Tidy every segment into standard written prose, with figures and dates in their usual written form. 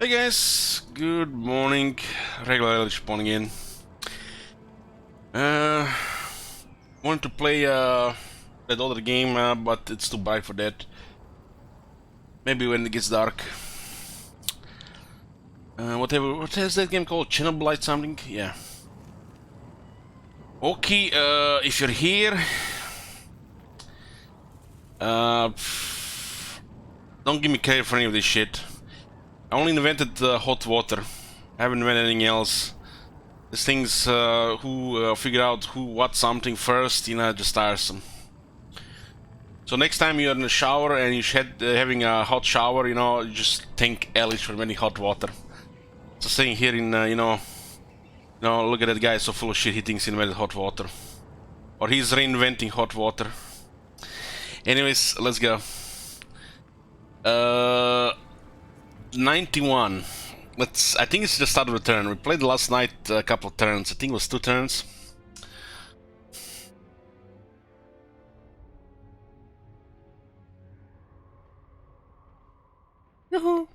Hey guys, good morning. Regularly spawning in. Wanted to play that other game, but it's too bright for that. Maybe when it gets dark. Whatever. What is that game called? Channel Blight something? Yeah. Okay. If you're here, don't give me credit for any of this shit. I only invented hot water. I haven't invented anything else. These things, who figure out what something first, just tiresome. So next time you're in the shower and you're having a hot shower, you just thank Elish for inventing hot water. So saying here in, look at that guy so full of shit, he thinks he invented hot water. Or he's reinventing hot water. Anyways, let's go. 91. I think it's the start of the turn. We played last night a couple of turns. I think it was 2 turns. Yoo-hoo.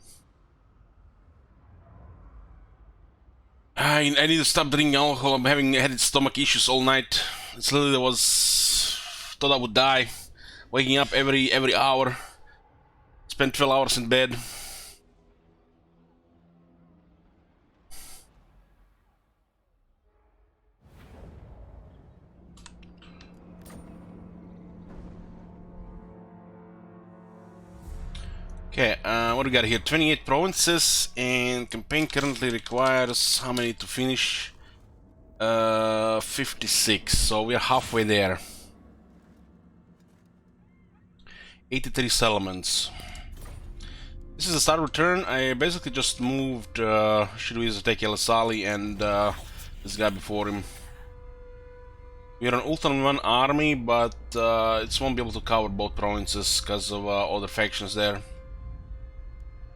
I need to stop drinking alcohol. I'm had stomach issues all night. It's literally thought I would die. Waking up every hour. Spent 12 hours in bed. Okay, what do we got here? 28 provinces, and campaign currently requires how many to finish? 56, so we're halfway there. 83 settlements. This is the start of turn. I basically just moved Shiruiza take Elisali and this guy before him. We're an Ultimate 1 army, but it won't be able to cover both provinces because of other factions there.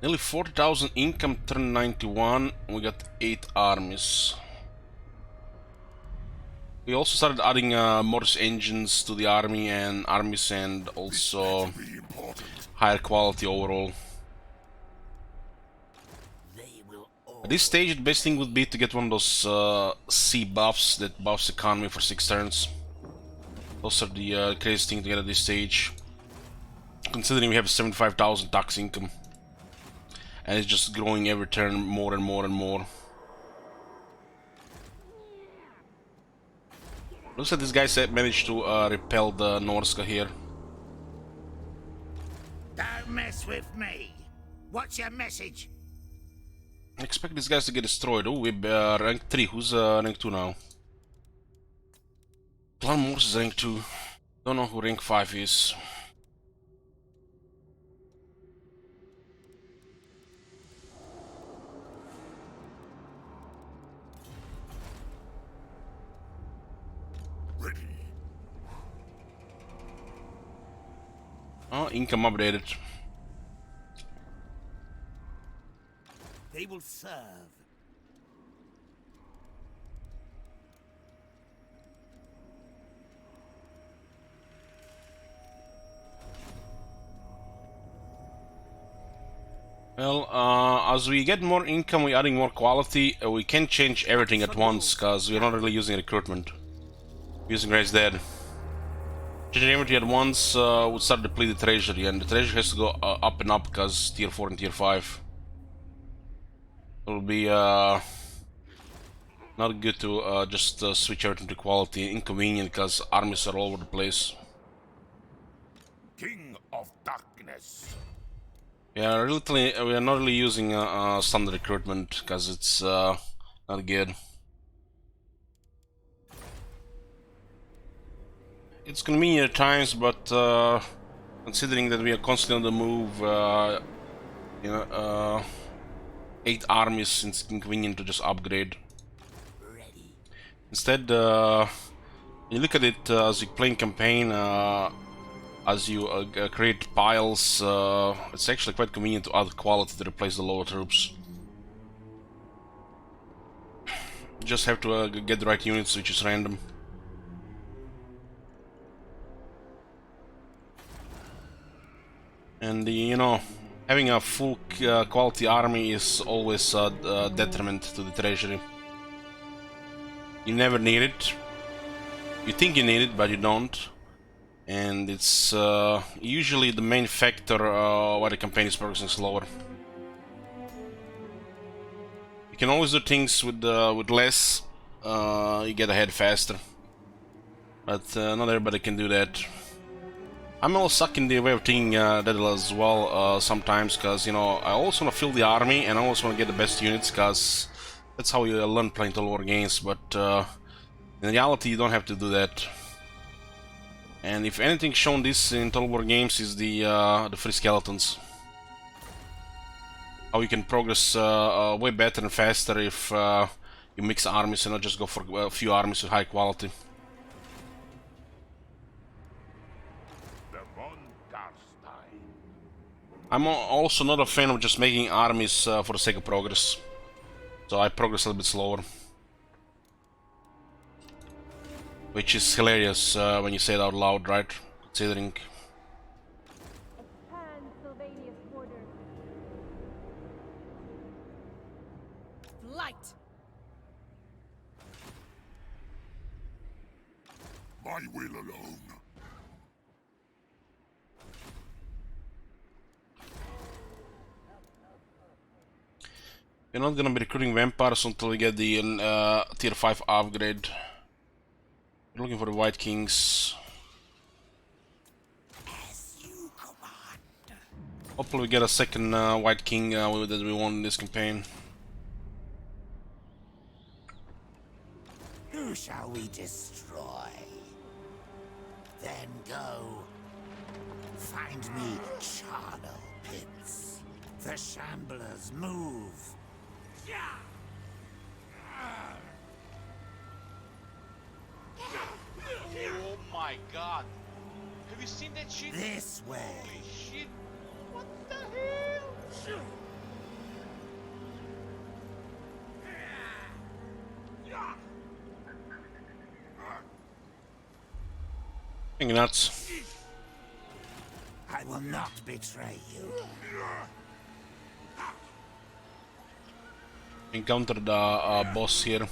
Nearly 40,000 income, turn 91, we got 8 armies. We also started adding Morse engines to the armies and also higher quality overall. At this stage, the best thing would be to get one of those C buffs that buffs economy for 6 turns. Those are the craziest thing to get at this stage, considering we have 75,000 tax income. And it's just growing every turn more and more and more. Looks like this guy managed to repel the Norska here. Don't mess with me. What's your message? I expect these guys to get destroyed. Oh, we're rank 3. Who's rank 2 now? Clan Morse is rank 2. Don't know who rank 5 is. Oh, income updated. They will serve. Well, as we get more income, we're adding more quality. We can't change everything at once, because we're not really using recruitment. We're using Raise Dead. Changing everything at once would start to deplete the treasury, and the treasury has to go up and up, because tier 4 and tier 5. It'll be not good to just switch everything to quality. Inconvenient, because armies are all over the place. King of Darkness. Yeah, we are not really using standard recruitment because it's not good. It's convenient at times, but considering that we are constantly on the move, 8 armies, it's inconvenient to just upgrade. Instead, when you look at it as you play in campaign, as you create piles, it's actually quite convenient to add quality to replace the lower troops. You just have to get the right units, which is random. And Having a full quality army is always a detriment to the treasury. You never need it. You think you need it, but you don't. And it's usually the main factor why the campaign is progressing slower. You can always do things with less. You get ahead faster, but not everybody can do that. I'm all stuck in the way of thinking that as well sometimes, because you know I also want to fill the army and I also want to get the best units, because that's how you learn playing Total War games. But in reality, you don't have to do that. And if anything shown this in Total War games is the free skeletons. How you can progress way better and faster if you mix armies and not just go for a few armies with high quality. I'm also not a fan of just making armies for the sake of progress. So I progress a little bit slower. Which is hilarious when you say it out loud, right? Considering. Light. My will alone. We're not gonna be recruiting vampires until we get the tier 5 upgrade. We're looking for the White Kings. As you command. Hopefully we get a second White King that we want in this campaign. Who shall we destroy? Then go. Find me charnel pits. The shamblers move. Oh my god! Have you seen that shit? This way. Holy shit! What the hell? Fucking nuts. I will not betray you. Encounter the boss here.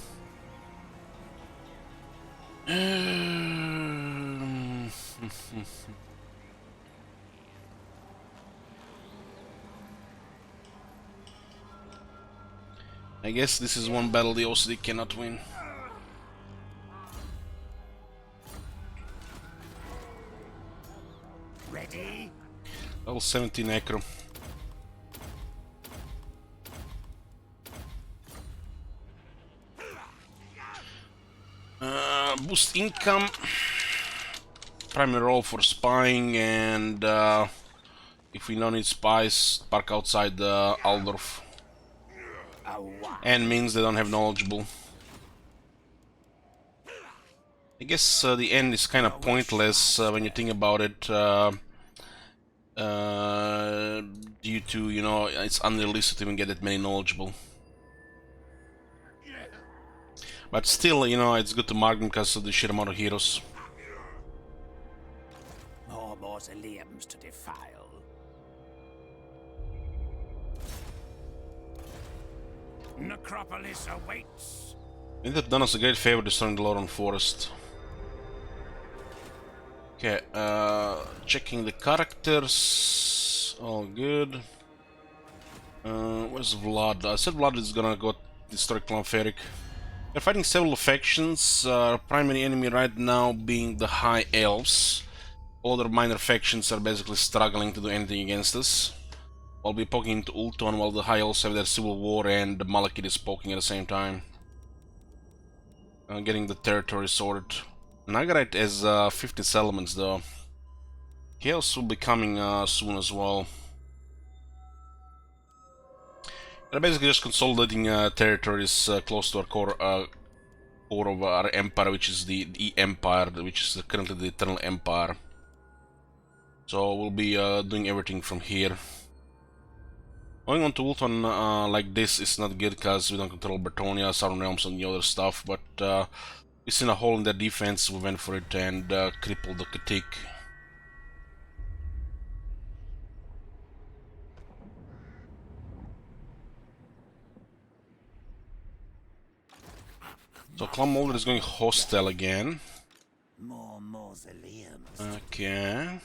I guess this is one battle the OCD cannot win. Ready? Level 17 Necro. Boost income. Primary role for spying, and if we don't need spies, park outside Aldorf. And means they don't have knowledgeable. I guess the end is kind of pointless when you think about it, due to, you know, it's unrealistic to even get that many knowledgeable. But still, you know, it's good to mark them because of the sheer amount of heroes. More mausoleums to defile. Necropolis awaits. I think they've done us a great favor destroying the Loran Forest. Okay, checking the characters. All good. Where's Vlad? I said Vlad is gonna go destroy Clan Ferric. They're fighting several factions, primary enemy right now being the High Elves. Other minor factions are basically struggling to do anything against us. I'll be poking into Ulton while the High Elves have their civil war and the Malekith is poking at the same time. Getting the territory sorted. Nagarite has 50 settlements though. Chaos will be coming soon as well. They're basically just consolidating territories close to our core of our empire, which is the Empire, which is currently the Eternal Empire. So we'll be doing everything from here. Going on to Ulton like this is not good because we don't control Bretonia, Southern Realms and the other stuff, but we've seen a hole in their defense, we went for it and crippled the critique. So Clan Molder is going hostile again. More mausoleums. Okay.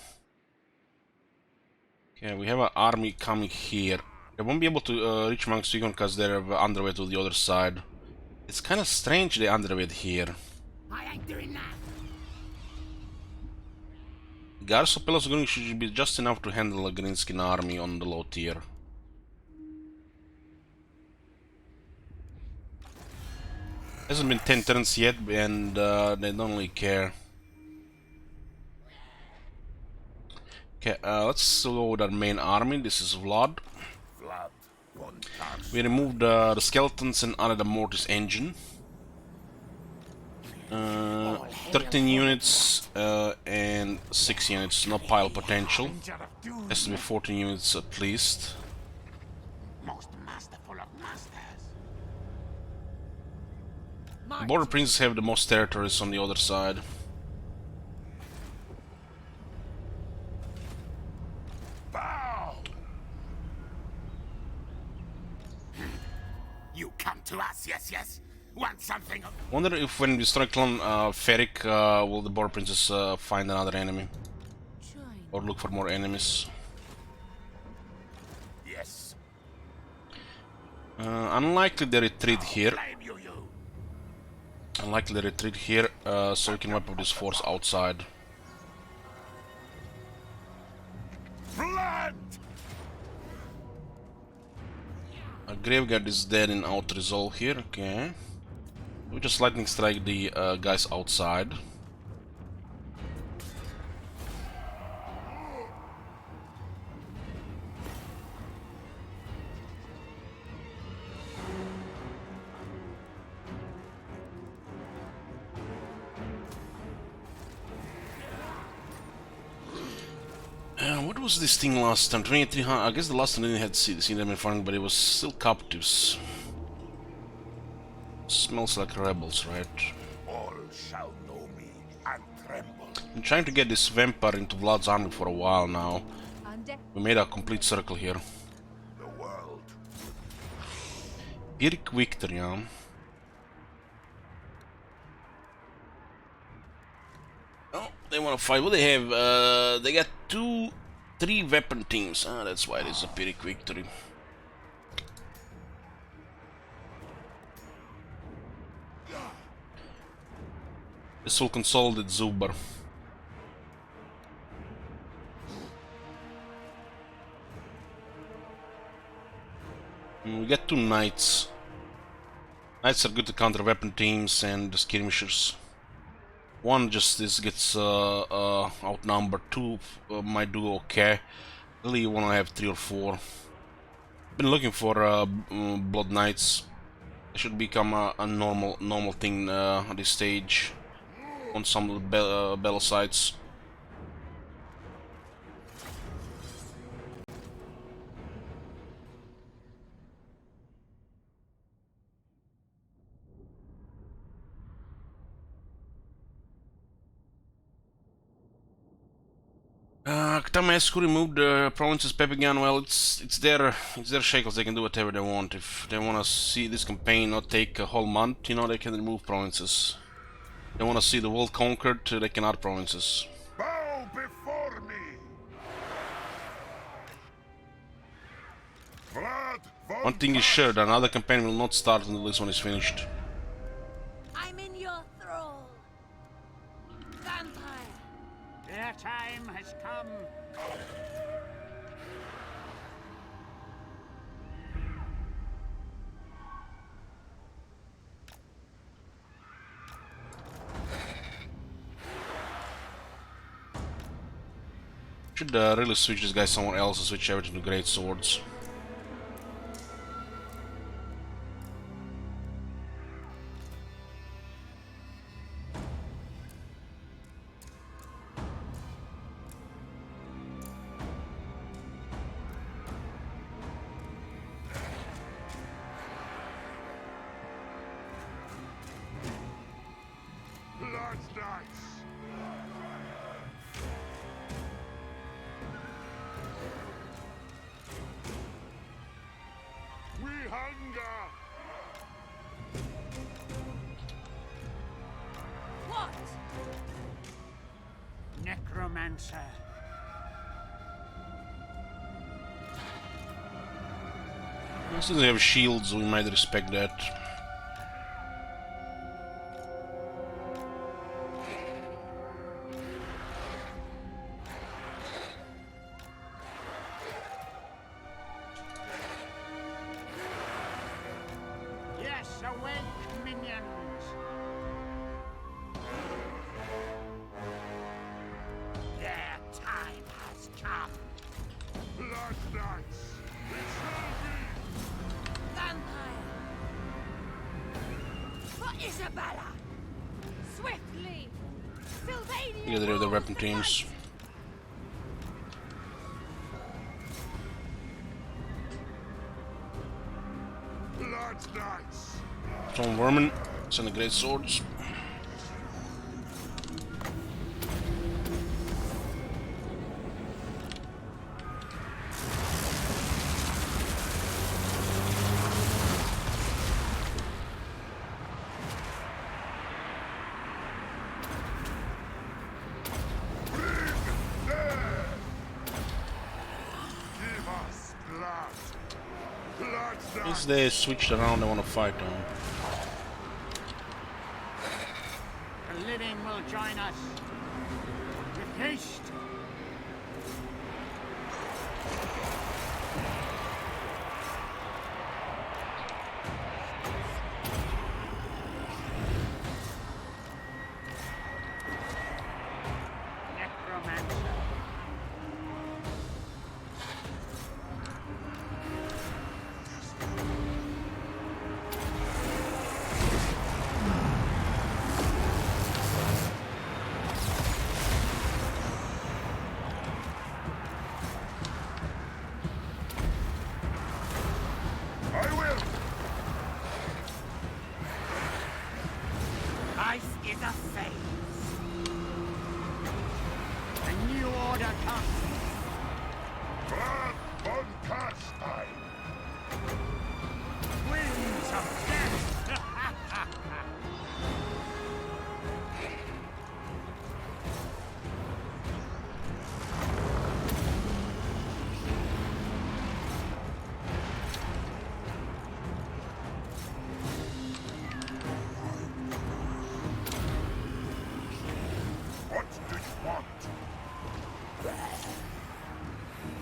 Okay, we have an army coming here. They won't be able to reach Mount Sigon because they're underway to the other side. It's kind of strange they're underway here. I ain't doing that. Garso Pelos going should be just enough to handle a Greenskin army on the low tier. Hasn't been 10 turns yet, and they don't really care. Okay, let's go with our main army. This is Vlad. Blood. One touch. We removed the skeletons and added a mortis engine. 13 units and 6 units, no pile potential. Has to be 14 units at least. Most masterful of masters. The Border Princes have the most territories on the other side. Bow. You come to us, yes. Want something? Wonder if when we destroy Clan Ferric, will the Border Princes find another enemy? Or look for more enemies? Yes. Unlikely they retreat here. Blame you. Unlikely they retreat here, so we can wipe up this force outside. Blood. A Graveguard is dead in out resolve here, okay. We just lightning strike the guys outside. What was this thing last time? 2300. I guess the last time I didn't have seen them in front, but it was still captives. Smells like rebels, right? All shall know me and tremble. I'm trying to get this vampire into Vlad's army for a while now. We made a complete circle here. The world. Pyrrhic victory, yeah. Oh, they wanna fight. What do they have? They got 3 weapon teams. Ah, that's why it is a Pyrrhic victory. This will consolidate Zubar. We get 2 knights. Knights are good to counter weapon teams and the skirmishers. One just gets outnumbered. 2 might do okay. Really, you wanna have 3 or 4. Been looking for blood knights. It should become a normal thing at this stage on some of the battle sites. Ktamasku removed the provinces Pepigan. Well, it's their shekels. They can do whatever they want. If they want to see this campaign not take a whole month, you know, they can remove provinces. They want to see the world conquered. They can add provinces. Bow before me. Blood. One thing is sure: that another campaign will not start until this one is finished. I'm in your thrall. Vampire. Their time has come. Should really switch this guy somewhere else and switch everything to great swords. Blood knights. We hunger. necromancer. Since they have shields, we might respect that. Yes, awake, minions. Their time has come. Blood knights, it shall be. Vampire! For Isabella! Swiftly! Sylvania! Get rid of the weapon teams. Blood knights. Tom Vermin, send the great swords. Give us blood. Blood Since they switched around, I want to fight them. The living will join us. With haste. Necromancer. I will. Life is a phase. A new order comes. Blood von Carstein. Winds of death. What do you want?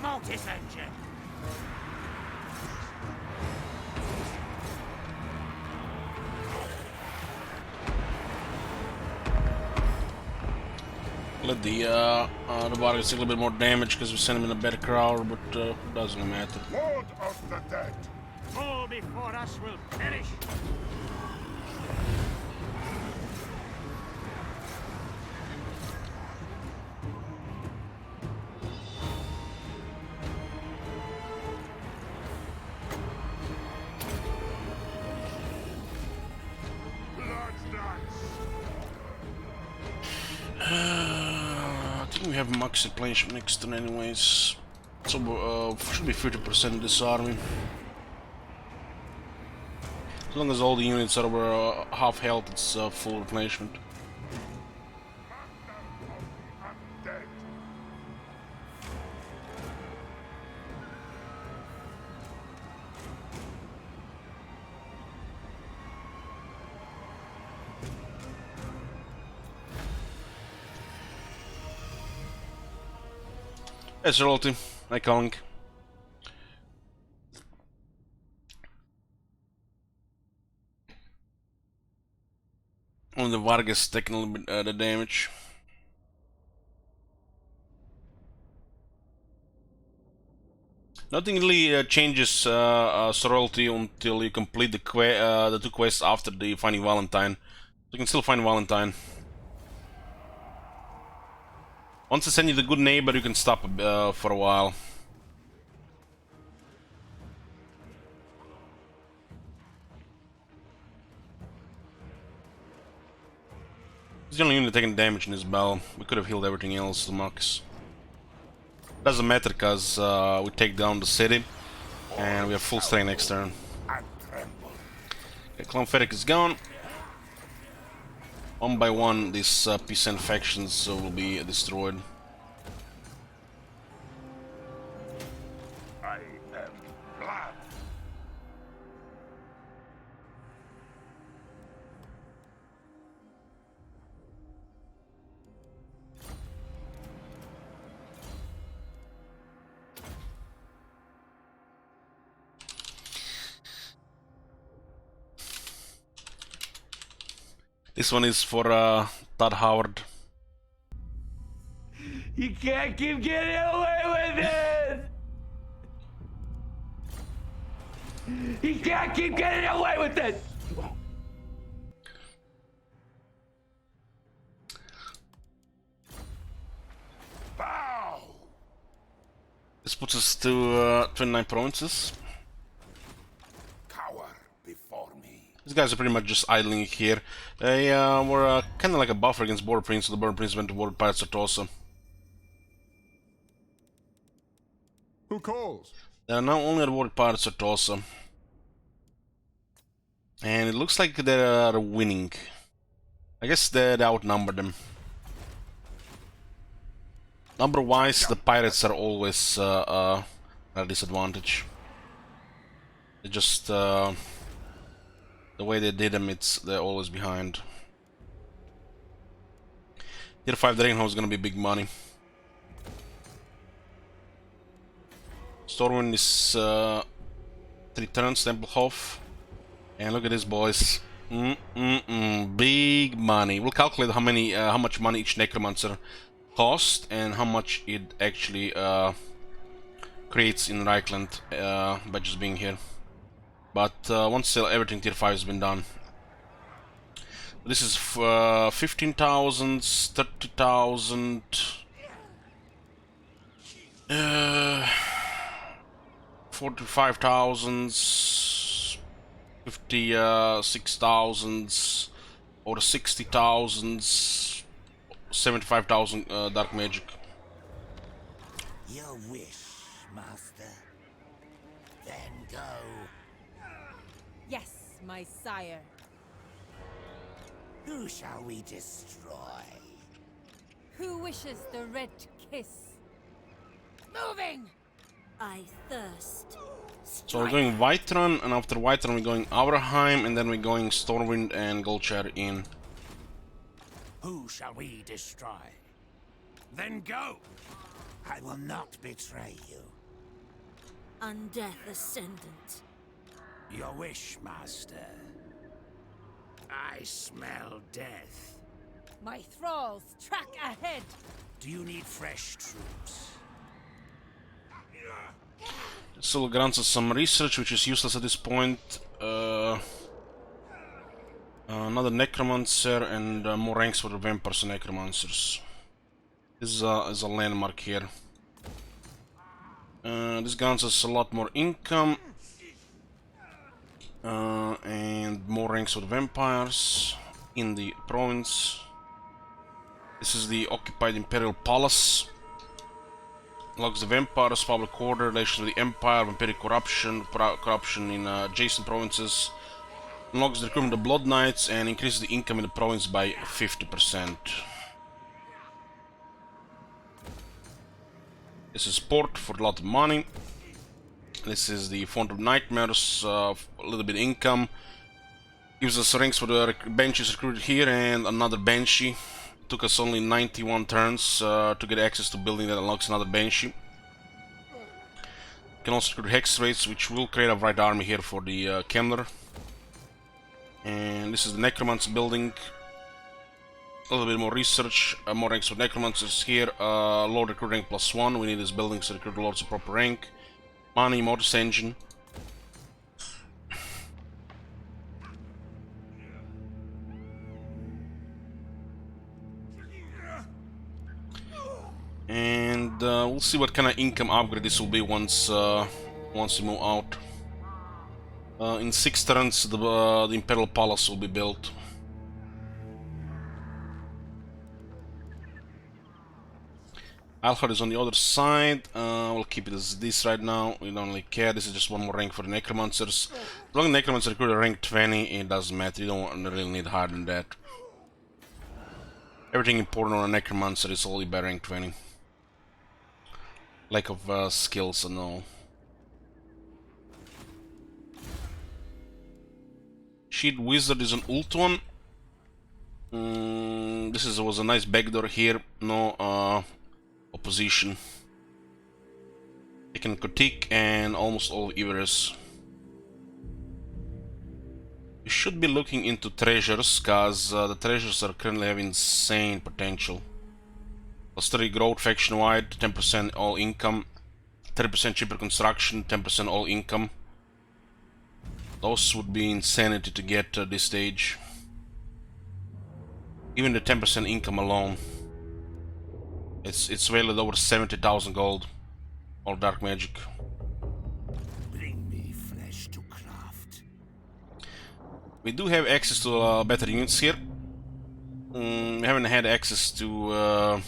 Mortis engine. Let the body take a little bit more damage because we sent him in a better crowd, but doesn't matter. Lord of the dead. All before us will perish. Blood knights. I think we have max replenishment next turn anyways. So should be 50% of this army. As long as all the units are over half health, it's full replenishment. Undead. Yes, royalty. Hi, Kong. Only the Vargas taking a little bit the damage. Nothing really changes sorority until you complete the two quests after the Finding Valentine. You can still find Valentine. Once I send you the good neighbor, you can stop for a while. He's the only unit taking damage in this battle. We could have healed everything else, the max. Doesn't matter because we take down the city and we have full strength next turn. Okay, Clone Fennec is gone. One by one, these peasant factions will be destroyed. This one is for Todd Howard. You can't keep getting away with this! You can't keep getting away with this! Bow! This puts us to 29 provinces. Cower before me. These guys are pretty much just idling here. They were kind of like a buffer against Border Prince, so the Border Prince went to Border Pirates of Tulsa. Who calls? They are now only at Border Pirates of Tulsa. And it looks like they are winning. I guess they outnumbered them. Number-wise, the Pirates are always at a disadvantage. They just the way they did them, they're always behind. Tier 5 Dragonhouse is gonna be big money. Stormwind is 3 turns, Templehof. And look at this, boys. Big money. We'll calculate how much money each Necromancer cost and how much it actually creates in Reichland by just being here. But once everything tier 5 has been done. This is 15,000, 30,000, 45,000, 56,000, or 60,000, 75,000 dark magic. Your wish, master. Then go. Yes, my sire. Who shall we destroy? Who wishes the red kiss? Moving! I thirst. So we're going Whiterun, and after Whiterun we're going Aurheim, and then we're going Stormwind and Goldshire in. Who shall we destroy? Then go. I will not betray you. Undeath Ascendant. Your wish, master. I smell death. My thralls track ahead. Do you need fresh troops? Still grants us some research, which is useless at this point. Another Necromancer and more ranks for the Vampires and Necromancers. This is a landmark here. This grants us a lot more income. And more ranks for the Vampires in the province. This is the occupied Imperial Palace. Logs the Vampires, public order, relations with the Empire, vampiric corruption in adjacent provinces. Unlocks the recruitment of Blood Knights and increases the income in the province by 50%. This is port for a lot of money. This is the Font of Nightmares, a little bit of income. Gives us ranks for the Banshees recruited here and another Banshee. Took us only 91 turns to get access to building that unlocks another Banshee. Can also recruit Hex Rates, which will create a right army here for the Kemler. And this is the Necromancer building. A little bit more research, more ranks for Necromancers here. Lord recruit rank +1. We need this building to recruit Lords of proper rank. Money, Mortis Engine. And we'll see what kind of income upgrade this will be once we move out. In 6 turns, the Imperial Palace will be built. Alhard is on the other side. We'll keep it as this right now. We don't really care. This is just one more rank for the Necromancers. As long as Necromancer recruit a rank 20, it doesn't matter. You don't really need higher than that. Everything important on a Necromancer is only by rank 20. Lack of skills and all. Shield Wizard is an ult one. This was a nice backdoor here. No opposition. They can critique and almost all Everus. You should be looking into treasures, cause the treasures are currently have insane potential. Plus 30 growth faction wide, 10% all income, 30% cheaper construction, 10% all income. Those would be insanity to get at this stage. Even the 10% income alone, it's valued over 70,000 gold. All dark magic. Bring me flesh to craft. We do have access to better units here. We haven't had access to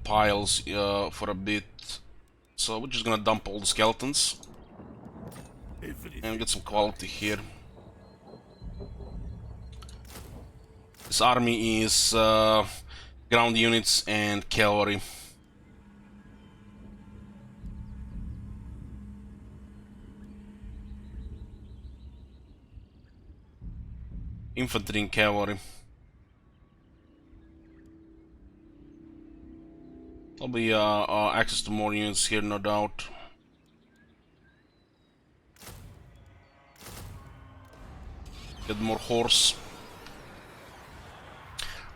piles for a bit, so we're just gonna dump all the skeletons and get some quality here. This army is ground units and cavalry. Infantry and cavalry. There'll be access to more units here, no doubt. Get more horse.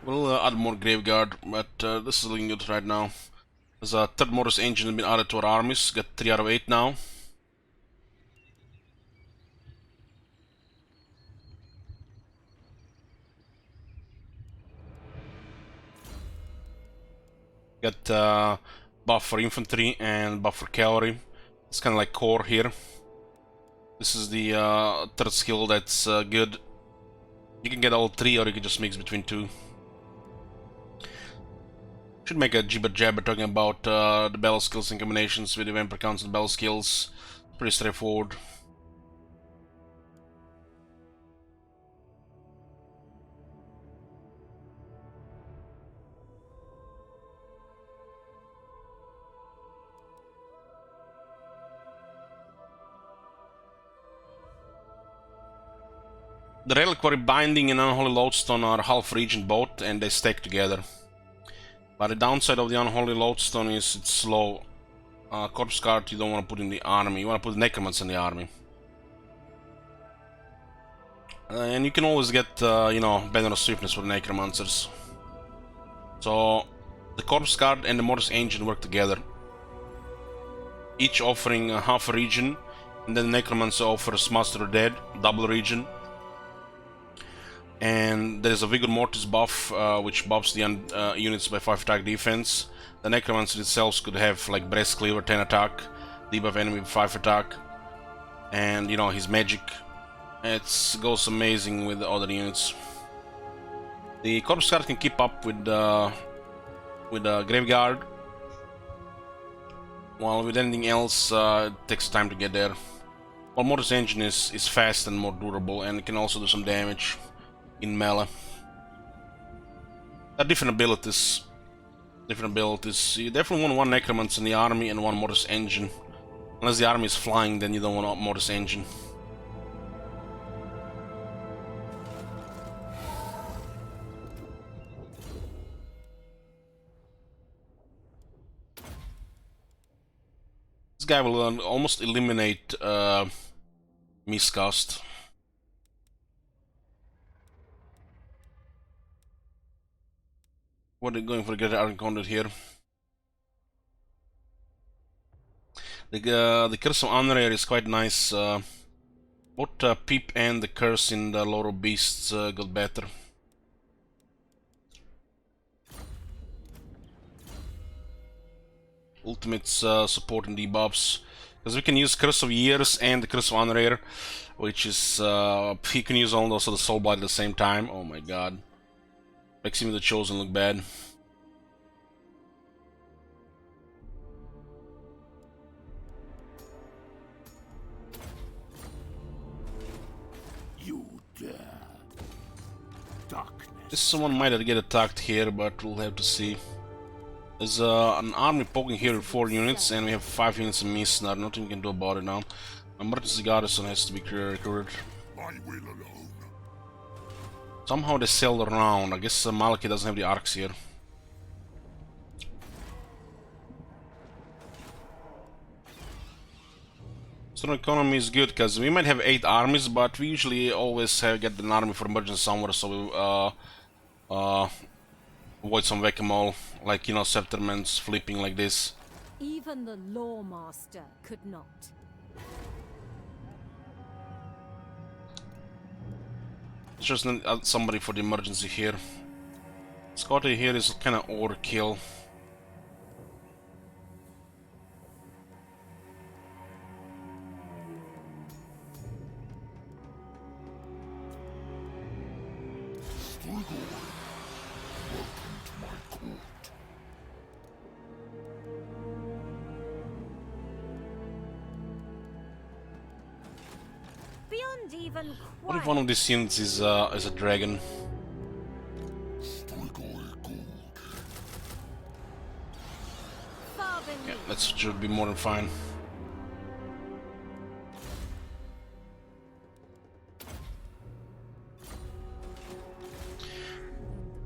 We'll add more graveguard, but this is looking good right now. There's a third Morris engine been added to our armies. Got 3 out of 8 now. Got buff for infantry and buff for cavalry. It's kind of like core here. This is the third skill that's good. You can get all 3 or you can just mix between 2. Should make a jibber jabber talking about the battle skills and combinations with the vampire counts and battle skills. Pretty straightforward. The reliquary binding and unholy lodestone are half regent both, and they stack together. But the downside of the unholy lodestone is it's slow. Corpse guard you don't want to put in the army. You want to put necromancy in the army. And you can always get, you know, banner of swiftness for necromancers. So the corpse guard and the Mortis engine work together, each offering half a region, and then the necromancer offers master of dead, double region. And there is a Vigor Mortis buff, which buffs the units by 5 attack defense. The Necromancer itself could have like Breast Cleaver 10 attack, debuff enemy 5 attack, and you know his magic. It goes amazing with the other units. The Corpse Guard can keep up with the Graveguard, while with anything else it takes time to get there. While Mortis Engine is fast and more durable, and it can also do some damage in melee. There are different abilities. You definitely want 1 Necromancer in the army and 1 Mortis Engine. Unless the army is flying, then you don't want a Mortis Engine. This guy will almost eliminate miscast. What are they going for? Get Iron Conduit here. The Curse of Unrare is quite nice. Both Peep and the Curse in the Lore of Beasts got better. Ultimates support and debuffs, because we can use Curse of Years and the Curse of Unrare, which is you can use also the Soul Blight at the same time. Oh my god. Makes even the Chosen look bad. You dare. Darkness. This someone might get attacked here, but we'll have to see. There's an army poking here with 4 units, and we have 5 units in Mistnar. Nothing we can do about it now. Emergency garrison has to be recruited. My will alone. Somehow they sailed around. I guess Malaki doesn't have the arcs here. So economy is good because we might have 8 armies, but we usually always get an army for emergency somewhere, so we avoid some whack-a-mole, like, you know, settlements flipping like this. Even the Lawmaster could not. Just need somebody for the emergency here. Scotty here is kind of overkill. Beyond even What if quiet. one of these units is a dragon? Far beneath. Yeah, that should be more than fine.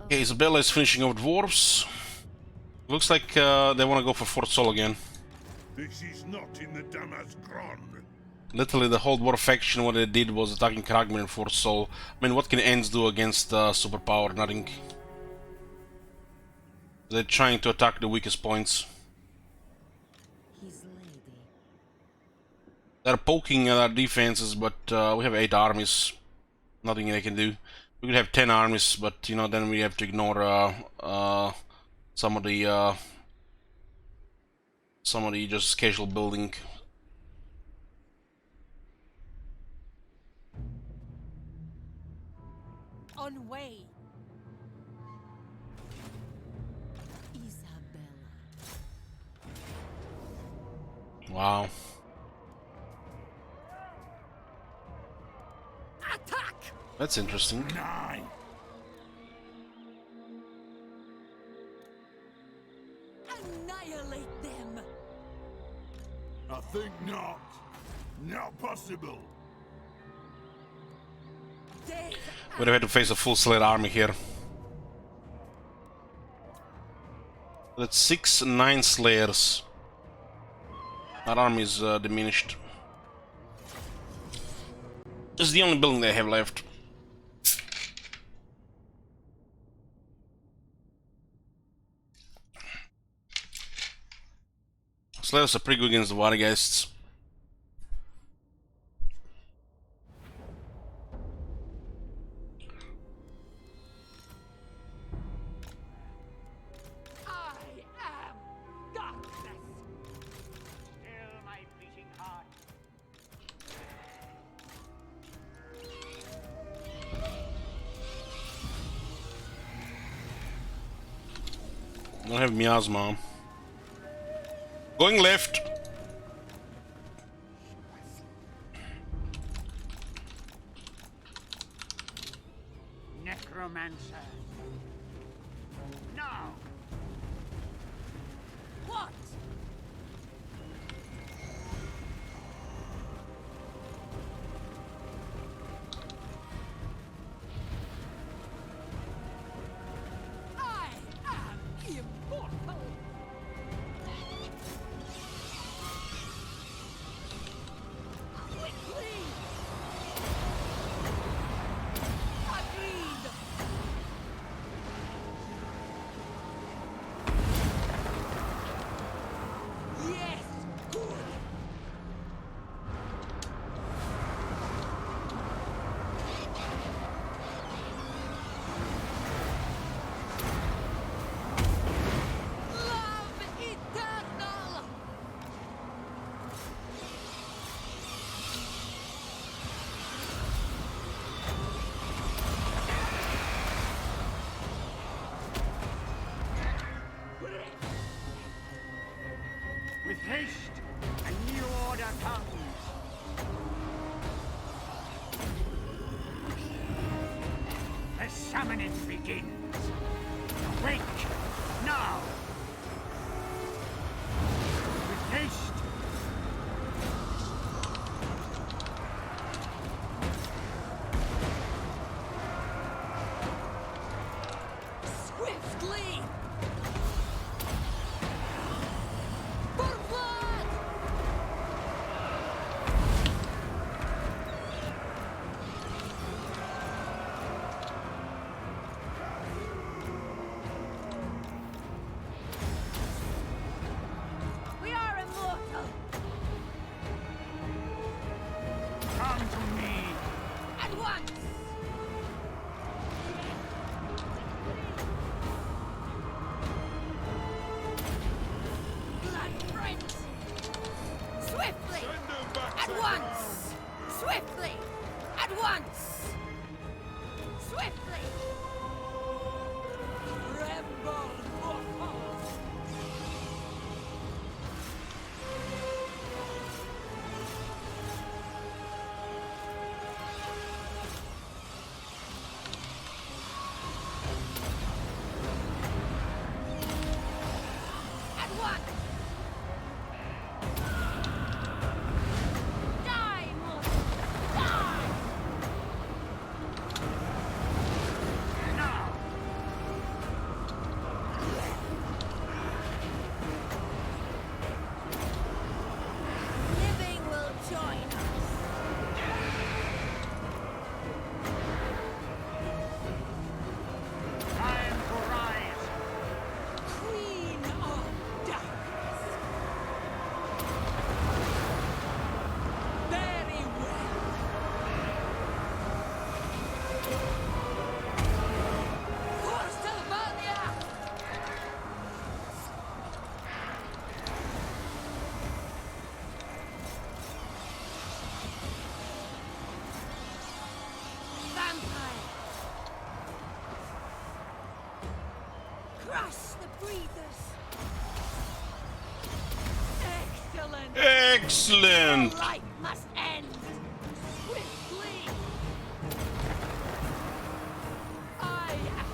Okay, Isabella is finishing off dwarves. Looks like they want to go for Fort Sol again. This is not in the Damas Gron. Literally, the whole dwarf faction, what they did was attacking Kragman and Fort Sol. I mean, what can Ents do against superpower? Nothing. They're trying to attack the weakest points. His lady. They're poking at our defenses, but we have 8 armies. Nothing they can do. We could have 10 armies, but you know, then we have to ignore some of the just casual building. On way. Isabella. Wow. Attack! That's interesting. 9. Annihilate them. I think not. Not possible. Death. Would have had to face a full sled army here. That's 6, 9 slayers. Our army is diminished. This is the only building they have left. Slayers are pretty good against the Wargeists. I am darkness. Still my beating heart. Don't have miasma. Going left. Necromancer. Now. What? I am immortal. Quickly. Agreed. Yes, good. Love eternal. With haste, a new order comes. The summoning begins. Awake now. With haste. Swiftly. For blood. Crush the breathers. Excellent. Excellent. The light must end. Swiftly. I am.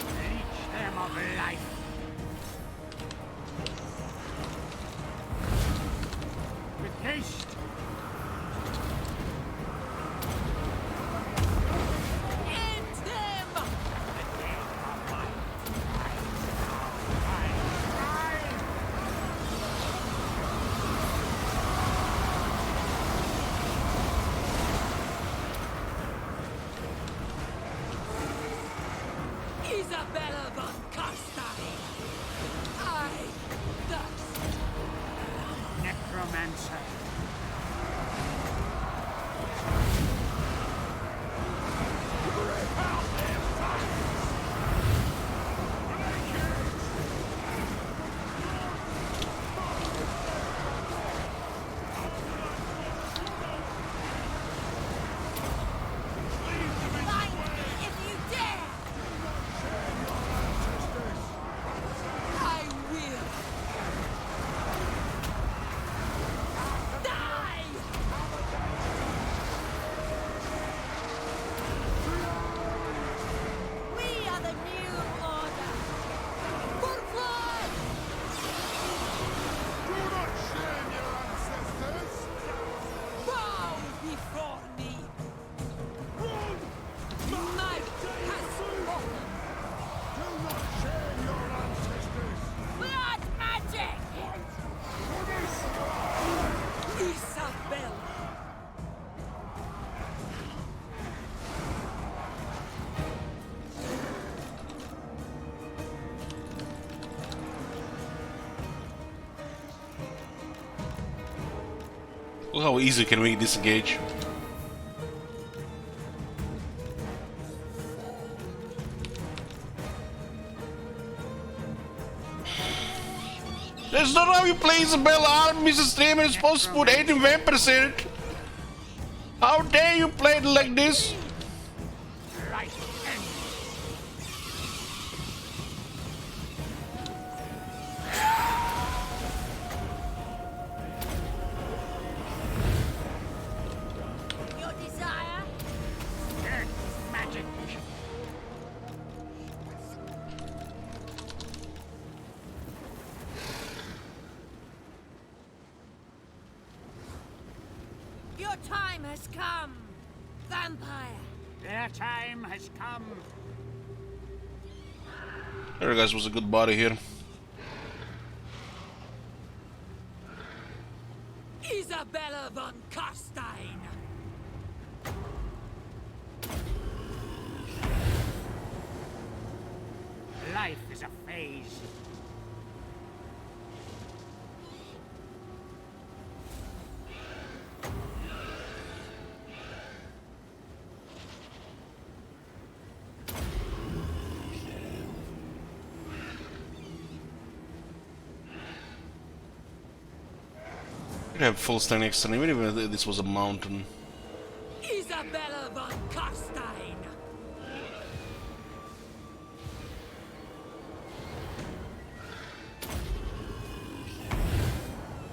Leech them of life. With haste. End them. Isabella von Carstein. I thus. Necromancer. Find me if you dare. I will. Die! We are the new order. For blood! Do not shame your ancestors! Bow before me. Night has fallen. Do not shame your ancestors! Blood magic! Isabella! Look how easy can we disengage. That's not how you play Isabella. Mr. Streamer is supposed to put 81%. How dare you play it like this? Right end. Your desire? Earth magic. Your time has come, vampire. Their time has come. There, guys, was a good body here. Isabella von Carstein. Life is a phase. Could have full stand next to him, even if this was a mountain. Isabella von Carstein.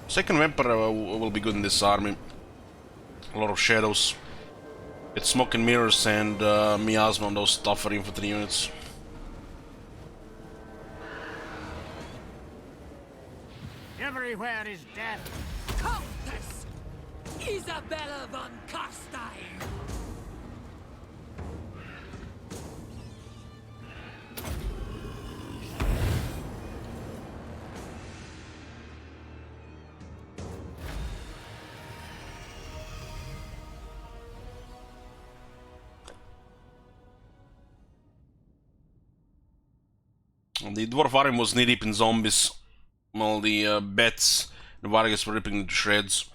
Second Vampire will be good in this army. A lot of shadows. It's smoke and mirrors and miasma on those tougher infantry units. Everywhere is death. Countess Isabella von Carstein. The Dwarf army was knee deep in zombies, while the bats and Vargas were ripping them to shreds.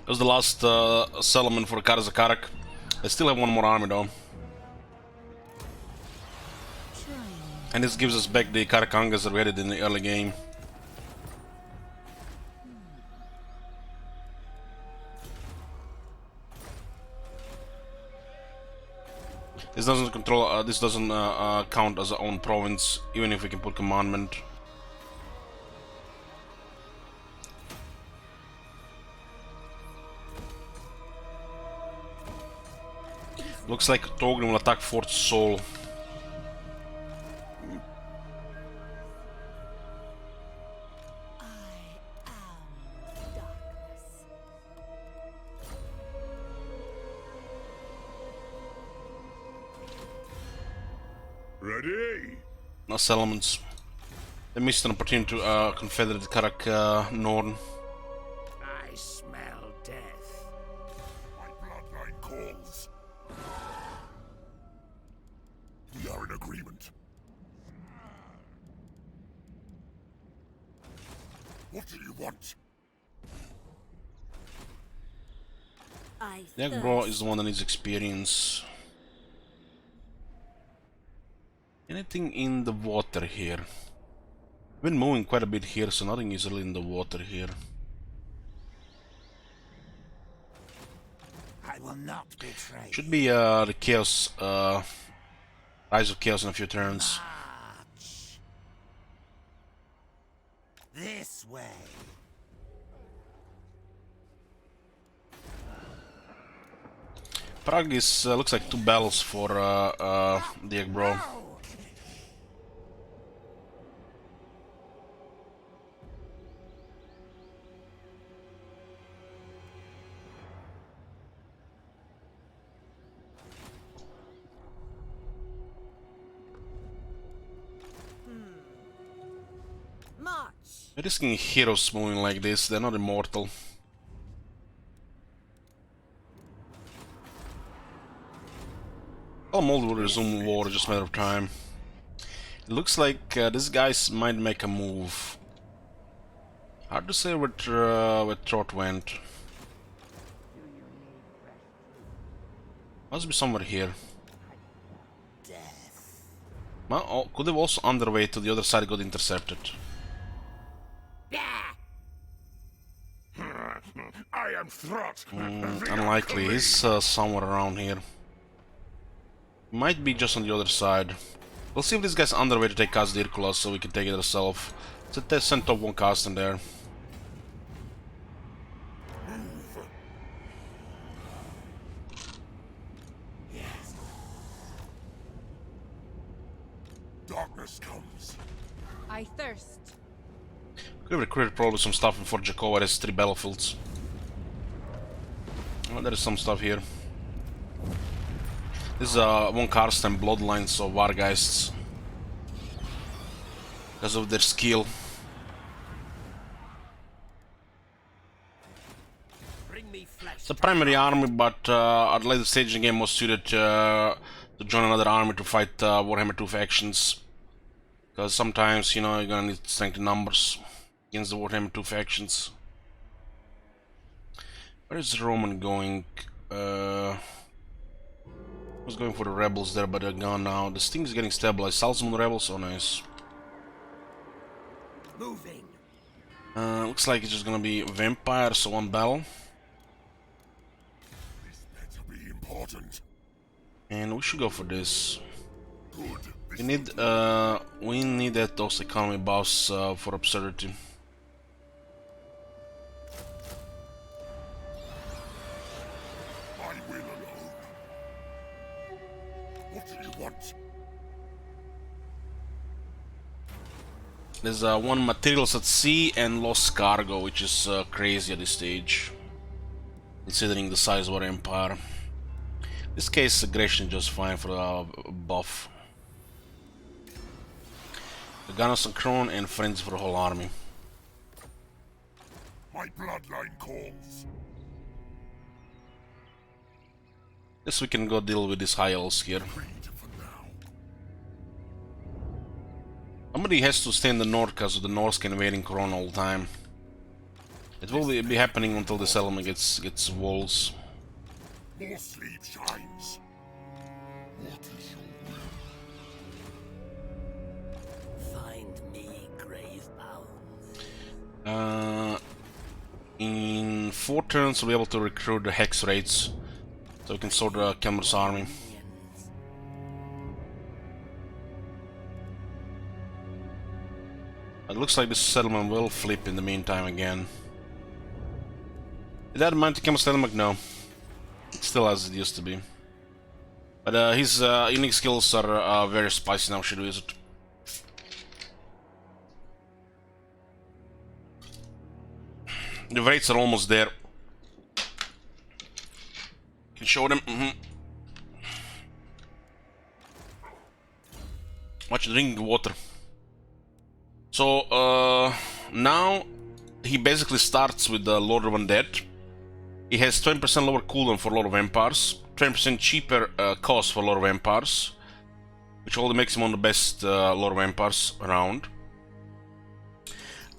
That was the last settlement for Karzakarak. They still have one more army though. And this gives us back the Karakangas that we had in the early game. This doesn't control. This doesn't count as our own province, even if we can put commandment. Looks like Togrin will attack Fort Sol. Ready? No settlements. They missed an opportunity to confederate Karak Norn. I smell death. My bloodline calls. We are in agreement. What do you want? Bro is the one that needs experience. Anything in the water here? I've been moving quite a bit here, so nothing is really in the water here. I will not betray. Should be the chaos, rise of chaos in a few turns. March. This way. Prague is looks like 2 battles for the bro. March. We're risking heroes moving like this, they're not immortal. Well, Mold will resume war, just a matter of time. It looks like these guys might make a move. Hard to say where Trot went. Must be somewhere here. Well, oh, could have also underway to the other side got intercepted. I am Throt. Unlikely, he's somewhere around here. Might be just on the other side. We'll see if this guy's underway to take Kazdirkula so we can take it ourselves. Let's send top 1 Carstein there. Darkness comes. I thirst. Could have recruited probably some stuff before Jakova has 3 battlefields. Oh, there is some stuff here. This is 1 Carstein bloodline, so Wargeists. Because of their skill. Bring me flesh. It's a primary army, but at later stage in the game was suited to join another army to fight Warhammer 2 factions. Because sometimes, you know, you're gonna need strength in numbers against the Warhammer 2 factions. Where is Roman going? Was going for the rebels there, but they're gone now. This thing is getting stabilized. Salzman rebels, oh nice. Moving. Looks like it's just gonna be vampires, so 1 battle. This better be important. And we should go for this. Good. We need those economy buffs for absurdity. My will alone. What do you want? There's 1 materials at sea and lost cargo, which is crazy at this stage, considering the size of our empire. In this case, aggression is just fine for the buff. The Ganos and Kron and friends for the whole army. My bloodline calls. Guess we can go deal with these high elves here. Read for now. Somebody has to stay in the north because the Norse can wait in Kron all the time. It will be happening until the settlement gets walls. More sleep shines. What is your will? Find me grave bound. In 4 turns, we'll be able to recruit the hex raids, so we can sort the Kelmer's army. It looks like this settlement will flip in the meantime again. Did that amount to Kelmer's settlement? No. It's still as it used to be. But his unique skills are very spicy now, should we use it? The raids are almost there. Can show them. Watch drink water. So now he basically starts with the Lord of Undead. He has 20% lower cooldown for Lord of Empires, 20% cheaper cost for Lord of Empires, which only makes him one of the best Lord of Empires around.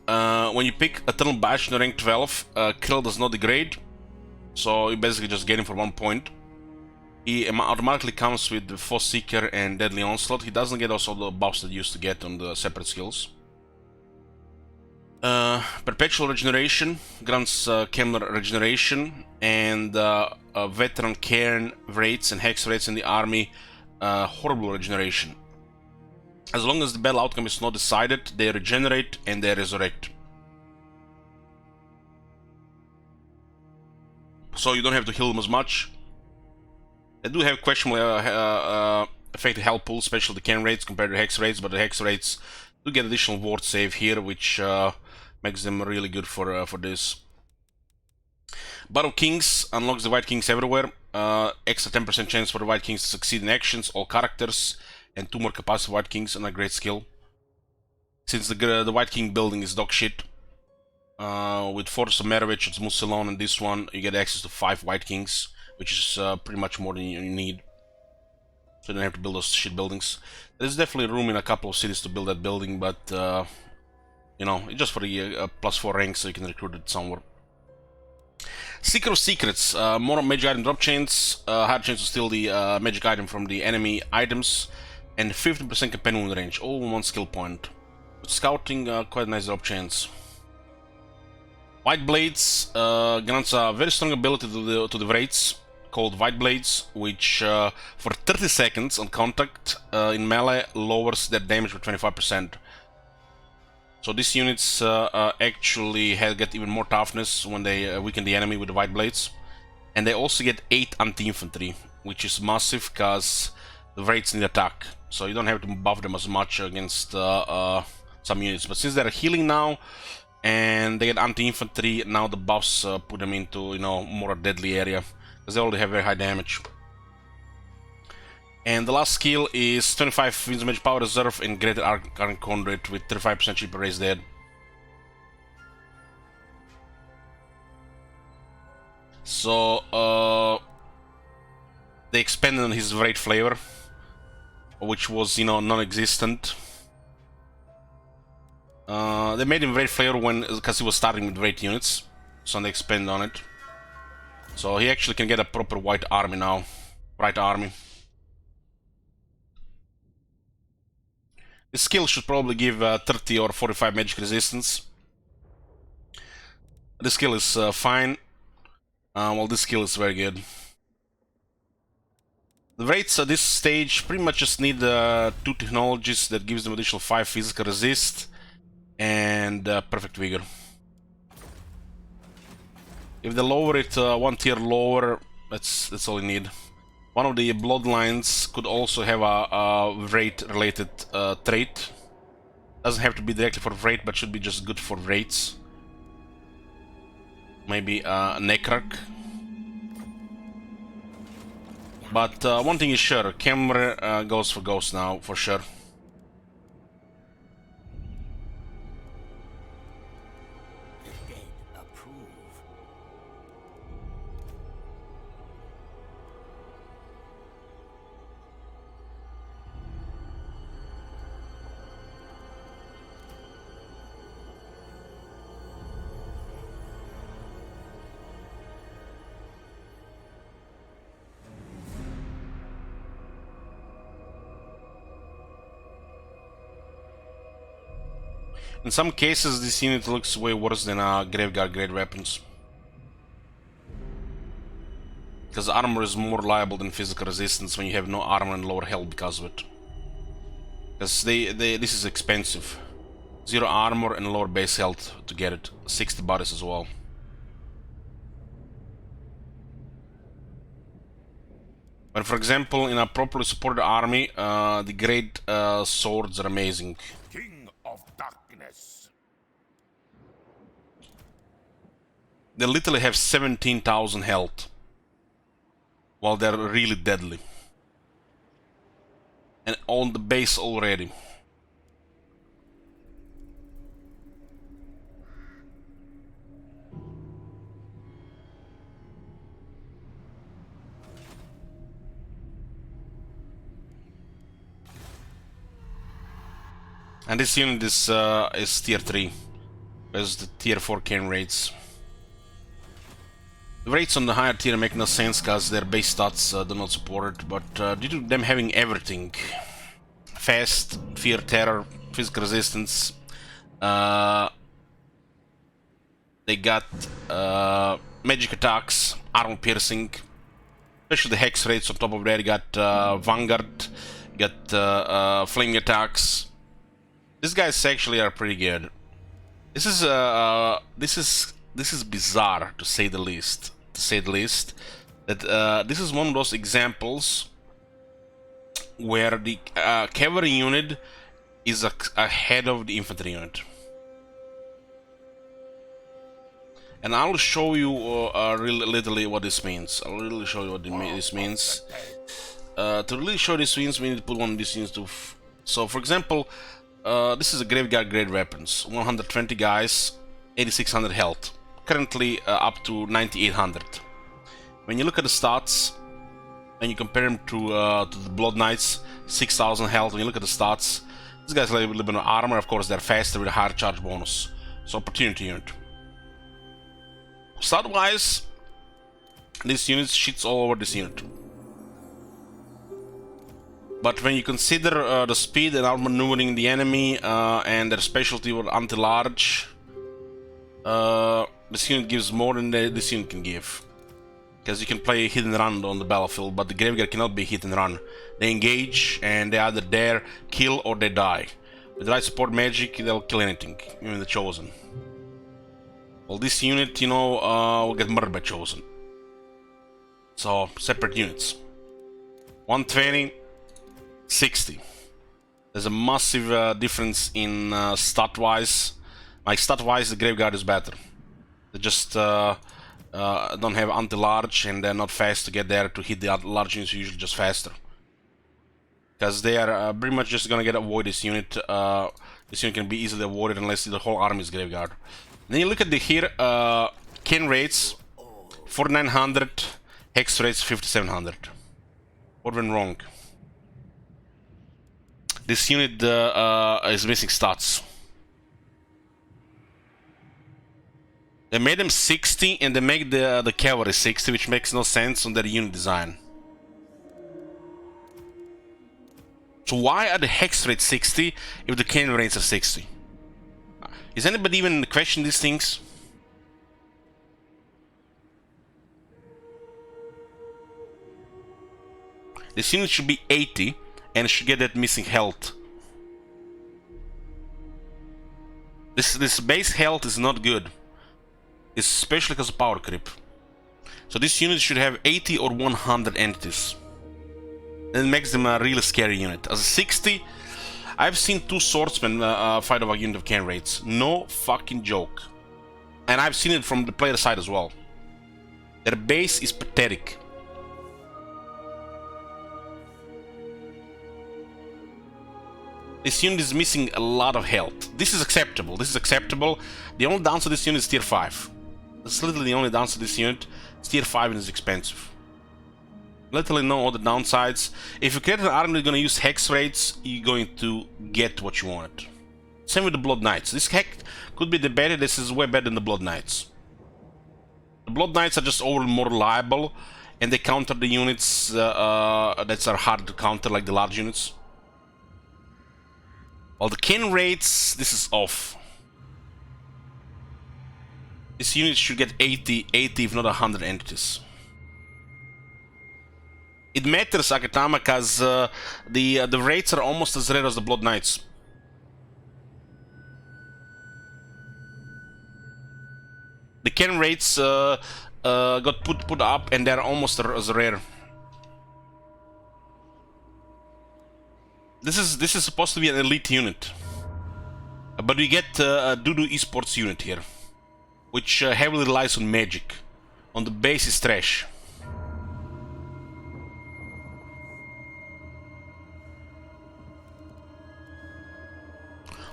When you pick Eternal Bash in rank 12, kill does not degrade, so you basically just get him for 1 point. He automatically comes with the Foss Seeker and Deadly Onslaught. He doesn't get also the buffs that you used to get on the separate skills. Perpetual Regeneration grants Kemler Regeneration, and Veteran Cairn Raids and Hex Raids in the army Horrible Regeneration. As long as the battle outcome is not decided, they regenerate and they resurrect. So you don't have to heal them as much. They do have questionable effective health pool, especially the Cairn Raids compared to Hex Raids, but the Hex Raids do get additional ward save here, which makes them really good for this. Battle Kings unlocks the White Kings everywhere. Extra 10% chance for the White Kings to succeed in actions, all characters, and 2 more capacity White Kings and a great skill. Since the White King building is dog shit, with Fortress of Merovich, it's Musilon, and this one, you get access to 5 White Kings, which is pretty much more than you need. So you don't have to build those shit buildings. There's definitely room in a couple of cities to build that building, but you know, just for the +4 rank, so you can recruit it somewhere. Seeker of Secrets, more magic item drop chains, higher chance to steal the magic item from the enemy items, and 15% companion range, all in 1 skill point. With scouting, quite a nice drop chance. White Blades grants a very strong ability to the Wraiths, called White Blades, which for 30 seconds on contact in melee lowers their damage by 25%. So these units actually get even more toughness when they weaken the enemy with the White Blades. And they also get 8 anti-infantry, which is massive because the Wraiths need attack. So you don't have to buff them as much against some units. But since they're healing now, and they get anti-infantry, now the buffs put them into, you know, more deadly area, because they already have very high damage. And the last skill is 25 Winds of Magic Power Reserve and Greater Arcane Conduit with 35% cheaper raise dead. So they expanded on his Wraith flavor, which was, you know, non-existent. They made him Wraith flavor because he was starting with Wraith units, so they expand on it. So he actually can get a proper white army now, Bright Army. This skill should probably give 30 or 45 magic resistance. This skill is fine. Well, this skill is very good. The Wraiths at this stage pretty much just need 2 technologies that gives them additional 5 physical resist and perfect vigor. If they lower it 1 tier lower, that's all you need. One of the bloodlines could also have a Wraith-related trait. Doesn't have to be directly for Wraith, but should be just good for Wraiths. Maybe Necrarch. But one thing is sure, Kemmer goes for Ghost now, for sure. The dead approve. In some cases, this unit looks way worse than Graveguard grade weapons. Because armor is more reliable than physical resistance when you have no armor and lower health because of it. Because this is expensive. 0 armor and lower base health to get it. 60 bodies as well. But for example, in a properly supported army, the great swords are amazing. King of Darkness. They literally have 17,000 health, while they're really deadly. And on the base already. And this unit is tier 3, as the tier 4 cane raids. The raids on the higher tier make no sense because their base stats do not support it, but due to them having everything, fast, fear, terror, physical resistance, they got magic attacks, armor piercing, especially the hex raids on top of that. You got Vanguard, you got flaming attacks. These guys actually are pretty good. This is bizarre to say the least. That this is one of those examples where the cavalry unit is ahead of the infantry unit. And I'll show you really literally what this means. I'll really show you what this means. To really show this means, we need to put one of these units to. So, for example, this is a Graveguard grade weapons. 120 guys, 8600 health. Currently up to 9800. When you look at the stats and you compare them to the Blood Knights, 6000 health. When you look at the stats, these guys have a little bit of armor. Of course, they're faster with a higher charge bonus. So, opportunity unit. Stat wise, this unit shits all over this unit. But when you consider the speed and outmaneuvering the enemy and their specialty with anti-large, this unit gives more than this unit can give. Because you can play hit and run on the battlefield, but the Graveguard cannot be hit and run. They engage and they either dare, kill, or they die. With the right support magic, they'll kill anything, even the Chosen. Well, this unit, you know, will get murdered by Chosen. So, separate units. 120. 60. There's a massive difference in stat-wise. Like stat-wise, the Graveguard is better. They just don't have anti-large and they're not fast to get there to hit the large units. Usually just faster. Because they are pretty much just gonna get avoid this unit. This unit can be easily avoided unless the whole army is Graveguard. Then you look at the here kin rates 4900, hex rates 5700. What went wrong? This unit is missing stats. They made them 60 and they make the cavalry 60, which makes no sense on their unit design. So why are the hex rates 60 if the cannon rates are 60? Is anybody even question these things? This unit should be 80 and should get that missing health. This base health is not good, especially because of power creep. So this unit should have 80 or 100 entities. And it makes them a really scary unit. As a 60, I've seen 2 swordsmen fight over a unit of can rates. No fucking joke. And I've seen it from the player side as well. Their base is pathetic. This unit is missing a lot of health. This is acceptable. This is acceptable. The only downside to this unit is tier 5. That's literally the only downside to this unit. It's tier 5 and it's expensive. Literally no other downsides. If you create an army that's going to use hex rates, you're going to get what you wanted. Same with the Blood Knights. This hex could be debated. This is way better than the Blood Knights. The Blood Knights are just overall more reliable and they counter the units that are hard to counter, like the large units. While the kin rates, this is off. This unit should get 80 if not 100 entities. It matters, Akatama, because the raids are almost as rare as the Blood Knights. The Ken raids got put up, and they're almost as rare. This is supposed to be an elite unit, but we get a Dudu Esports unit here, which heavily relies on magic. On the base is trash.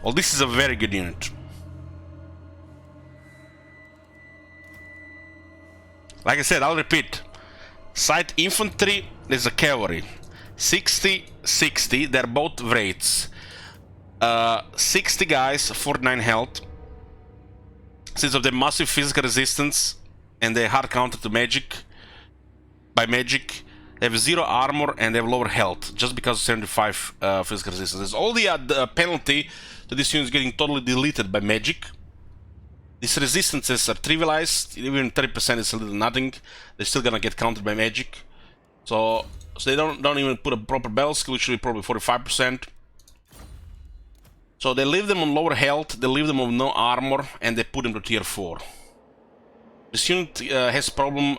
Well, this is a very good unit. Like I said, I'll repeat. Side infantry, there's a cavalry. 60, 60, they're both wraiths. 60 guys, 49 health. Since of their massive physical resistance and they hard counter to magic, by magic, they have 0 armor and they have lower health, just because of 75 physical resistance. There's all the penalty to this unit is getting totally deleted by magic. These resistances are trivialized, even 30% is a little nothing. They're still gonna get countered by magic. So they don't even put a proper battle skill, which should be probably 45%. So they leave them on lower health, they leave them on no armor, and they put them to tier 4. This unit has problem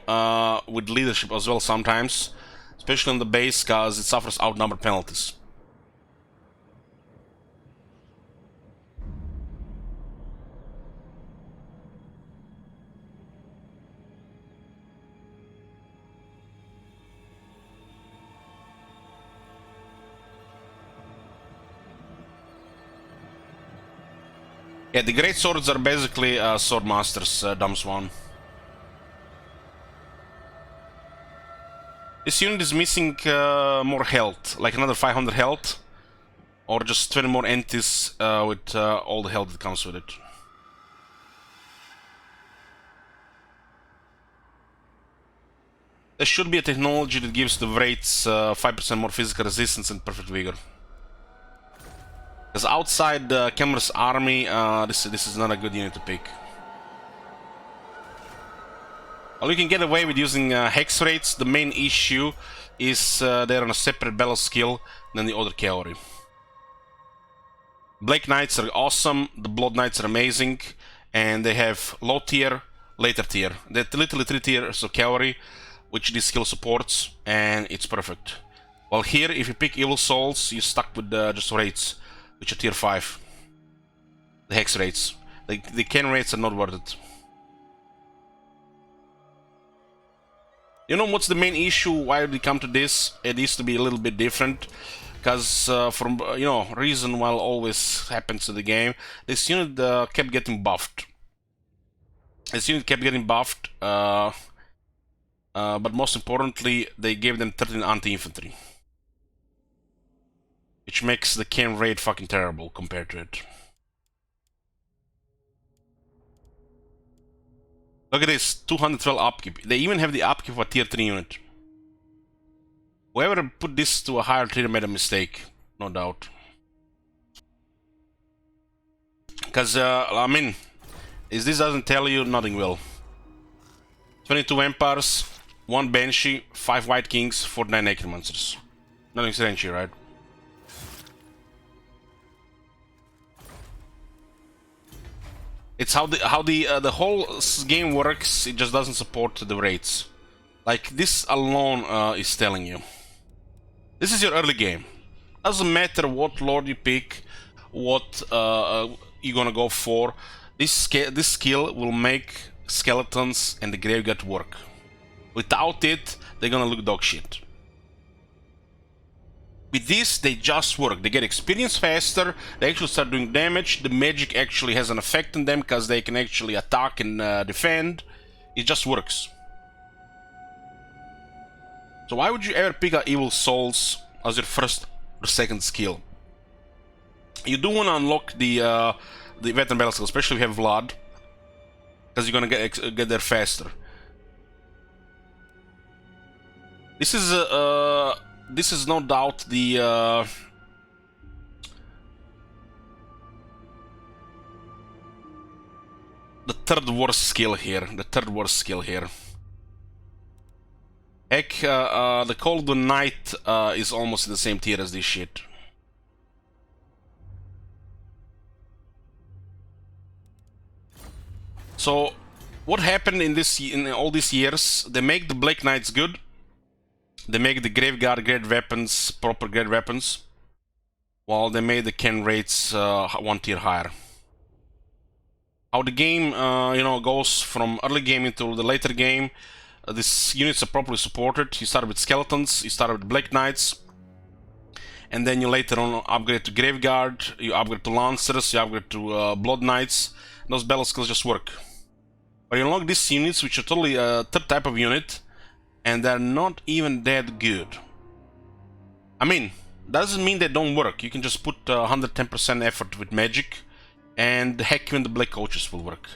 with leadership as well sometimes, especially on the base, because it suffers outnumber penalties. Yeah, the great swords are basically sword masters, Dumb Swan. This unit is missing more health, like another 500 health, or just 20 more entities with all the health that comes with it. There should be a technology that gives the wraiths 5% more physical resistance and perfect vigor. Because outside Cameron's army, this is not a good unit to pick. Well, you can get away with using hex rates. The main issue is they're on a separate battle skill than the other cavalry. Black Knights are awesome, the Blood Knights are amazing, and they have low tier, later tier. They're literally 3 tiers of cavalry, which this skill supports, and it's perfect. While here, if you pick Evil Souls, you're stuck with just rates, which are tier 5. The hex rates. The Ken rates are not worth it. You know what's the main issue why we come to this? It needs to be a little bit different. Because from, reason why always happens to the game, this unit kept getting buffed. But most importantly, they gave them 13 anti-infantry. Which makes the Ken raid fucking terrible compared to it. Look at this, 212 upkeep. They even have the upkeep of a tier 3 unit. Whoever put this to a higher tier made a mistake, no doubt. Because, I mean, if this doesn't tell you, nothing will. 22 Vampires, 1 Banshee, 5 White Kings, 49 Necromancers. Nothing strange here, right? It's how the whole game works. It just doesn't support the raids. Like this alone is telling you. This is your early game. Doesn't matter what lord you pick, what you're gonna go for. This skill will make skeletons and the graveyard work. Without it, they're gonna look dog shit. With this, they just work. They get experience faster, they actually start doing damage, the magic actually has an effect on them because they can actually attack and defend. It just works. So why would you ever pick up Evil Souls as your first or second skill? You do want to unlock the veteran battle skill, especially if you have Vlad, because you're gonna get there faster. This is no doubt the the third worst skill here. Heck, the Call of the Night is almost in the same tier as this shit. So, what happened in all these years? They make the Black Knights good. They make the Graveguard great weapons, proper great weapons, while they made the Ken rates one tier higher. How the game, goes from early game into the later game. These units are properly supported. You start with skeletons, you start with Black Knights, and then you later on upgrade to Graveguard, you upgrade to Lancers, you upgrade to Blood Knights. Those battle skills just work. But you unlock these units, which are totally third type of unit, and they're not even that good. I mean, doesn't mean they don't work. You can just put 110% effort with magic, and heck, even the Black Coaches will work.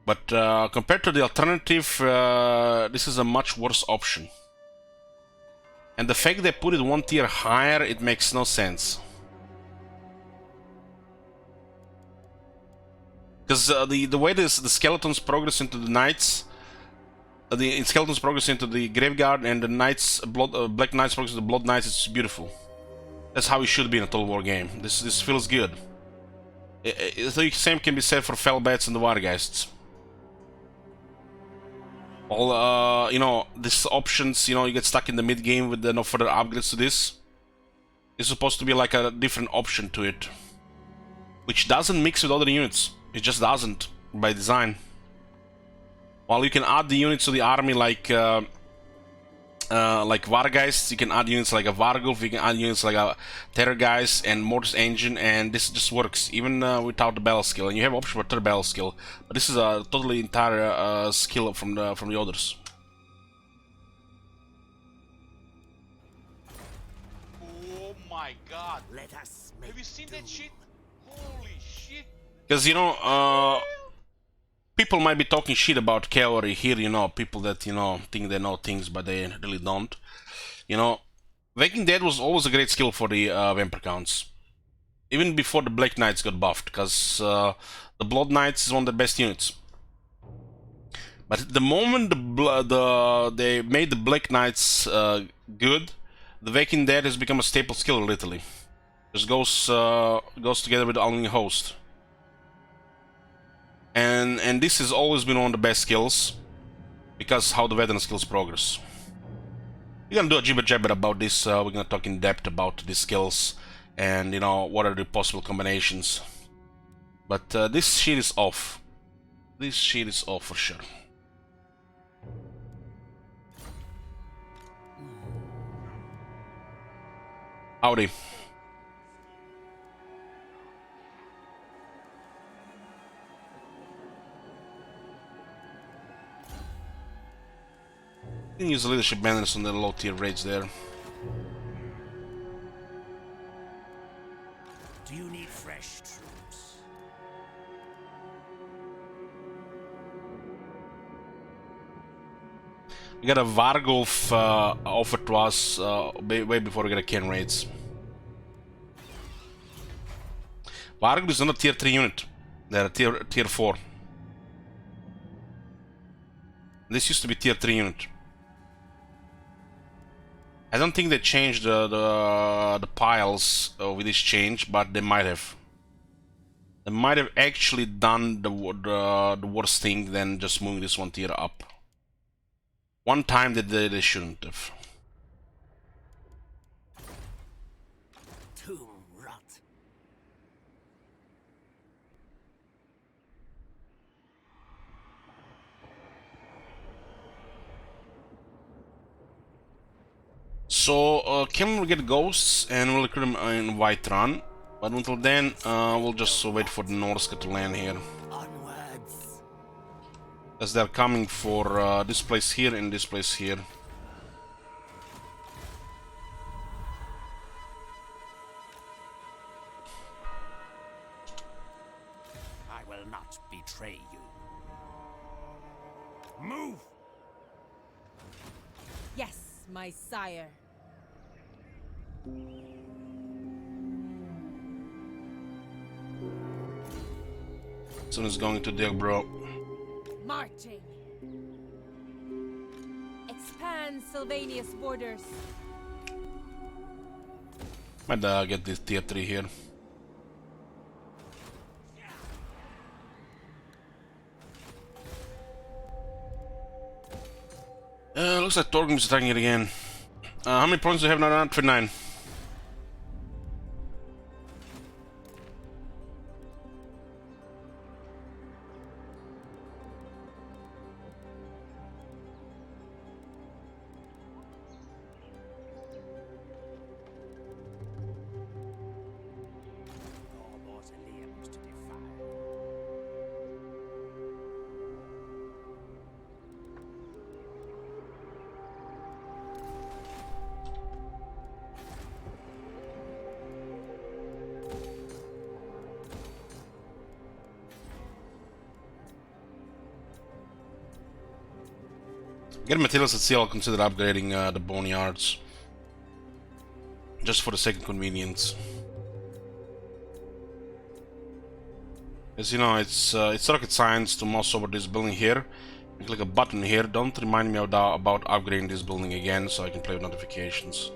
But compared to the alternative, this is a much worse option. And the fact they put it one tier higher, it makes no sense. Because the way the skeletons progress into the knights, the skeletons progress into the Graveguard, and the knights, Black Knights progress into the Blood Knights, it's beautiful. That's how it should be in a Total War game. This feels good. The same can be said for Fellbats and the Wargeists. All, these options, you get stuck in the mid-game with no further upgrades to this. It's supposed to be like a different option to it, which doesn't mix with other units. It just doesn't, by design. While you can add the units to the army like Vargeists, you can add units like a Vargulf, you can add units like a Terrorgeist and Mortis Engine, and this just works, even without the battle skill. And you have option for third battle skill, but this is a totally entire skill from the others. Oh my god. Let us Have you seen that shit? Holy shit. Because, people might be talking shit about cavalry here, people that, think they know things, but they really don't. Waking Dead was always a great skill for the Vampire Counts. Even before the Black Knights got buffed, because the Blood Knights is one of the best units. But at the moment they made the Black Knights good, the Waking Dead has become a staple skill, literally. Just goes together with the Unleashing Host. And this has always been one of the best skills, because how the veteran skills progress. We're gonna do a jibber jabber about this. We're gonna talk in depth about these skills and what are the possible combinations. But this shit is off. This shit is off for sure. Howdy. You can use the leadership banners on the low tier raids there. Do you need fresh troops? We got a Vargulf offered to us way before we get a Ken raids. Vargulf is not a tier 3 unit. They're a tier 4. This used to be tier 3 unit. I don't think they changed the piles with this change, but they might have. They might have actually done the worst thing than just moving this one tier up. One time that they shouldn't have. Tomb rot. So, Kim will get ghosts and we'll recruit them in Whiterun. But until then, we'll just wait for the Norska to land here. Onwards. As they're coming for this place here and this place here. I will not betray you. Move! Yes, my sire. Soon as going to dig, bro. Marching. Expand Sylvania's borders. Might get this tier 3 here. Looks like Torgrim is attacking it again. How many points do you have now? 29. All mausoleums to defile. Get materials at sea, I'll consider upgrading the boneyards. Just for the sake of convenience. As you know, it's rocket science to mouse over this building here. And click a button here. Don't remind me about upgrading this building again, so I can play with notifications.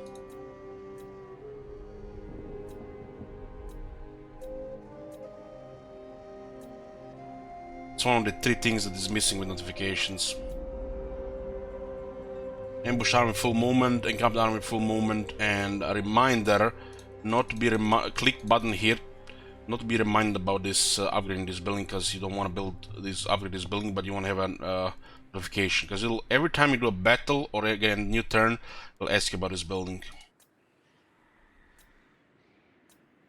It's one of the 3 things that is missing with notifications. Ambush army full movement, encamped army full movement, and a reminder not to be click button here, not to be reminded about this upgrading this building, because you don't want to upgrade this building, but you want to have a notification, because it'll every time you do a battle or again new turn, it'll ask you about this building.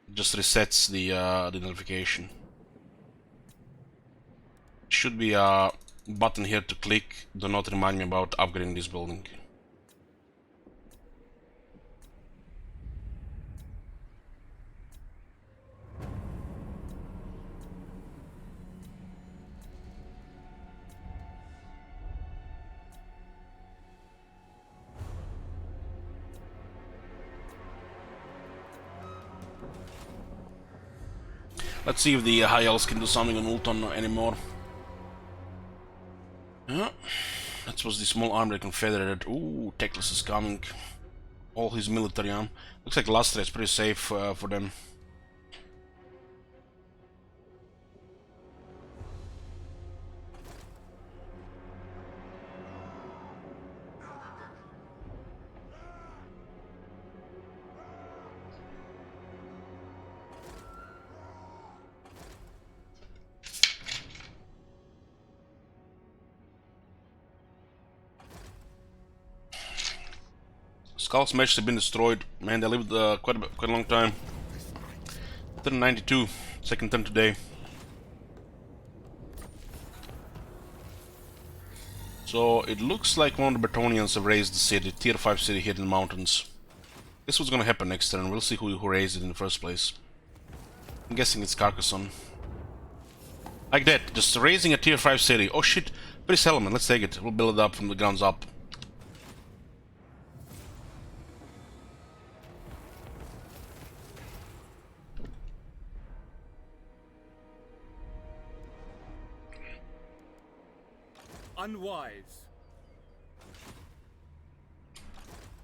It just resets the notification. Should be a button here to click. Do not remind me about upgrading this building. Let's see if the high elves can do something on Ulton anymore. Yeah, that was the small army confederated. Ooh, Teclis is coming. All his military arm. Looks like Lastra is pretty safe for them. Skull's match have been destroyed. Man, they lived quite a long time. Turn 92, second turn today. So it looks like one of the Bretonians have raised the city, tier 5 city here in the mountains. Guess what's gonna happen next turn. We'll see who raised it in the first place. I'm guessing it's Carcassonne. Like that, just raising a tier 5 city. Oh shit, pretty settlement, let's take it. We'll build it up from the grounds up. Unwise.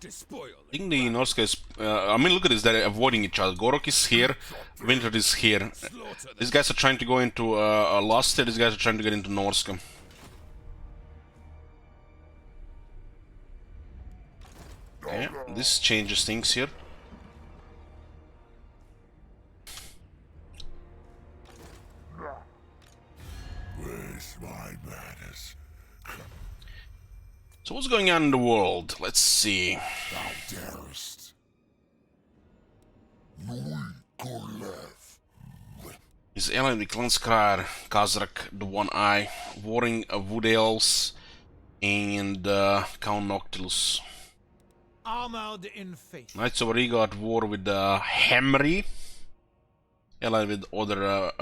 Despoil. I think the Norska is... I mean, look at this, they're avoiding each other. Gorok is here, Winter is here. These guys are trying to go into Lustre, these guys are trying to get into Norska. Okay, this changes things here. Where's my madness? So what's going on in the world? Let's see. Thou darest. Nui Korlev. His ally the Klanskar, Kazrak, the One Eye, warring Wood Elves, and Count Noctilus. Armored in faith. Knights of Riga at war with Hemri, allied with other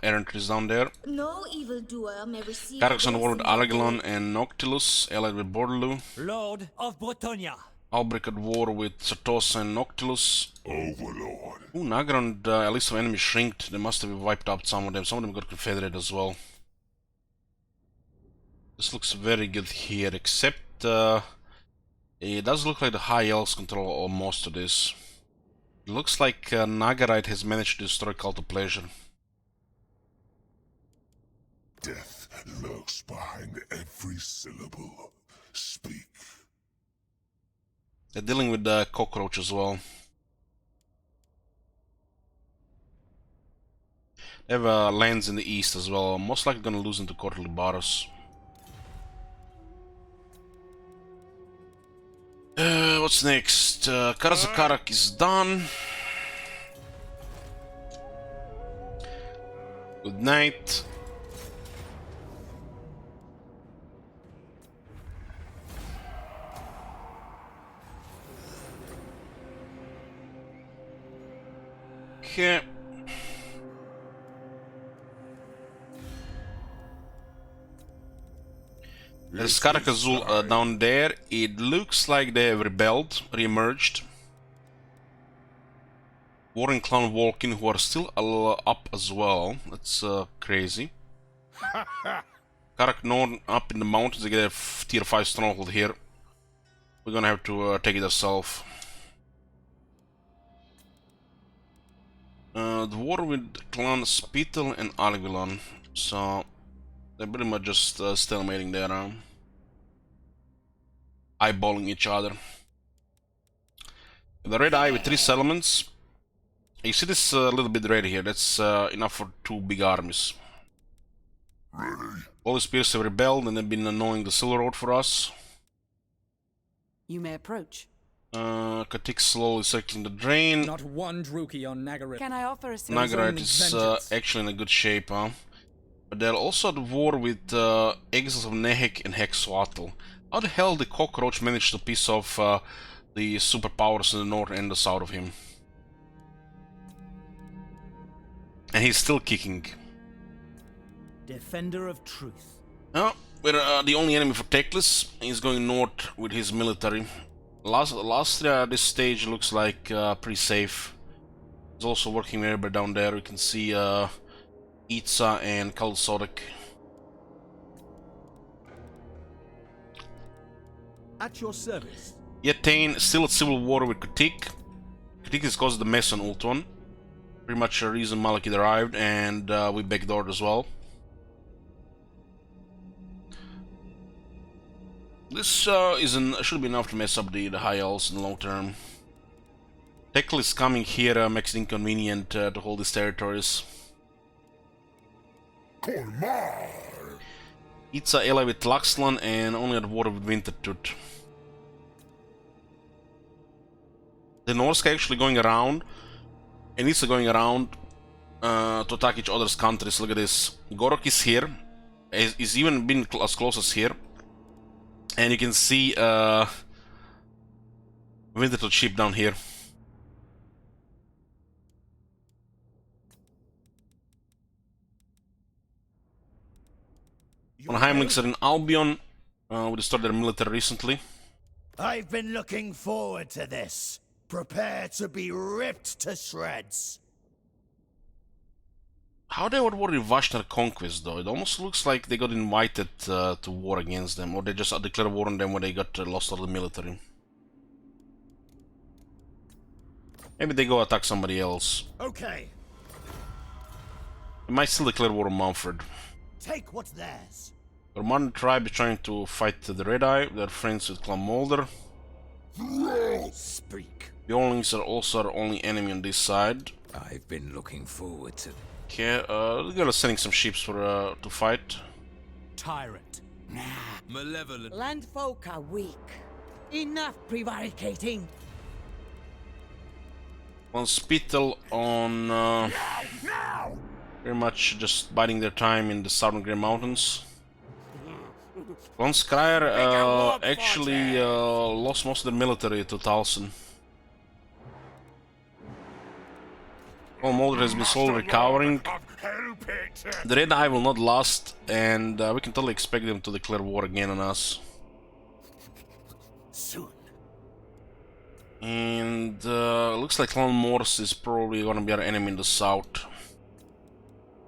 errantries down there. No evildoer may receive. Carcassonne war with Argelon and Noctilus, allied with Bordelou. Lord of Bretonia. Albric at war with Sartosa and Noctilus. Overlord. Ooh, Nagar and a list of enemies shrinked. They must have wiped out some of them. Some of them got confederate as well. This looks very good here, except it does look like the high elves control most of this. It looks like Nagarite has managed to destroy Cult of Pleasure. Death lurks behind every syllable. Speak. They're dealing with the cockroach as well. They have lands in the east as well. Most likely gonna lose into Quarterly Baros. What's next? Karazakarak is done. Good night. Okay. There's Karakazul down there. It looks like they have rebelled, re-emerged. Warring Clan Walking, who are still up as well. That's crazy. Karak Norn up in the mountains. They get a tier 5 stronghold here. We're gonna have to take it ourselves. The war with Clan Spital and Alguilon. So they're pretty much just stalemating there, eyeballing each other. The red eye with 3 settlements. You see this little bit red here, that's enough for 2 big armies. All the spears have rebelled and they've been annoying the Silver Road for us. You may approach. Katik slowly circling the drain. Not one Druki on Nagarit. Can I offer a Nagarite is actually in a good shape, huh? But they're also at war with Exiles of Nehek and Hexwatl. How the hell did Cockroach manage to piss off the superpowers in the north and the south of him? And he's still kicking. Defender of truth. Oh, we're the only enemy for Teclis. He's going north with his military. Lastria at this stage looks like pretty safe. He's also working very bad down there. We can see Itza and Kalsodek. At your service. Yetane still at civil war with Katik. Katik is caused the mess on Ultron. Pretty much the reason Malekith arrived, and we backdoored as well. This should be enough to mess up the high elves in the long term. Tekl is coming here, makes it inconvenient to hold these territories. Itza ally with Laxlan and only at war with Wintertooth. The Norska actually going around, and Itza going around to attack each other's countries. Look at this. Gorok is here. He's even been as close as here. And you can see Wintertooth ship down here. On Heimlings are in Albion. We destroyed their military recently. I've been looking forward to this. Prepare to be ripped to shreds. How they would war with Vashnar Conquest though? It almost looks like they got invited to war against them, or they just declared war on them when they got lost all the military. Maybe they go attack somebody else. Okay, They might still declare war on Mumford. take what's theirs. The modern tribe is trying to fight the Red Eye. They're friends with Clan Molder. Speak. The Orlings are also our only enemy on this side. I've been looking forward to Okay, we're gonna sending some ships for to fight. Tyrant. malevolent. Landfolk are weak. Enough prevaricating. On Spittle on very much just biding their time in the southern Grey Mountains. Von Skryre actually lost most of their military to Talson. Well, Mulder has been slowly recovering. The Red Eye will not last, and we can totally expect them to declare war again on us. Soon. And looks like Clan Morse is probably gonna be our enemy in the south.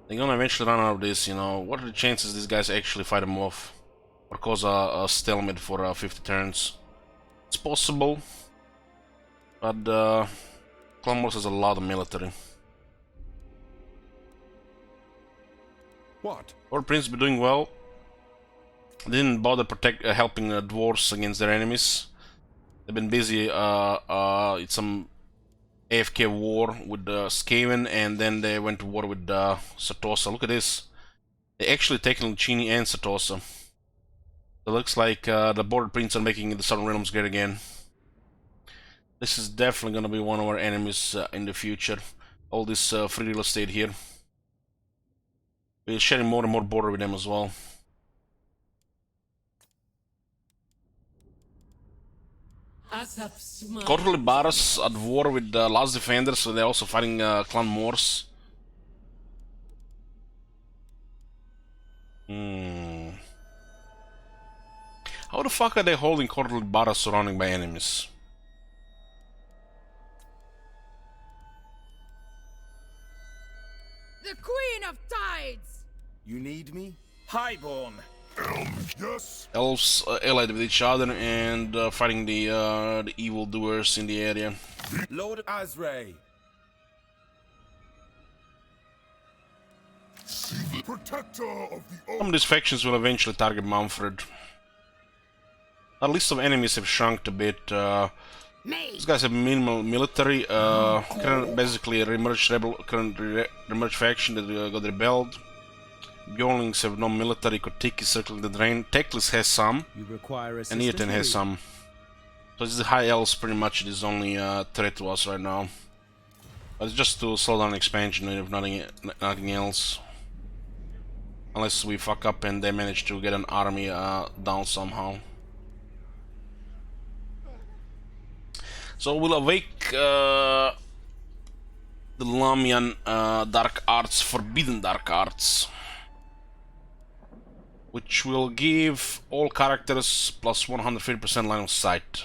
They're gonna eventually run out of this, you know. What are the chances these guys actually fight them off? Or cause a stalemate for 50 turns? It's possible. But Clan Morse has a lot of military. What? Our Prince be doing well. Didn't bother helping dwarves against their enemies. They've been busy it's some AFK war with Skaven, and then they went to war with Satosa. Look at this. They actually taken Lucini and Satosa. It looks like the Border Prince are making the Southern Realms great again. This is definitely gonna be one of our enemies in the future. All this free real estate here. We're sharing more and more border with them as well. Quarterly Baras at war with the Last Defenders, so they're also fighting Clan Morse. How the fuck are they holding Quarterly Baras surrounded by enemies? The Queen of Tides! You need me? Highborn. Yes. Elves allied with each other and fighting the evildoers in the area. Lord Azray. Protector of the Some of these factions will eventually target Manfred. Our list of enemies have shrunk a bit. These guys have minimal military. Basically a remerged faction that got rebelled. Bjornlings have no military. Kotik is circling the drain. Teklis has some. You require And Eaton has some. So it's the high elves pretty much is only threat to us right now. But it's just to slow down expansion if nothing else. Unless we fuck up and they manage to get an army down somehow. So we'll awake the Lamian Dark Arts, Forbidden Dark Arts, which will give all characters plus 150% line of sight.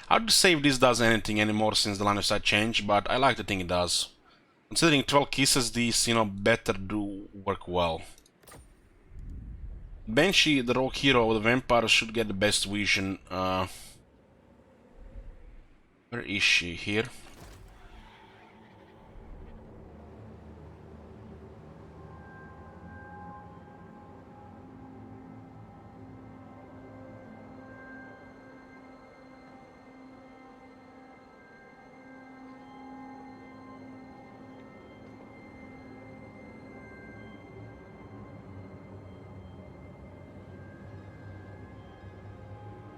Hard to say if this does anything anymore since the line of sight changed, but I like to think it does. Considering 12 kisses, these, you know, better do work well. Banshee, the rogue hero of the vampire, should get the best vision. Where is she? Here?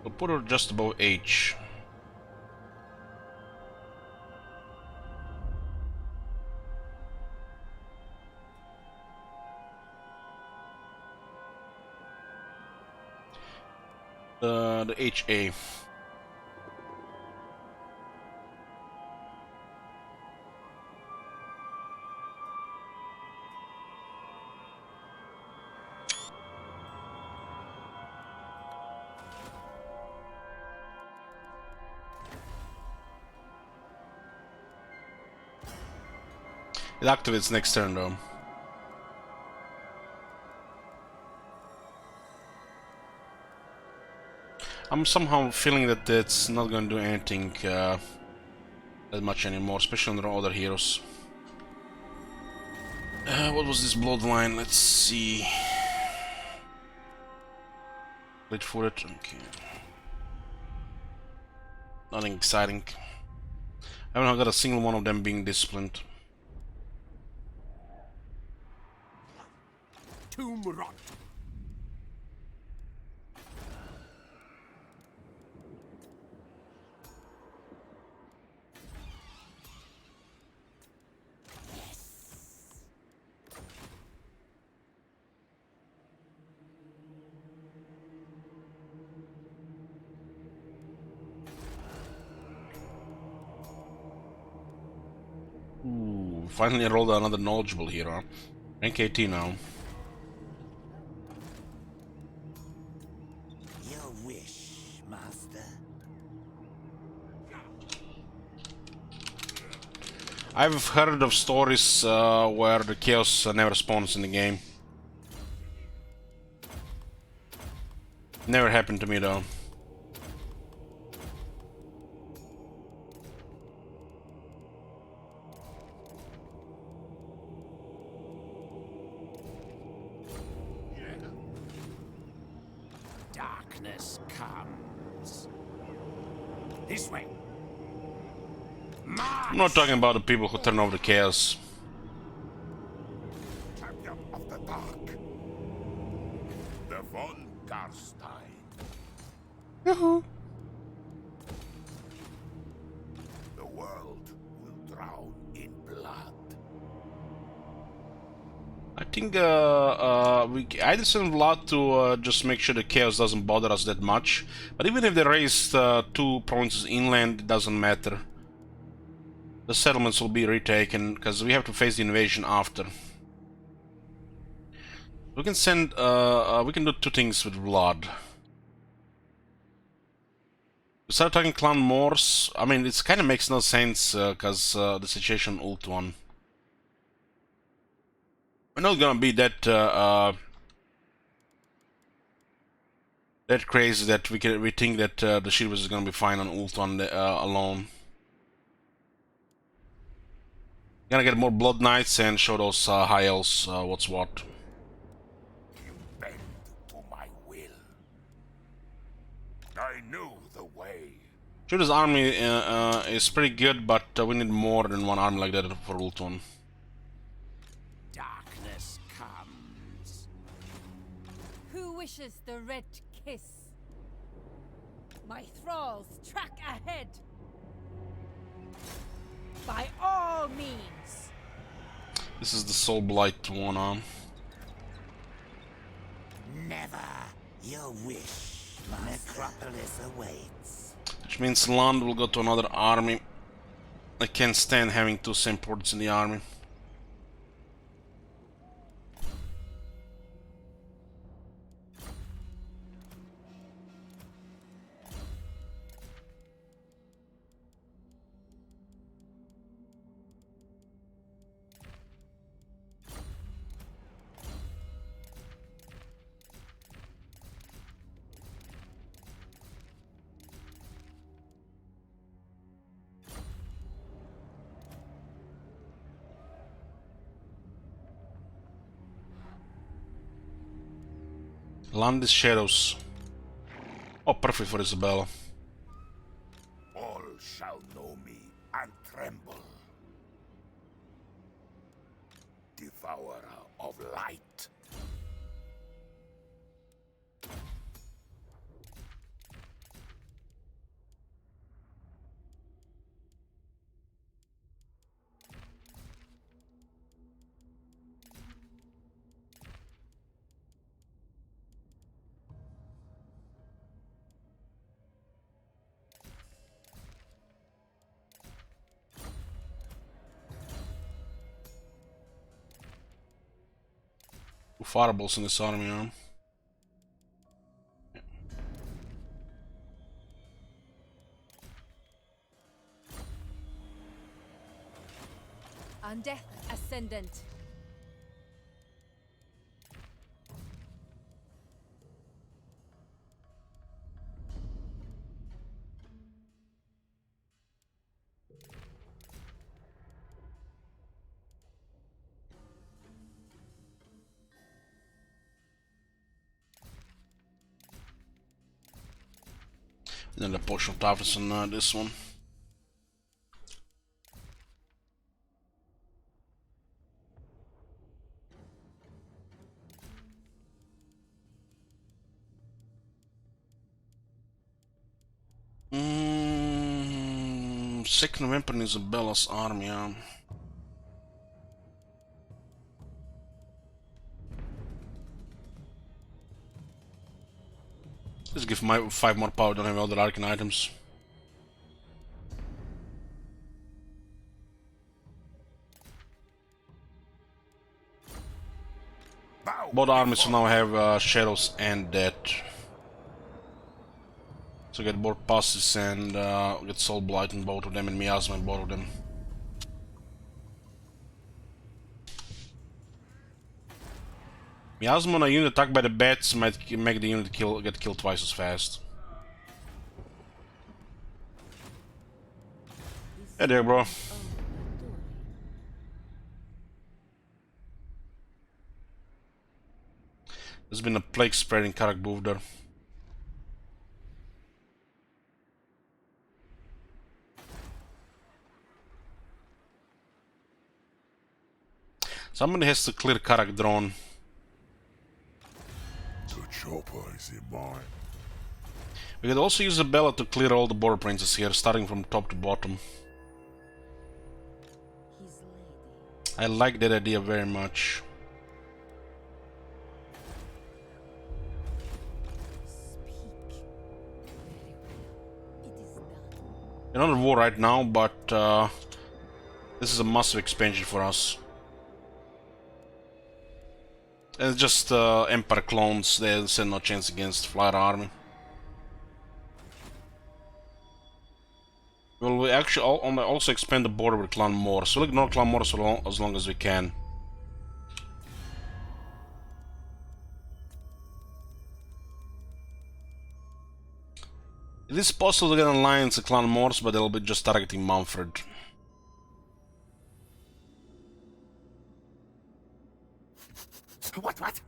We'll put her just above H. The HA. It activates next turn though. I'm somehow feeling that it's not going to do anything that much anymore, especially on the other heroes. What was this bloodline? Let's see. Wait for it. Okay. Nothing exciting. I haven't got a single one of them being disciplined. Tomb rot. Ooh, finally I rolled another knowledgeable hero. Rank 18 now. Your wish, master. I've heard of stories where the chaos never spawns in the game. Never happened to me though. Darkness comes. This way. I'm not talking about the people who turn off the chaos. Champion of the dark. The von Carstein. Yoo-hoo. The world will drown in blood. I think I decided a lot to just make sure the chaos doesn't bother us that much. But even if they raise 2 provinces inland, it doesn't matter. The settlements will be retaken because we have to face the invasion after. We can send. We can do 2 things with blood. We start talking clan Morse. I mean, it kind of makes no sense because the situation ult 1. We're not gonna be that that crazy that we think that the Shivas is gonna be fine on ult 1 alone. Gonna get more Blood Knights and show those high elves what's what. You bend to my will. I knew the way. Shivas army is pretty good, but we need more than 1 army like that for ult 1. Darkness comes. Who wishes the red kiss? My thralls, track ahead! By all means! This is the Soul Blight one on. Never. Your wish. Necropolis awaits. Which means Land will go to another army. I can't stand having 2 same ports in the army. Land is shadows. Oh, perfect for Isabella. All shall know me and tremble. Devourer of light. Fireballs in this army, huh? On death ascendant. And then the potion of toughness on this one. Second weapon is Isabella's army, yeah. Let's give my 5 more power, don't have other arcane items. Bow Both armies before now have shadows and death. So get both passes and get Soul Blight in both of them and Miasma in both of them. Miasma on a unit attacked by the bats might make the unit get killed twice as fast. Hey there, bro. There's been a plague spread in Karak Buvdar. Somebody has to clear Karak drone. The chopper is in mine. We could also use a Bella to clear all the border princes here, starting from top to bottom. I like that idea very much. Another war right now, but this is a massive expansion for us. And it's just Empire clones, they stand no chance against Flyer Army. Well, we actually also expand the border with Clan Morse. We'll ignore Clan Morse as long as we can. It is possible to get an alliance with Clan Morse, but they'll be just targeting Manfred. What?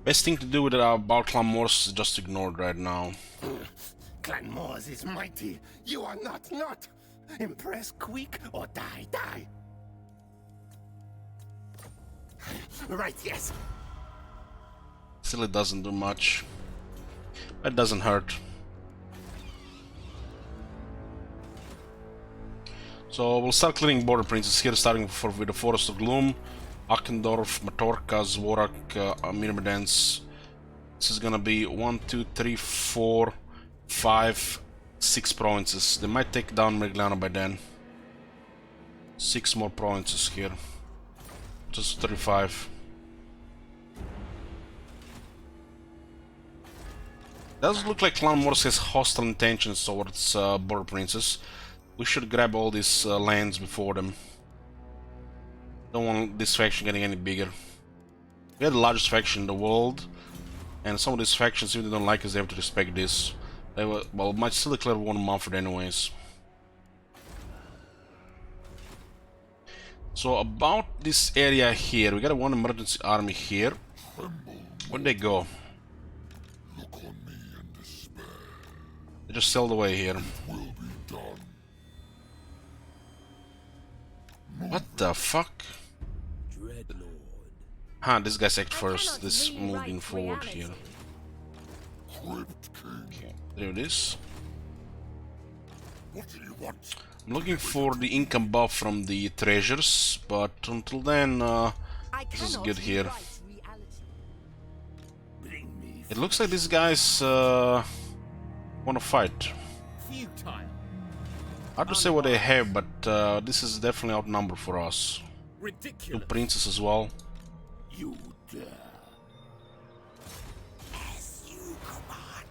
Best thing to do with about Clan Morse is just ignored right now. Clan Morse is mighty. You are not. Impress quick or die. Right, yes. Still, it doesn't do much. It doesn't hurt. So we'll start clearing border princes here, starting with the Forest of Gloom, Akendorf, Matorka, Zvorak, Myrmidons. This is gonna be 1, 2, 3, 4, 5, 6 provinces. They might take down Mergliano by then. 6 more provinces here. Just 35. Does look like Clan Morse has hostile intentions towards border princes. We should grab all these lands before them. Don't want this faction getting any bigger. We are the largest faction in the world, and some of these factions, if they don't like us, they have to respect this. They will, well, might still declare war on Manfred anyways. So about this area here, we got a one emergency army here. Where'd they go? Look on me in despair. They just sailed away here. Will be done. What the fuck? Huh, this guy's act first. This moving forward here. Crypt King. Okay, there it is. What do you want? I'm looking for the income buff from the treasures, but until then, this is good here. It looks like these guys want to fight. Futile. Hard to say what they have, but this is definitely outnumbered for us. 2 Ridiculous. princes as well. You dare. As you command.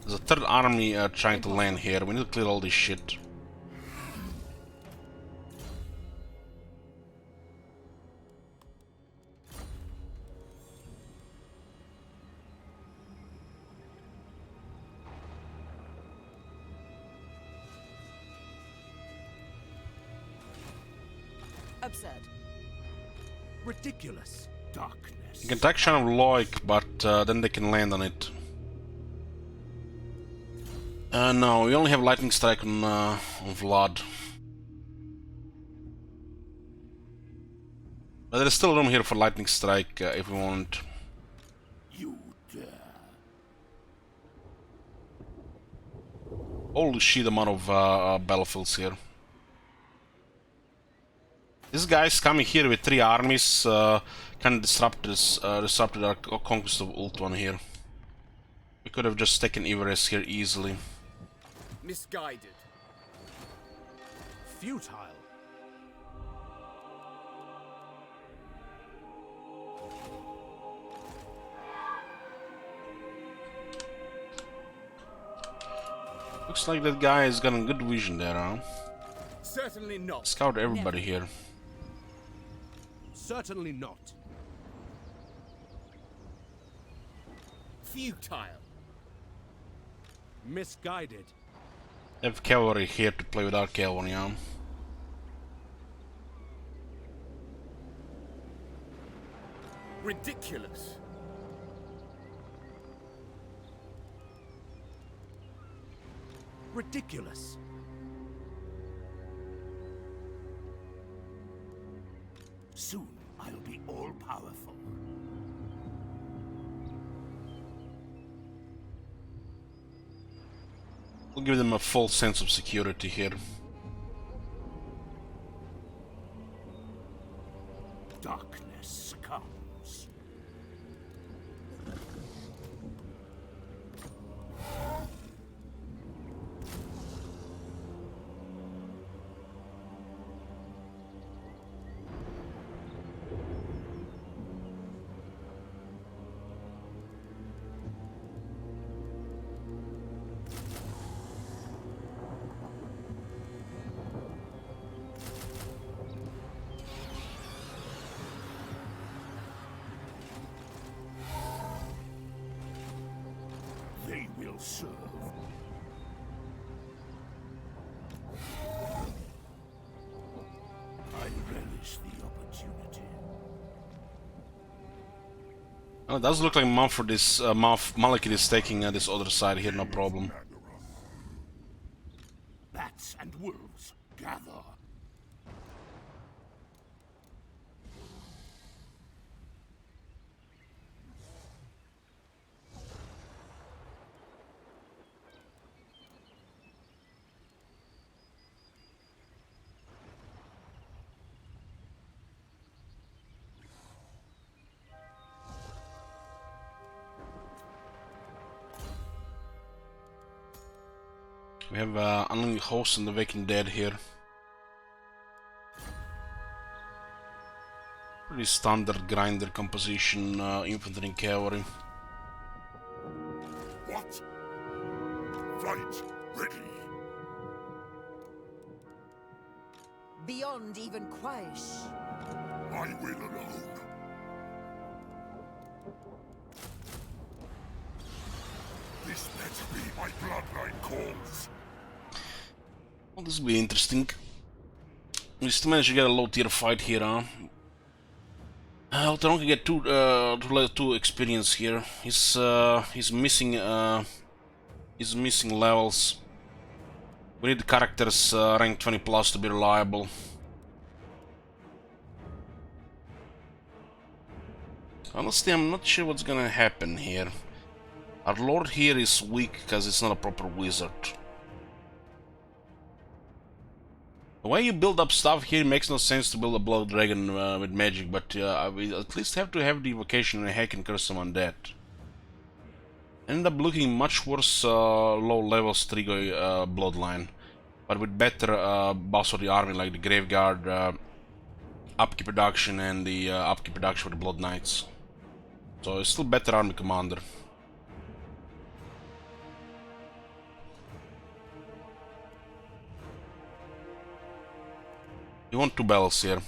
There's a third army trying to land here. We need to clear all this shit. Absurd. Ridiculous. Darkness. You can attack Shan of Loic, but then they can land on it. No, we only have Lightning Strike on Vlad. But there's still room here for Lightning Strike if we want. You dare. Holy shit, amount of battlefields here. This guy's coming here with 3 armies, kind of disrupted our conquest of Ultuan here. We could have just taken Everest here easily. Misguided. Futile. Looks like that guy has got a good vision there, huh? Certainly not. Scout everybody here. Certainly not. Futile. Misguided. Have cavalry here to play without cavalry, yeah. Ridiculous. Ridiculous. Soon I'll be all-powerful. We'll give them a false sense of security here. Darkness comes. They will serve. I relish the opportunity. Oh, it does look like Mumford is Malekith is taking this other side here, no problem. Bats and wolves gather. We have unlimited hosts and the Waking Dead here. Pretty standard grinder composition, infantry and cavalry. What? Fight ready. Beyond even Quaish. I will alone. This let be my bloodline calls. Well, this will be interesting. We still managed to get a low tier fight here, huh? Alteron can get two experience here. He's missing levels. We need characters rank 20 plus to be reliable. Honestly, I'm not sure what's gonna happen here. Our lord here is weak because it's not a proper wizard. The way you build up stuff here makes no sense to build a blood dragon with magic, but we at least have to have the evocation and hack and curse some undead. End up looking much worse low level Strigoi bloodline, but with better buffs of the army like the Graveguard, upkeep production, and the upkeep production for the Blood Knights. So it's still better army commander. You want two battles here.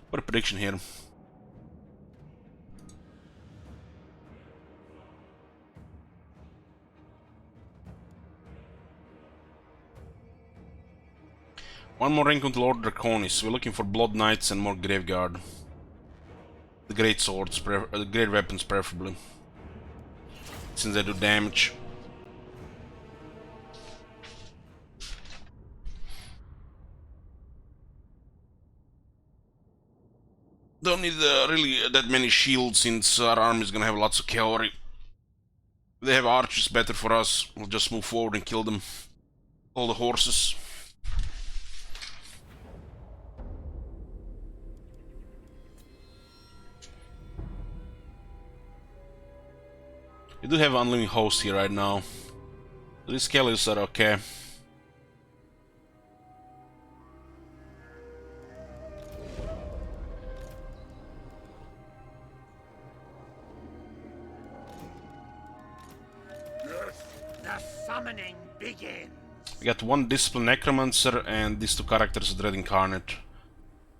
What a prediction here. One more rank until Lord Draconis. We're looking for Blood Knights and more Graveguard. The great swords, the great weapons preferably, since they do damage. Don't need really that many shields since our army is gonna have lots of cavalry. If they have archers, better for us. We'll just move forward and kill them. All the horses. We do have unlimited hosts here right now. So these Kellies are okay. The summoning begins. We got one Discipline Necromancer and these two characters Dread Incarnate.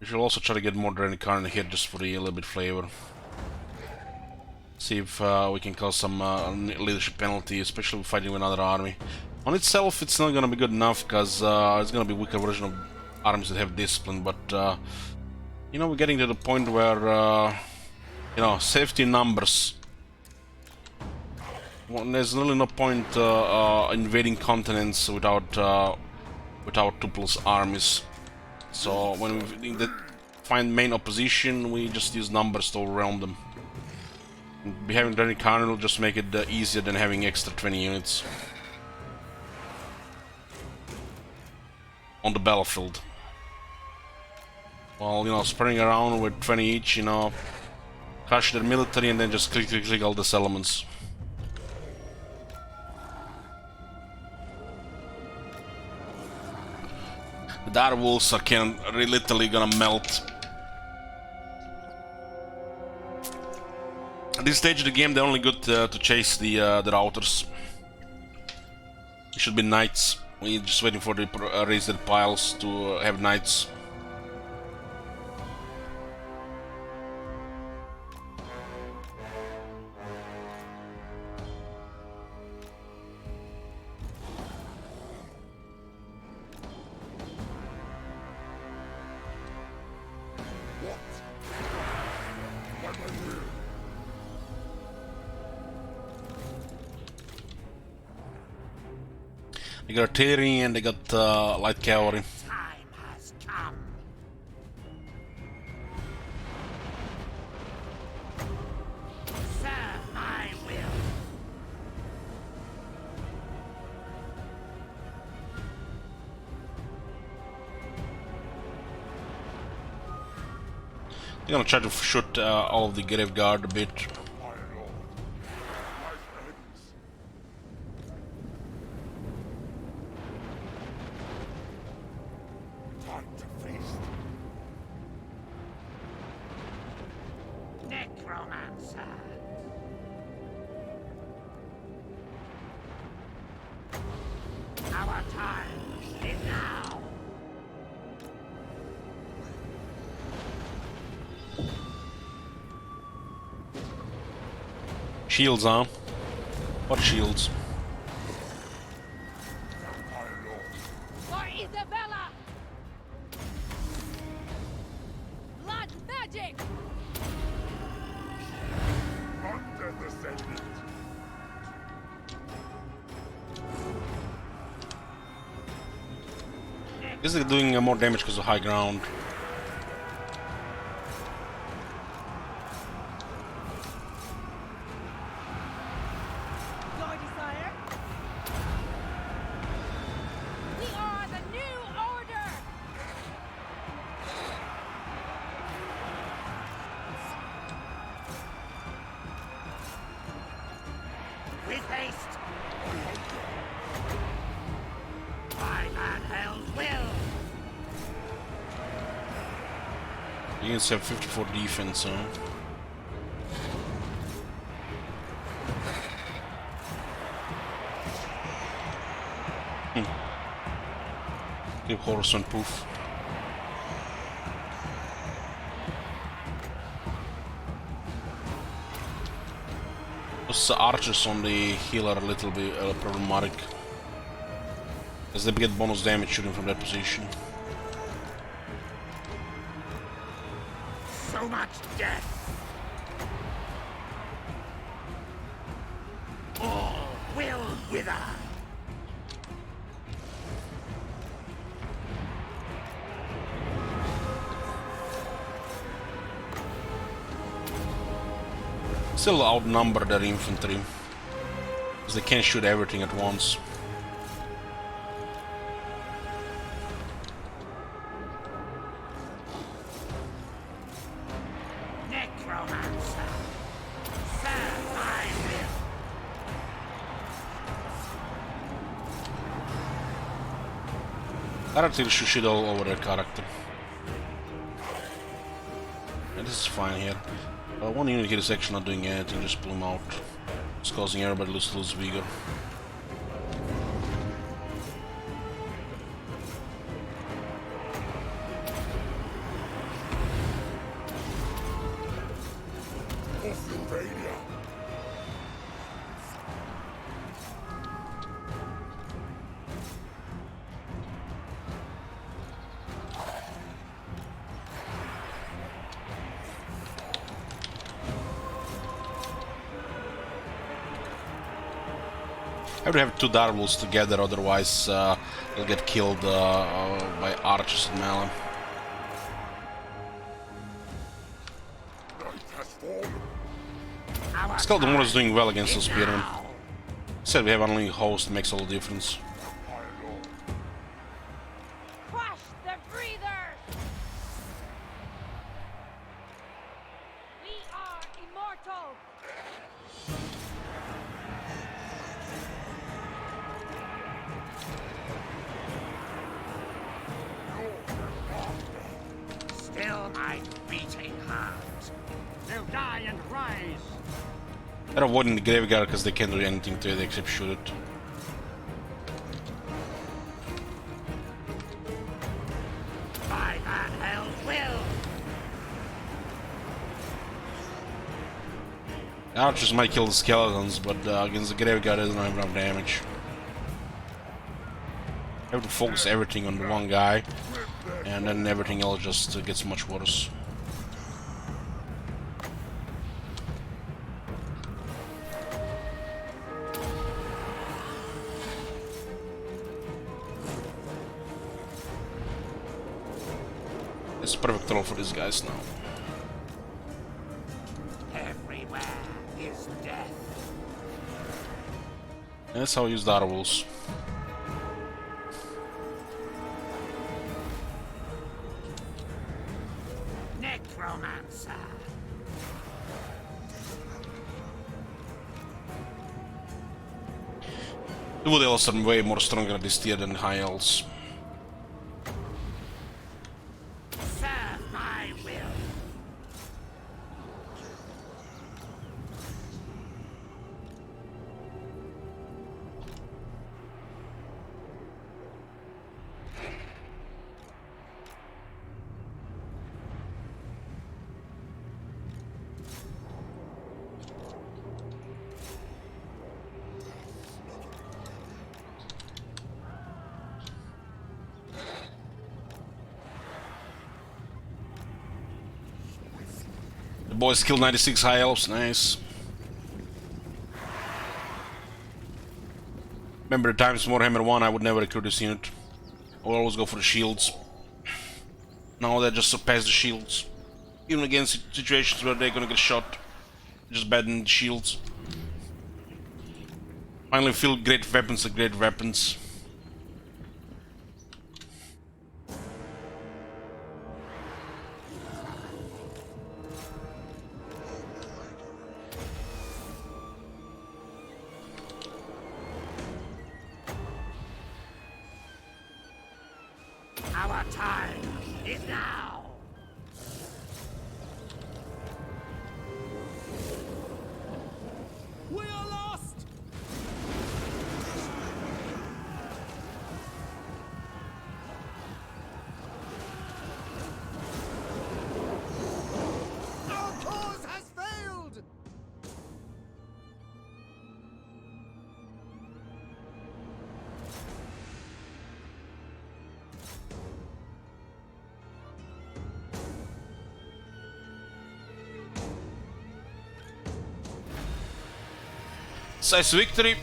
We should also try to get more Drenicar in here just for the little bit flavor. See if we can cause some leadership penalty, especially fighting with another army. On itself, it's not gonna be good enough because it's gonna be a weaker version of armies that have discipline. But you know, we're getting to the point where you know, safety in numbers. Well, there's really no point invading continents without 2+ armies. So when we find main opposition, we just use numbers to overwhelm them. And having Dragon Carnival will just make it easier than having extra 20 units on the battlefield. While, you know, spreading around with 20 each, you know, crush their military and then just click all the settlements. The dire wolves are literally gonna melt. At this stage of the game, they're only good to chase the routers. It should be knights. We're just waiting for the raise their piles to have knights. They got artillery and they got light cavalry. Time has come. Serve my will. They're gonna try to shoot all of the grave guard a bit. My lord. My friends. Time to feast. Necromancer. Our time is now. Shields, huh? What shields? My lord. For Isabella! Blood magic! Under the Senate. This is doing more damage because of high ground. Your desire? We are the new order! With haste. By Manhell's will. Units have 54 defense, huh? Give horse and poof. Those archers on the hill are a little bit problematic, as they get bonus damage shooting from that position. So much death. All will wither. Still outnumber their infantry, because they can't shoot everything at once. Necromancer. Serve my will. Narrative should shit all over their character. And this is fine here. One unit here is actually not doing anything, just pull him out. It's causing everybody to lose vigor. have to have two direwolves together, otherwise they'll get killed by archers and Malin. Night has fallen. Skeleton is doing well against those spearmen. Said we have only host, makes all the difference. Crush the breathers! We are immortal! Still my beating heart. They'll die and rise. They're avoiding the graveyard because they can't do anything to it except shoot it. By that hell's will. The archers might kill the skeletons, but against the graveyard they don't have enough damage. Have to focus everything on the one guy, and then everything else just gets much worse. It's a perfect throw for these guys now. Everywhere is death. And that's how I use the direwolves. Necromancer. The wood elves are way more stronger this tier than high elves. Serve my will. The boys killed 96 high elves, nice. Remember the times Warhammer 1 I would never recruit this unit. I would always go for the shields. Now they just surpass the shields. Even against situations where they're gonna get shot. Just bad in the shields. Finally feel great weapons are great weapons. Our time is now. We are lost! Our cause has failed! Size victory.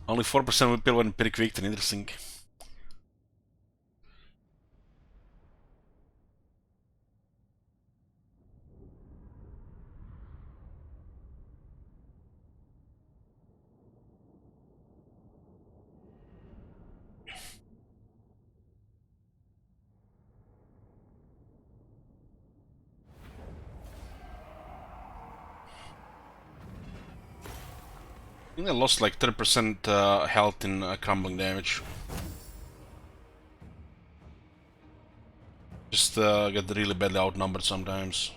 Only 4% will pill when pick victory, interesting. I think I lost like 30% health in crumbling damage. Just get really badly outnumbered sometimes.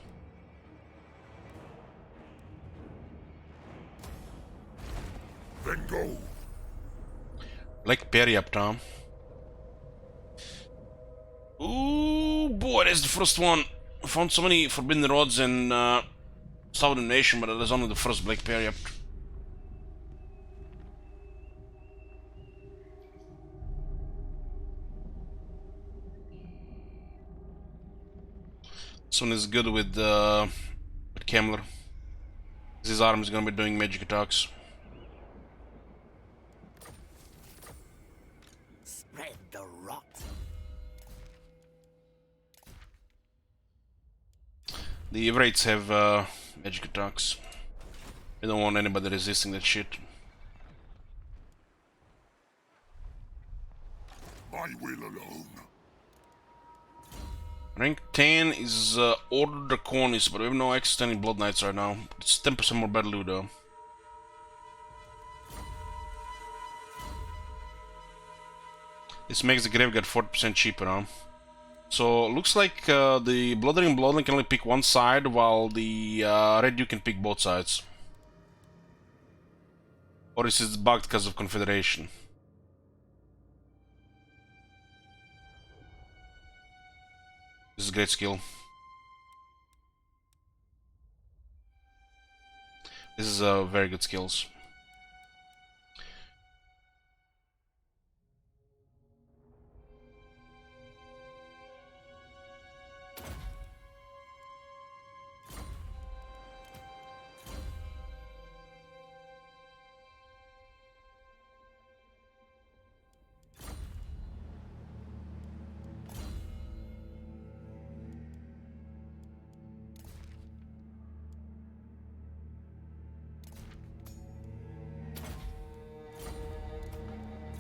Then go. Like Perry up, Tom. Ooh boy, that's the first one. I found so many forbidden rods in Southern Nation, but that's only the first Black Period. This one is good with Kemmler. His arm is gonna be doing magic attacks. Spread the rot. The Wraiths have magic attacks. I don't want anybody resisting that shit. My will alone. Rank 10 is Order Draconis, but we have no access to any Blood Knights right now. It's 10% more battle loot though. This makes the Graveyard 40% cheaper now. So looks like the Bloodring Bloodling can only pick one side, while the Red Duke can pick both sides. Or is it bugged because of Confederation? This is a great skill. This is very good skills.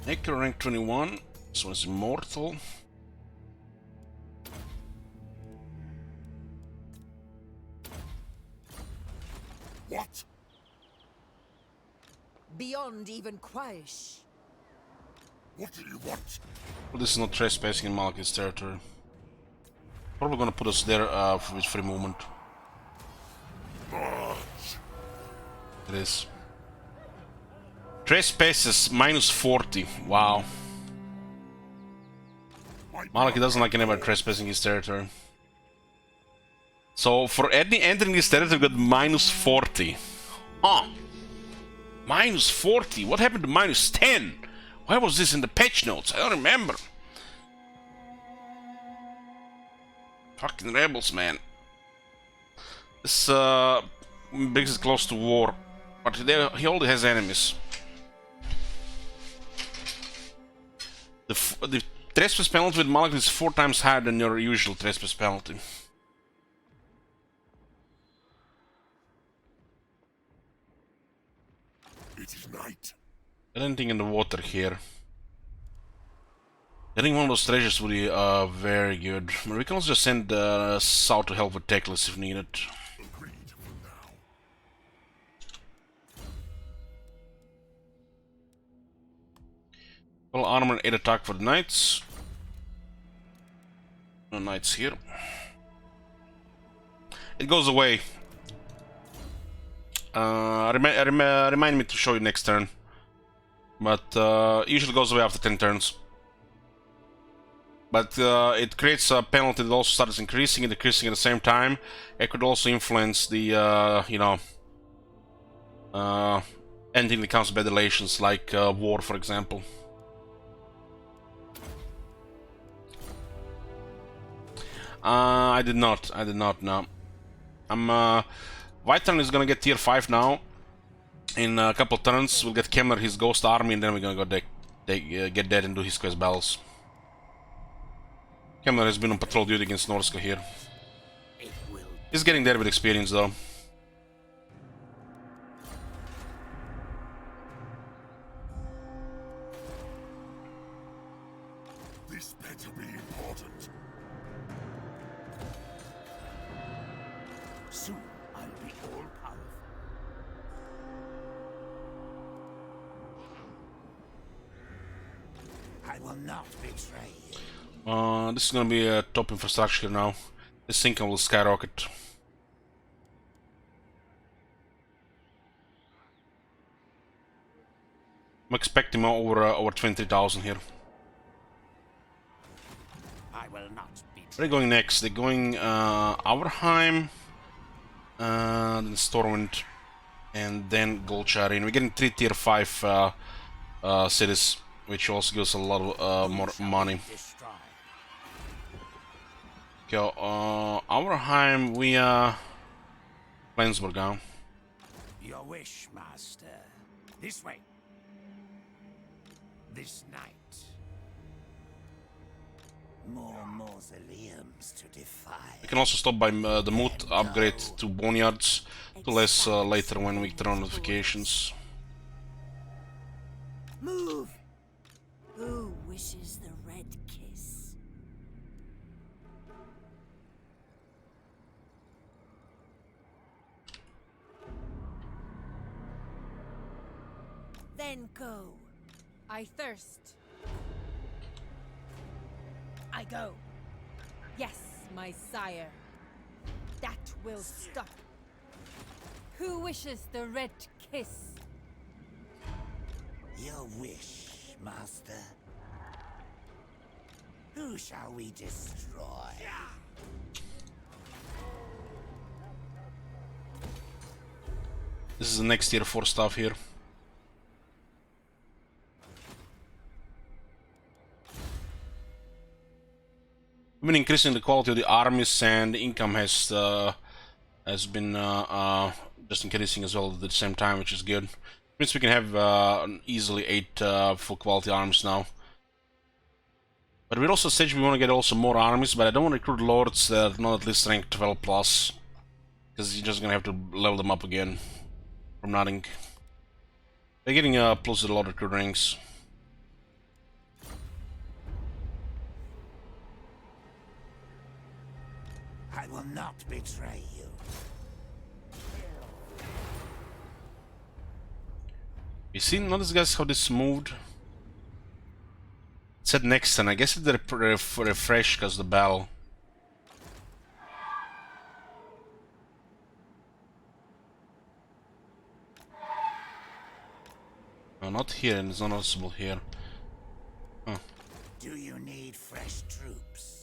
Necro rank 21. This one's immortal. What? Beyond even Quaish. What do you want? Well, this is not trespassing in Malekith's territory. Probably gonna put us there with free movement. It is. Trespasses minus 40. Wow. Malekith doesn't like anybody trespassing his territory. So for entering this territory, we got minus 40. Huh. Minus 40? What happened to minus 10? Why was this in the patch notes? I don't remember. Fucking rebels, man. This brings us close to war. But he already has enemies. The trespass penalty with Malekith is 4 times higher than your usual trespass penalty. It is night. Anything in the water here. Getting one of those treasures would be very good. We can also just send South to help with Teclis if needed. Agreed for now. Full armor and 8 attack for the knights. No knights here. It goes away. Remind me to show you next turn. But usually goes away after 10 turns. But it creates a penalty that also starts increasing and decreasing at the same time. It could also influence the, you know, anything that comes with relations, like war, for example. I did not, no. Whiterun is gonna get tier 5 now. In a couple turns, we'll get Kemler his ghost army, and then we're gonna go get dead and do his quest battles. Kemler has been on patrol duty against Norska here. He's getting there with experience, though. This better be important. Soon I'll be all powerful. I will not betray you. This is gonna be a top infrastructure now. This income will skyrocket. I'm expecting over 20,000 here. I will not betray. Where are they going next? They're going Auerheim, then Stormwind, and then Golcharin. We're getting 3 tier 5 cities, which also gives a lot of more money. Okay, Auerheim, we Flensburg now. Your wish, master. This way. This night. More mausoleums to defy. You can also stop by the mood upgrade to boneyards to less later when we turn on notifications. Move! Who wishes the red kiss? Then go. I thirst. I go. Yes, my sire. That will stop. Who wishes the red kiss? Your wish, master. Who shall we destroy? This is the next tier 4 stuff here. We've been increasing the quality of the armies, and the income has been just increasing as well at the same time, which is good. Means we can have easily 8 full quality armies now. But we're also stage we want to get also more armies, but I don't want to recruit lords that are not at least rank 12 plus, because you're just gonna have to level them up again from nothing. They're getting plus a lot of recruit ranks. I will not betray you. You see, notice guys how this moved? It said next turn, I guess it refresh because the bell. No, not here, and it's not noticeable here. Huh. Do you need fresh troops?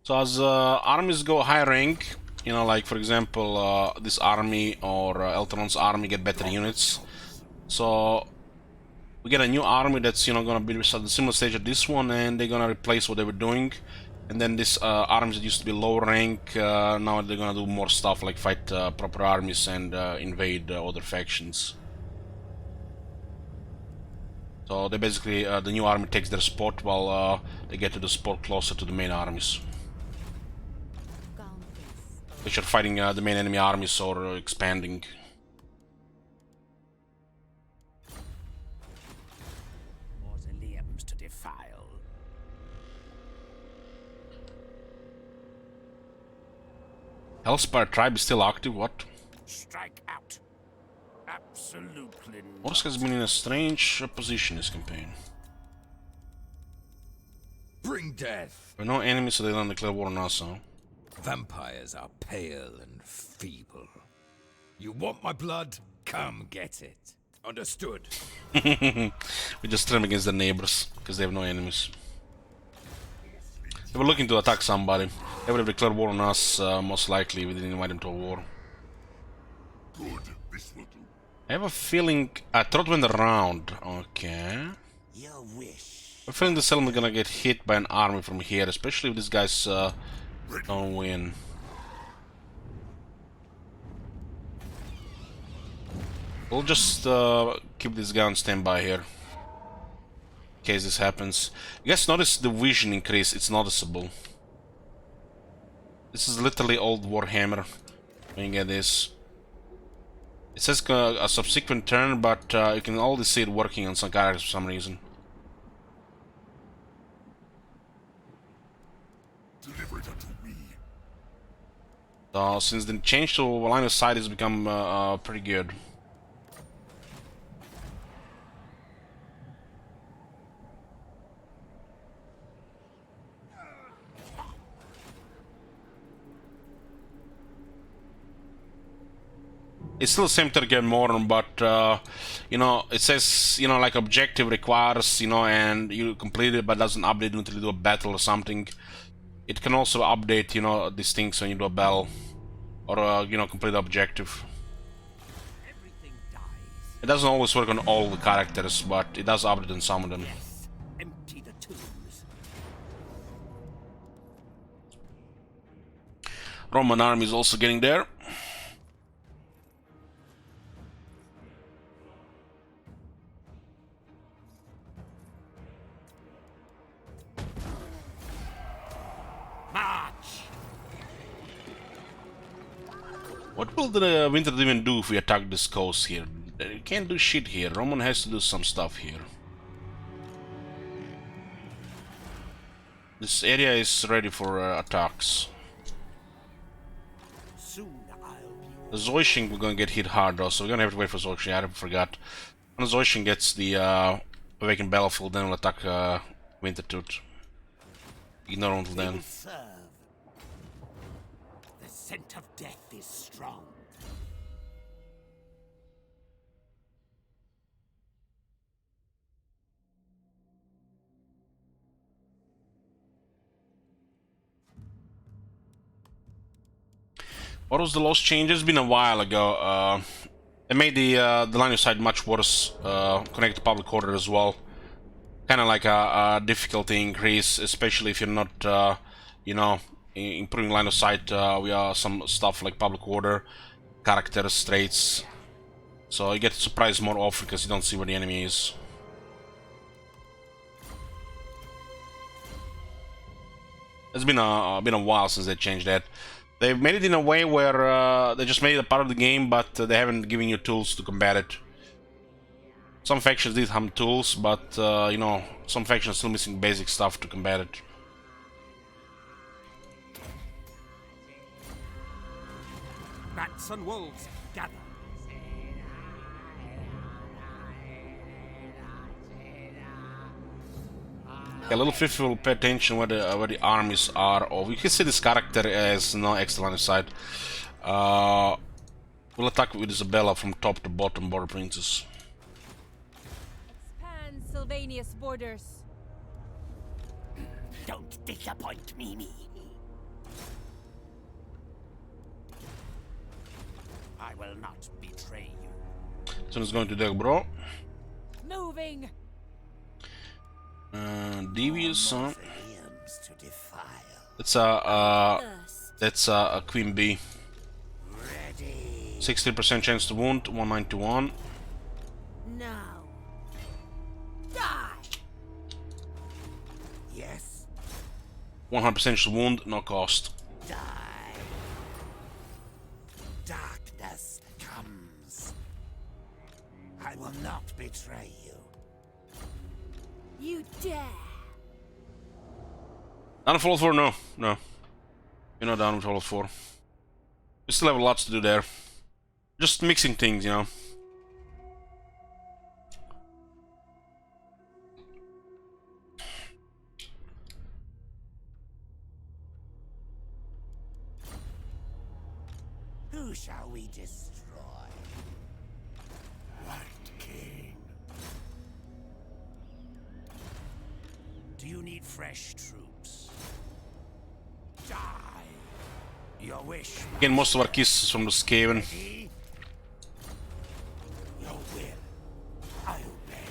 So as armies go high rank, you know, like for example, this army or Eltron's army get better units. So we get a new army that's, you know, gonna be at the similar stage at this one, and they're gonna replace what they were doing. And then this armies that used to be low rank, now they're gonna do more stuff like fight proper armies and invade other factions. So they basically, the new army takes their spot while they get to the spot closer to the main armies, which are fighting the main enemy armies or expanding. Mausoleums to defile. Hellspire tribe is still active, what? Strike out. Absolutely not. Horus has been in a strange position this campaign. Bring death. There are no enemies, so they don't declare war on us, huh? Vampires are pale and feeble. You want my blood? Come get it. Understood. We just turn against the neighbors, because they have no enemies. They were looking to attack somebody. They would have declared war on us, most likely. We didn't invite them to a war. Good. This will do. I have a feeling... Trot went around. Okay. Your wish. I'm feeling the settlement gonna get hit by an army from here, especially if these guys don't win. We'll just keep this guy on standby here, in case this happens. You guys notice the vision increase? It's noticeable. This is literally old Warhammer. When you get this, it says a subsequent turn, but you can already see it working on some characters for some reason. Deliver it unto me. So since the change to line of sight has become pretty good. It's still the same Target modern, but you know, it says, you know, like objective requires, you know, and you complete it, but doesn't update until you do a battle or something. It can also update, you know, these things when you do a battle or you know, complete the objective. It doesn't always work on all the characters, but it does update on some of them. Yes, empty the tombs. Roman army is also getting there. March! What will the Winter Demon do if we attack this coast here? You can't do shit here. Roman has to do some stuff here. This area is ready for attacks. Soon I'll The Zoishing we're gonna get hit hard though, so we're gonna have to wait for Zoishing. I forgot. When Zoishing gets the Awakened Battlefield, then we'll attack Wintertooth. Ignore until then. serve. The scent of death is strong. What was the lost change? It's been a while ago. They made the line of sight much worse. Connect to public order as well. Kind of like a difficulty increase, especially if you're not, you know, improving line of sight. We are some stuff like public order, characters, traits. So you get surprised more often because you don't see where the enemy is. It's been a while since they changed that. They've made it in a way where they just made it a part of the game, but they haven't given you tools to combat it. Some factions did have tools, but you know, some factions still missing basic stuff to combat it. Bats and wolves, gather. Yeah, little Fifi will pay attention where the armies are, or we can see this character as no extra line of sight. We'll attack with Isabella from top to bottom, border princess. Expand Sylvania's borders. Don't disappoint me. I will not betray you. So it's going to deck, bro. Moving. Devious, huh? Mausoleums to defile. That's a Queen Bee. Ready. 60% chance to wound, 191. Now. Die! Yes, 100% chance to wound, no cost. die. Darkness comes. I will not betray you. You dare! Down with all 4? No, no. You're not down with all 4. We still have lots to do there. Just mixing things, you know. Who shall we destroy? White King. Do you need fresh troops? Die. Your wish. Again, most of our kisses from the Skaven. Ready? Your will. I obey.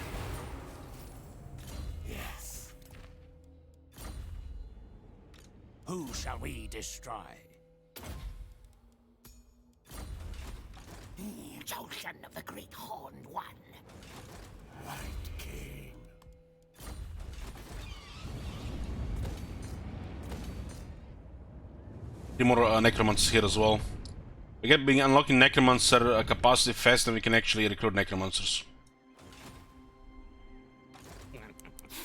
Yes. Who shall we destroy? Chosen of the Great Horned One. White King. Three more necromancers here as well. We get being unlocking necromancer capacity faster than we can actually recruit necromancers.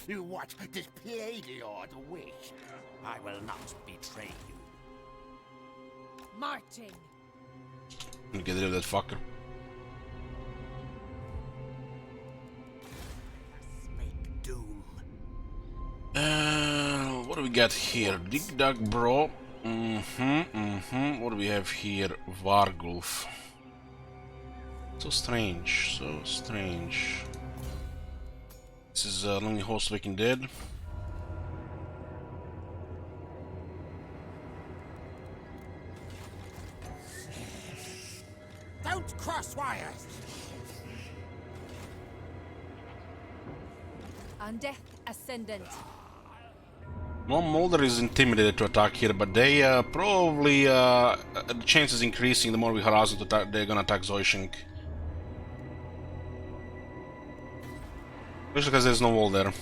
What does Palladior wish? I will not betray you. Marching. Get rid of that fucker. Make doom. What do we got here? Dig Dug Bro. What do we have here? Vargulf. So strange, so strange. This is Lonely Horse Waking Dead. Don't cross wires! Undeath Ascendant. No, Mulder is intimidated to attack here, but they probably the chance is increasing the more we harass them to attack. They're gonna attack Zoishink. Especially because there's no wall there.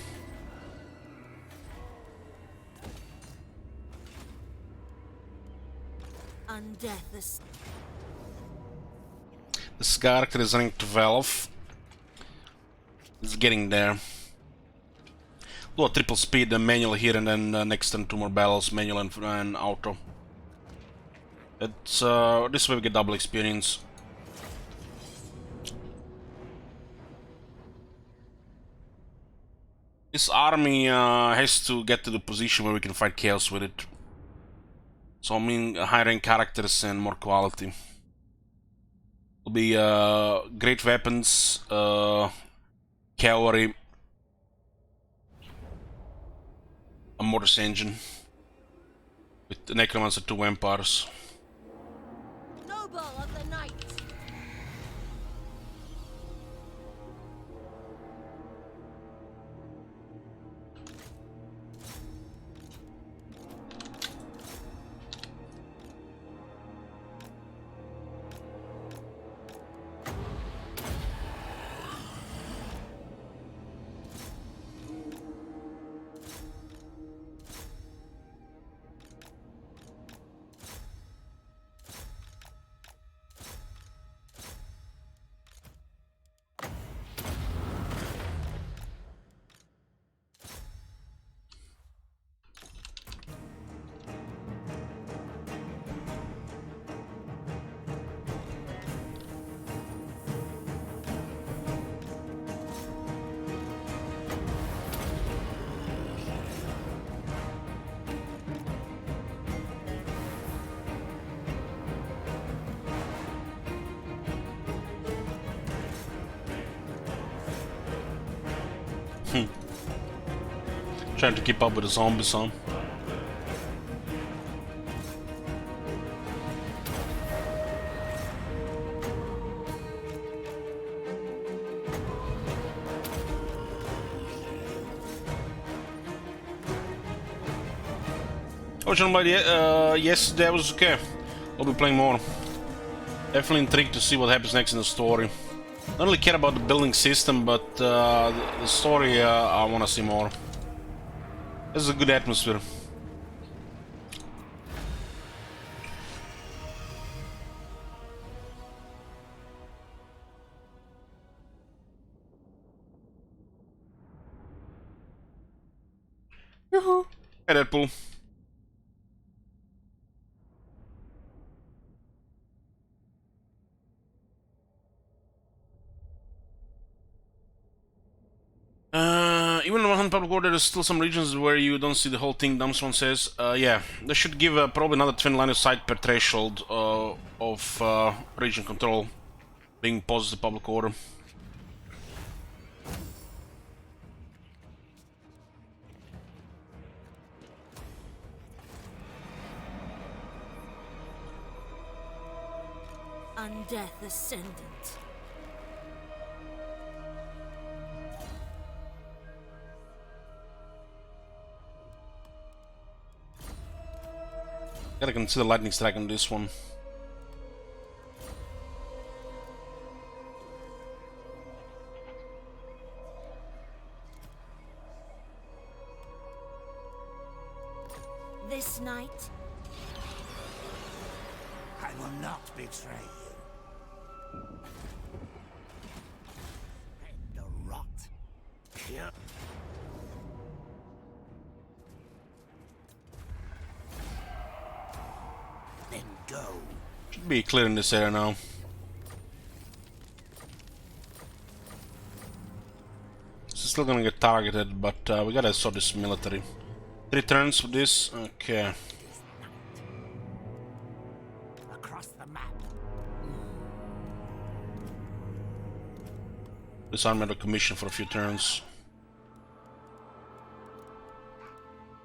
Undeath is... This character is rank 12. It's getting there. Do a triple speed manual here, and then next turn 2 more battles, manual and auto. It's this way we get double experience. This army has to get to the position where we can fight chaos with it. So I mean, high rank characters and more quality. Will be great weapons, cavalry, a mortis engine with the necromancer, 2 vampires. Noble of the night! Trying to keep up with the zombies, huh? Oh, gentlemen, yes, that was okay. I'll be playing more. Definitely intrigued to see what happens next in the story. I don't really care about the building system, but the story I want to see more. This is a good atmosphere. Yoo-hoo. Hey, Deadpool. Even in 100 public order, there's still some regions where you don't see the whole thing, Dumbswan says. Yeah, they should give probably another twin line of sight per threshold of region control being positive public order. Undeath Ascendant. Gotta consider lightning strike on this one. This night, I will not betray you. And the rot. Here. Then go. Should be clear in this area now. This is still gonna get targeted, but we gotta sort this military. 3 turns for this. Okay. Across the map. This army had a commission for a few turns.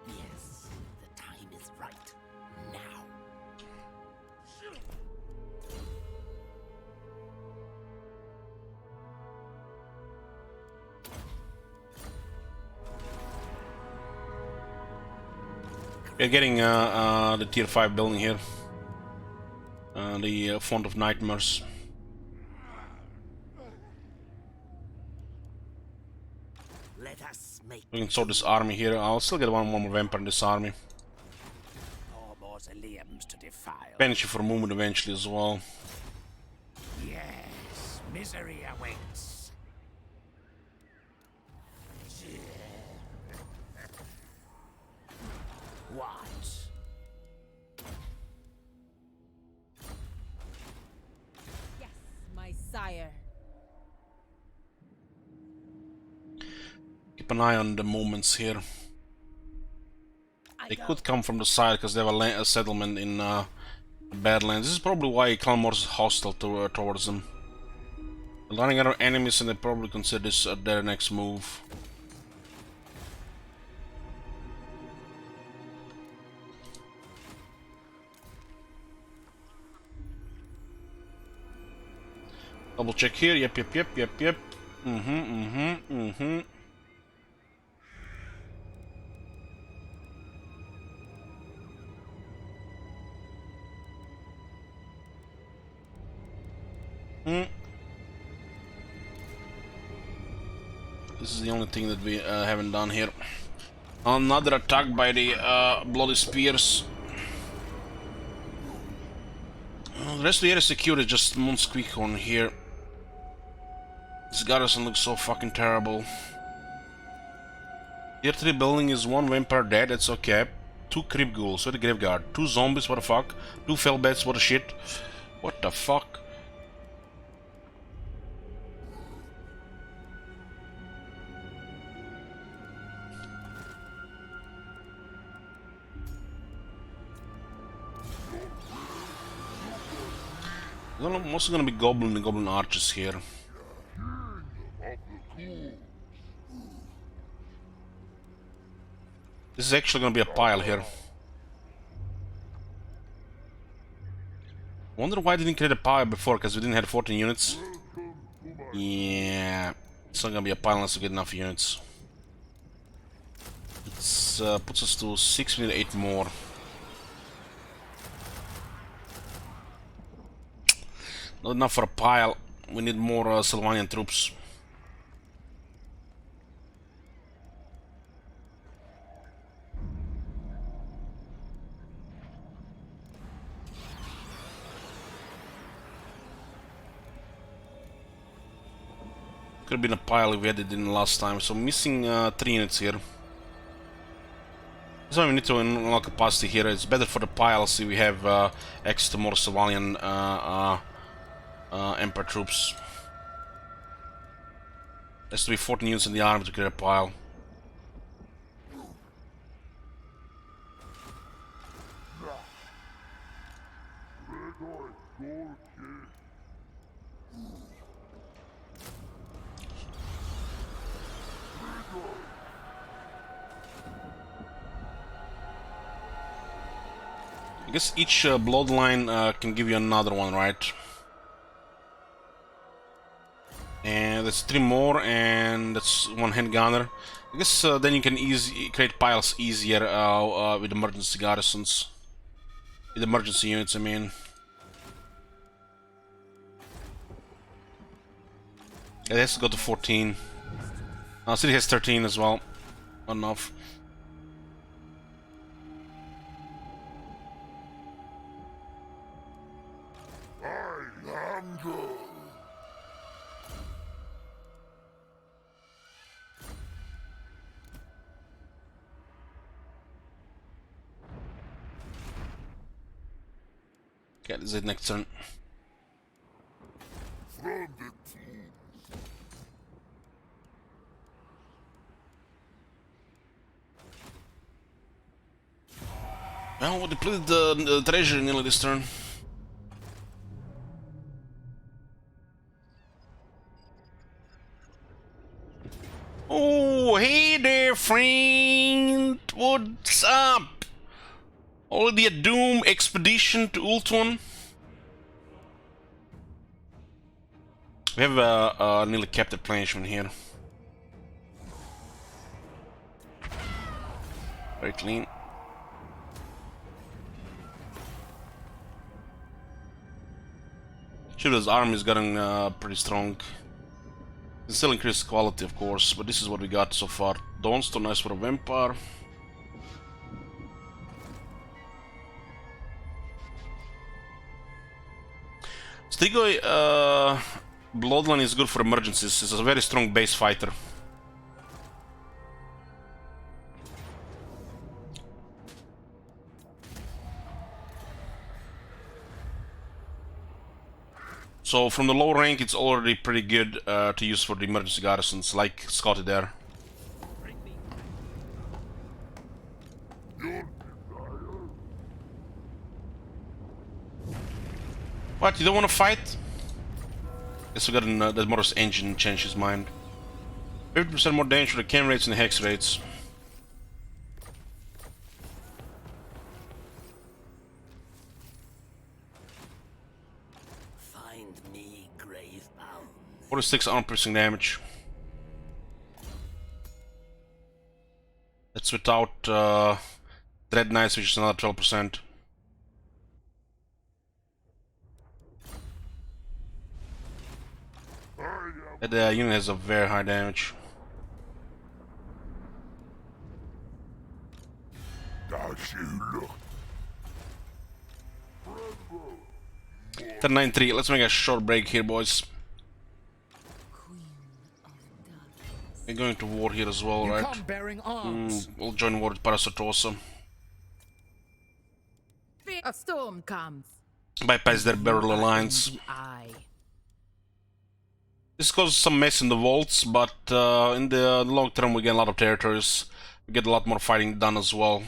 Yes, the time is right. Now. We're getting the tier 5 building here. The Font of Nightmares. Let us make We can sort this army here. I'll still get one more vampire in this army. more mausoleums to defile. Banshee for movement eventually as well. Yes, misery awaits. What? Yes, my sire. Keep an eye on the movements here. They could come from the side because they have a settlement in Badlands. This is probably why Kalmar is hostile towards them. They're running out of enemies and they probably consider this their next move. Double check here. Yep. This is the only thing that we haven't done here. Another attack by the Bloody Spears. The rest of the area is secure, it's just Monsqueakhorn here. This garrison looks so fucking terrible. Tier 3 building is 1 vampire dead, that's okay. 2 creep ghouls with the graveyard. 2 zombies, what the fuck. 2 fellbats, what the shit. What the fuck? I'm also gonna be goblin and goblin archers here. This is actually gonna be a pile here. Wonder why I didn't create a pile before, because we didn't have 14 units. Yeah, it's not gonna be a pile unless we get enough units. It puts us to 6, we need 8 more. Not enough for a pile. We need more Sylvanian troops. Could have been a pile if we had it in last time. So missing 3 units here. That's why we need to unlock capacity here. It's better for the piles if we have access to more Sylvanian Emperor troops. Has to be 14 units in the army to create a pile. I guess each bloodline can give you another one, right? And that's 3 more, and that's 1 handgunner. I guess then you can create piles easier with emergency garrisons. With emergency units, I mean. It has to go to 14. City has 13 as well. Not enough. Okay, this is it next turn. Well, we depleted the treasure nearly this turn. friend? What's up? Already a Doom expedition to Ultron? We have a nearly captive replenishment here. Very clean. Shiv's army is getting pretty strong. It still increases quality, of course, but this is what we got so far. Dawnstone, nice for a vampire. Strigoi Bloodline is good for emergencies. He's a very strong base fighter. So from the low rank, it's already pretty good to use for the emergency garrisons, like Scotty there. What, you don't want to fight? Guess we got that Morris engine changed his mind. 50% more damage for the chem rates and the hex rates. Find me grave bound. 46 armor piercing damage. That's without Dread Knights, which is another 12%. That unit has a very high damage. Does you look? 1093. Let's make a short break here, boys. We're going to war here as well, right? Come bearing arms. We'll join war with Parasatosa. A storm comes. Bypass their barrel lines. This causes some mess in the vaults, but in the long term we get a lot of territories. We get a lot more fighting done as well.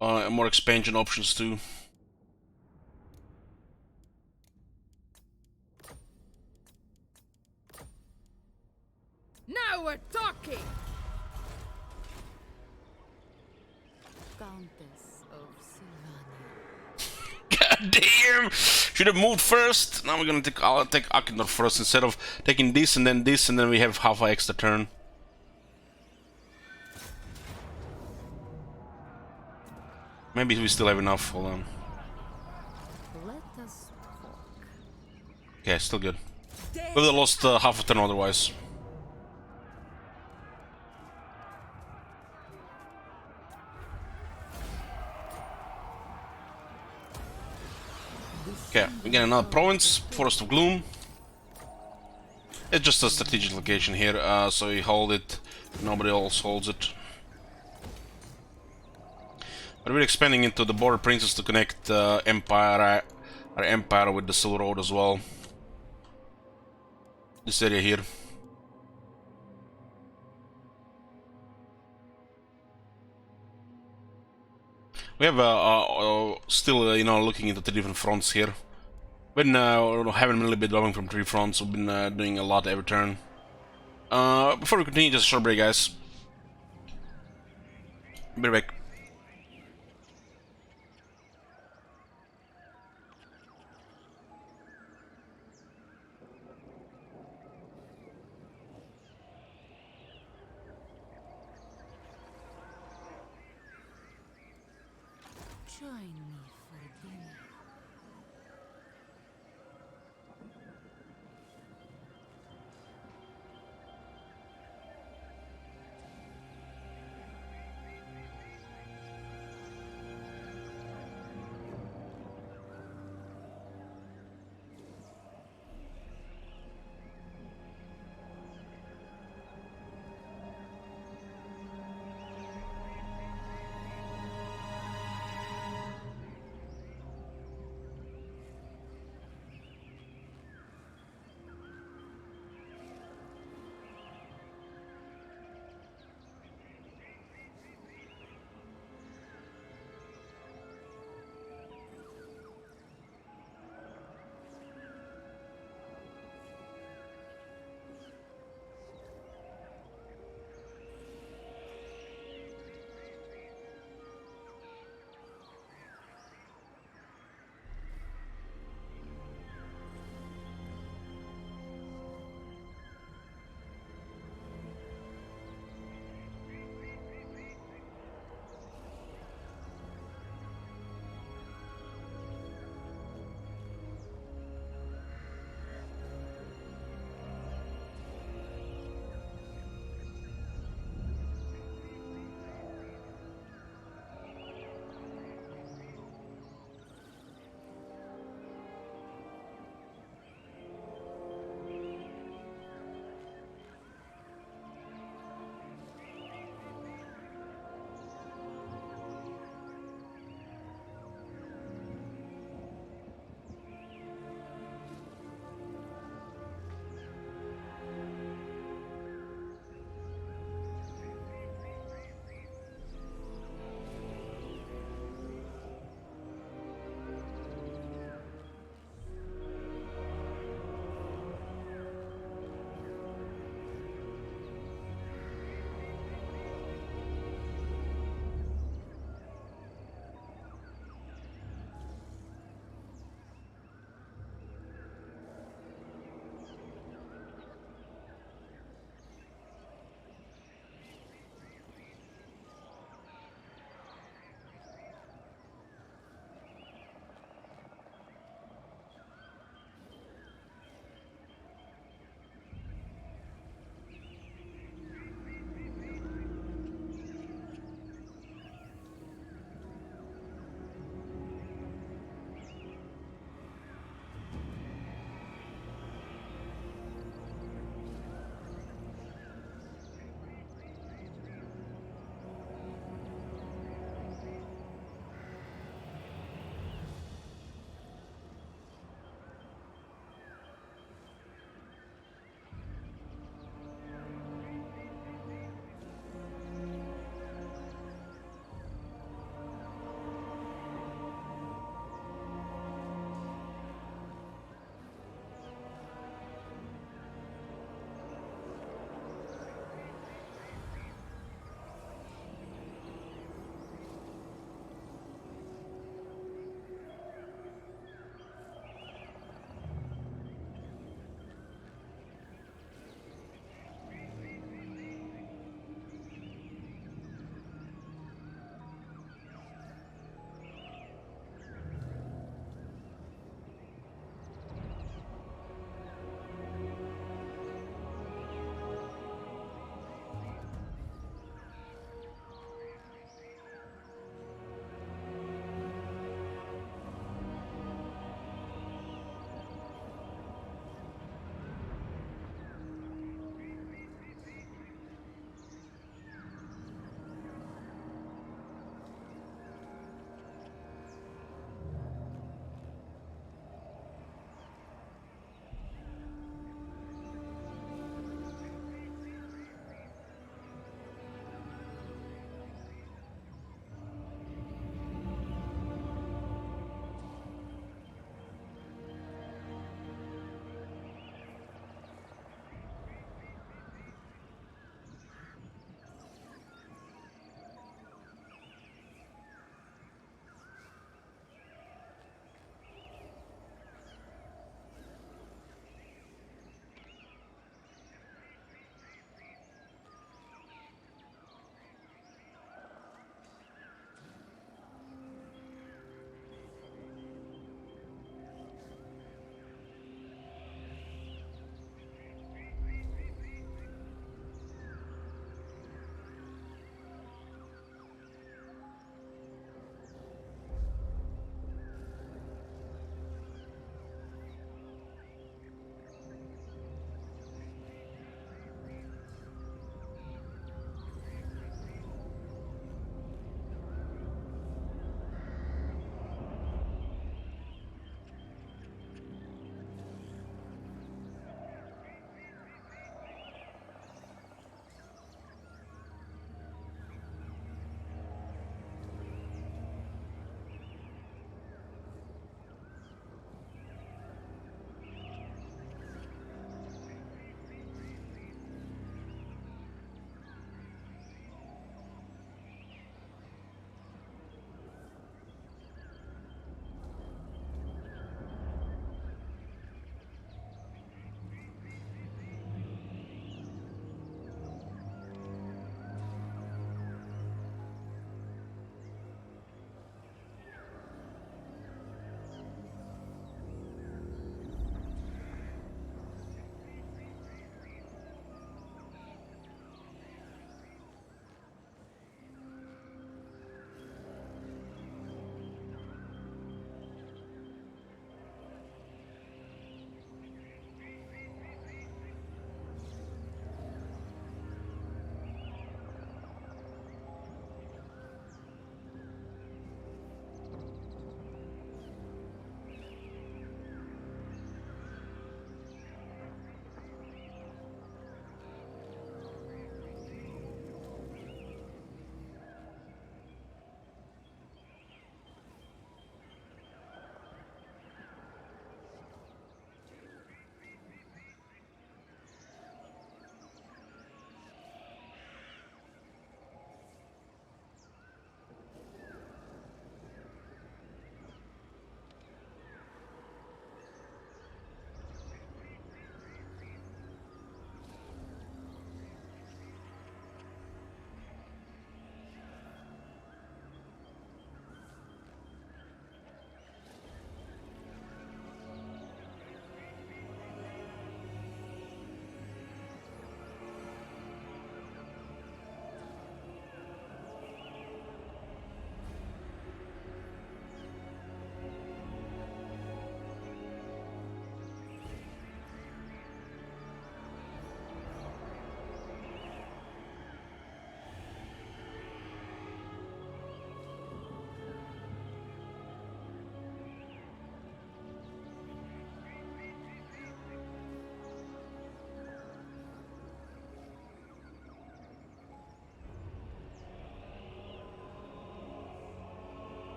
And more expansion options too. Now we're talking! Countess of Sylvania. God damn! Should have moved first. Now we're gonna take. I'll take Akendor first instead of taking this, and then we have half an extra turn. Maybe we still have enough. Hold on. Let us talk. Okay, still good. We would have lost half a turn otherwise. Okay, we get another province, Forest of Gloom. It's just a strategic location here, so you hold it, nobody else holds it. But we're expanding into the border princes to connect our empire with the Silver Road as well. This area here. We have still, you know, looking into the different fronts here. Been haven't really been going from 3 fronts. We've been doing a lot every turn. Before we continue, just a short break, guys. Be right back. Join me for dinner.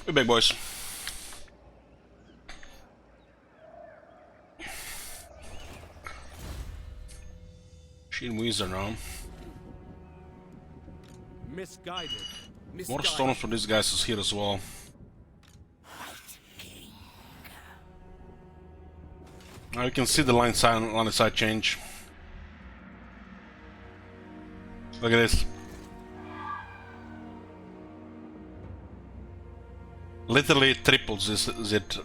We're back, boys. Shield Wizard now. Misguided. More stones for these guys is here as well. Now you can see the line of sight change. Look at this. Literally triples is it.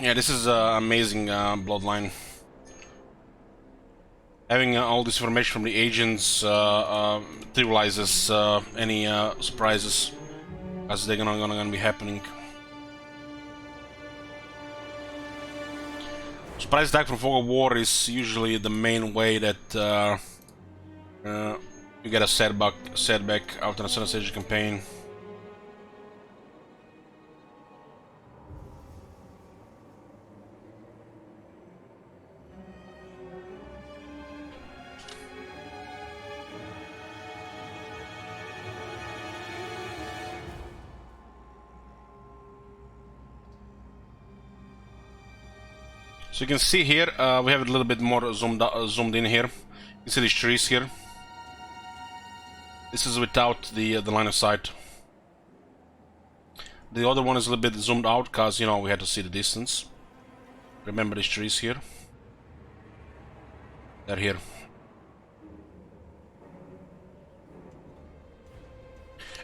Yeah, this is amazing bloodline. Having all this information from the agents trivializes any surprises as they're gonna be happening. Surprise attack from Fog of War is usually the main way that you get a setback after a certain stage of campaign. So you can see here, we have it a little bit more zoomed in here. You see these trees here. This is without the line of sight. The other one is a little bit zoomed out because, you know, we had to see the distance. Remember these trees here? They're here.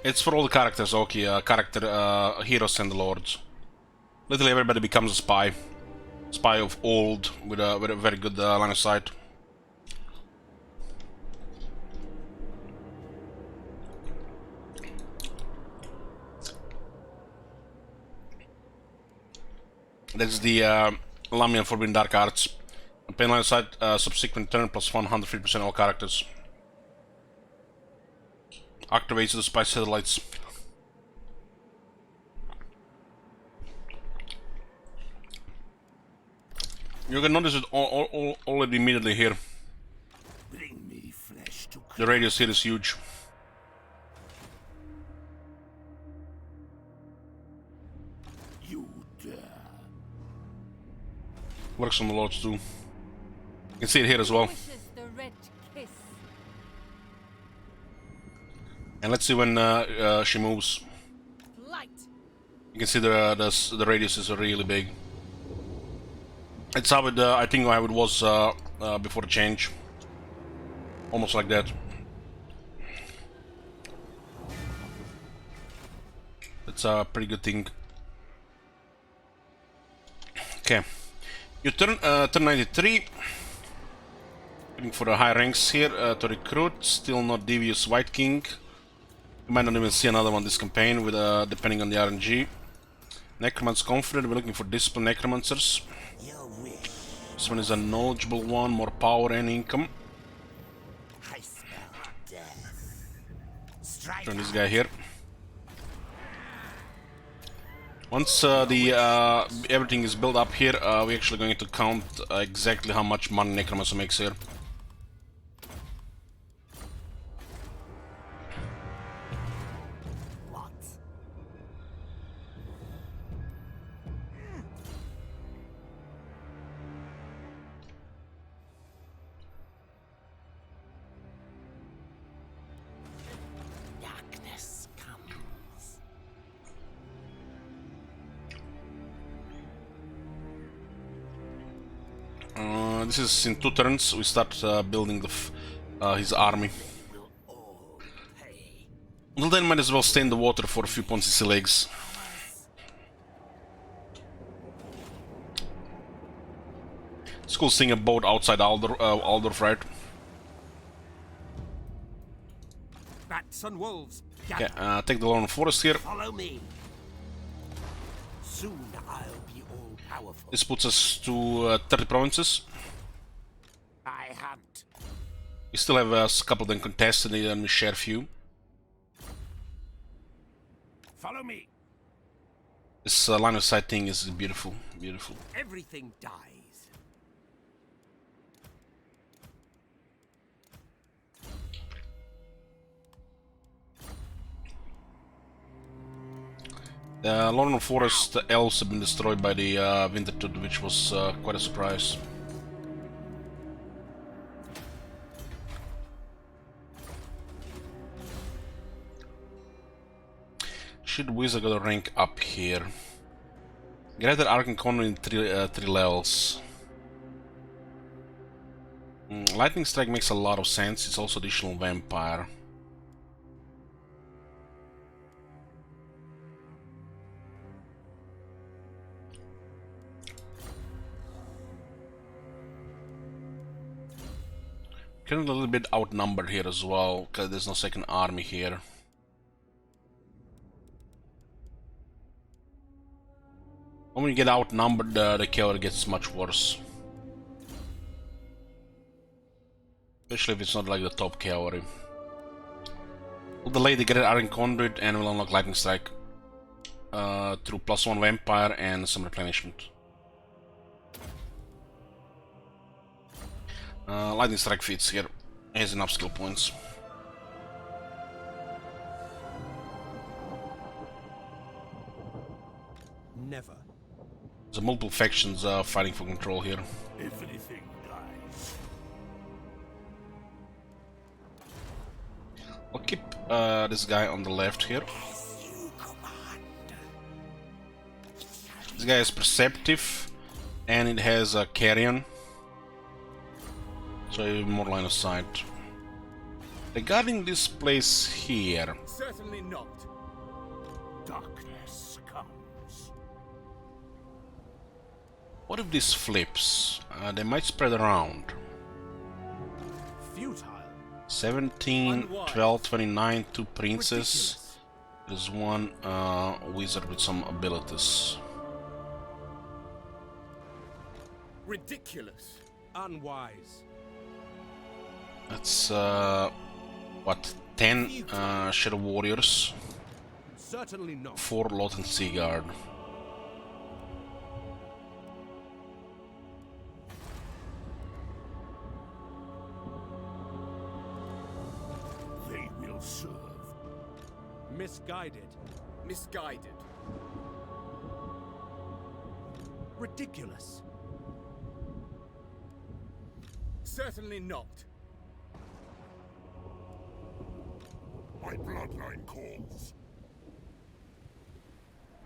It's for all the characters, okay, heroes and the lords. Literally everybody becomes a spy. Spy of old with a very good line of sight. That's the Lamian Forbidden Dark Arts. Pain line of sight, subsequent turn plus 150% all characters. Activates the spy satellites. You can notice it already immediately here. Bring me flesh to The radius here is huge. you dare. Works on the lords too. You can see it here as well. The red kiss. And let's see when she moves. Light. You can see the radius is really big. It's how it, I think how it was before the change. Almost like that. That's a pretty good thing. Okay. You turn 93. Looking for the high ranks here to recruit. Still not Devious White King. You might not even see another one this campaign with depending on the RNG. Necromancer Confident. We're looking for Discipline Necromancers. This one is a knowledgeable one, more power and income. I smell death. Turn this guy here. Once everything is built up here, we're actually going to count exactly how much money Necromancer makes here. This is in 2 turns. We start building his army. Until then, might as well stay in the water for a few Ponzi legs. It's cool seeing a boat outside Aldorf, right? Bats and wolves. Okay, take the Lorne Forest here. Follow me. Soon I'll be all powerful. This puts us to 30 provinces. I hunt. We still have a couple of them contested and we share a few. Follow me. This line of sight thing is beautiful, beautiful. Everything dies. The Lorne Forest elves have been destroyed by the Wintertooth, which was quite a surprise. Should Wizard got a rank up here? Greater Arcane Conduit in 3 levels. Lightning Strike makes a lot of sense, it's also additional Vampire. Kind of a little bit outnumbered here as well, because there's no second army here. When you get outnumbered, the cavalry gets much worse. Especially if it's not like the top cavalry. We'll delay the Great Iron Conduit and we'll unlock Lightning Strike through +1 Vampire and some replenishment. Lightning Strike fits here. He has enough skill points. Never. There's multiple factions fighting for control here. Everything dies. I'll keep this guy on the left here. This guy is perceptive and it has a carrion, so you have more line of sight. Regarding this place here, Certainly not. Darkness comes. what if this flips? They might spread around. Futile. 17, 12, 29, 2 princes. There's one wizard with some abilities. Ridiculous. Unwise. That's what, 10 Shadow Warriors, Certainly not. 4 Lot and Seaguard. They will serve. Misguided. Misguided. Ridiculous. Certainly not. My bloodline calls.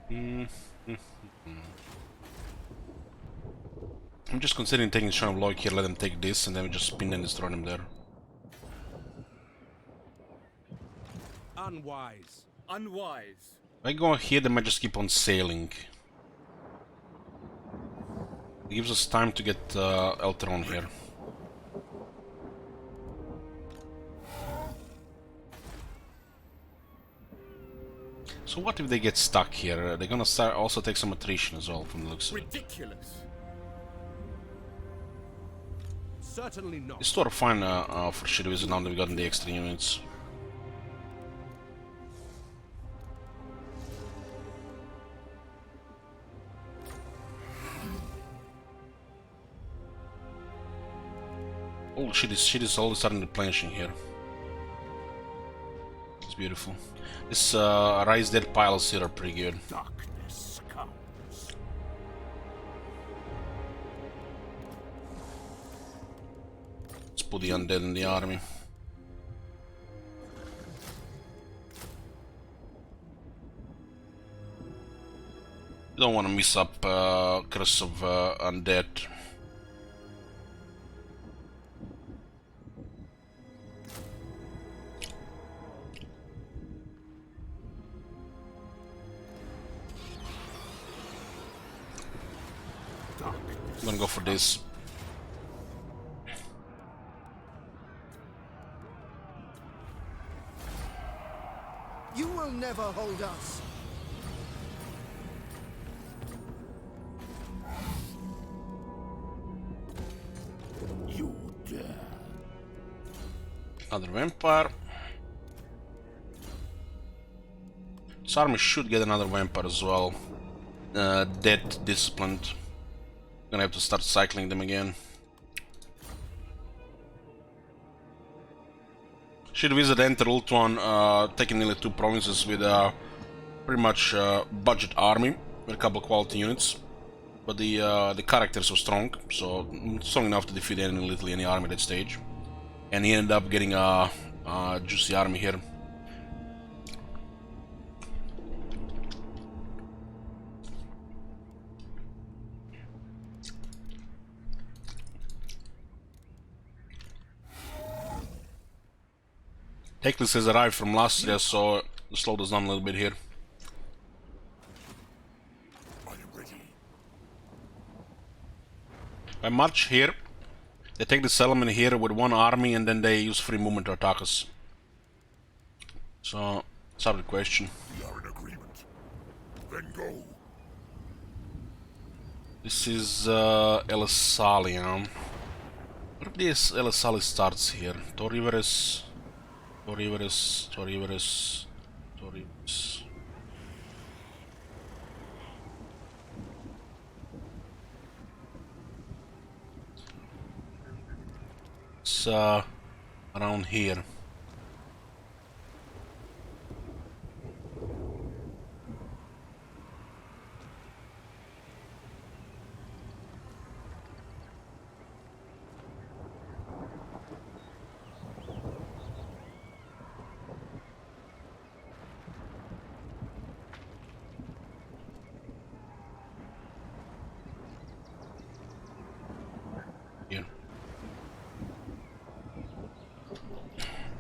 I'm just considering taking Shrine of Loyalty here, let them take this, and then we just spin and destroy them there. Unwise. Unwise. If I go here, they might just keep on sailing. It gives us time to get Elteron here. So what if they get stuck here? They're gonna start also take some attrition as well from the looks of it. Ridiculous. Certainly not. It's sort of fine for Shadow Wizard now that we gotten the extra units. Oh shit is all starting replenishing here. It's beautiful. This Rise Dead piles here are pretty good. Darkness comes. Let's put the undead in the army. You don't want to miss up Curse of Undead. I'm gonna go for this. never hold us. You dare. Another vampire. This army should get another vampire as well. Dead, disciplined. Gonna have to start cycling them again. Should visit Enter Ultuan, taking nearly 2 provinces with a pretty much budget army with a couple of quality units. But the characters were strong, so strong enough to defeat literally any army at that stage. And he ended up getting a juicy army here. Teclis has arrived from Lastria, so the slow does down a little bit here. Are you ready? By march here, they take the settlement here with 1 army and then they use free movement to attack us. So, it's out of the question. We are in agreement. Then go. This is Elisalia. Where this Elisali starts here? Toriveres. Toriveres, Toriveres, Toriveres. It's around here.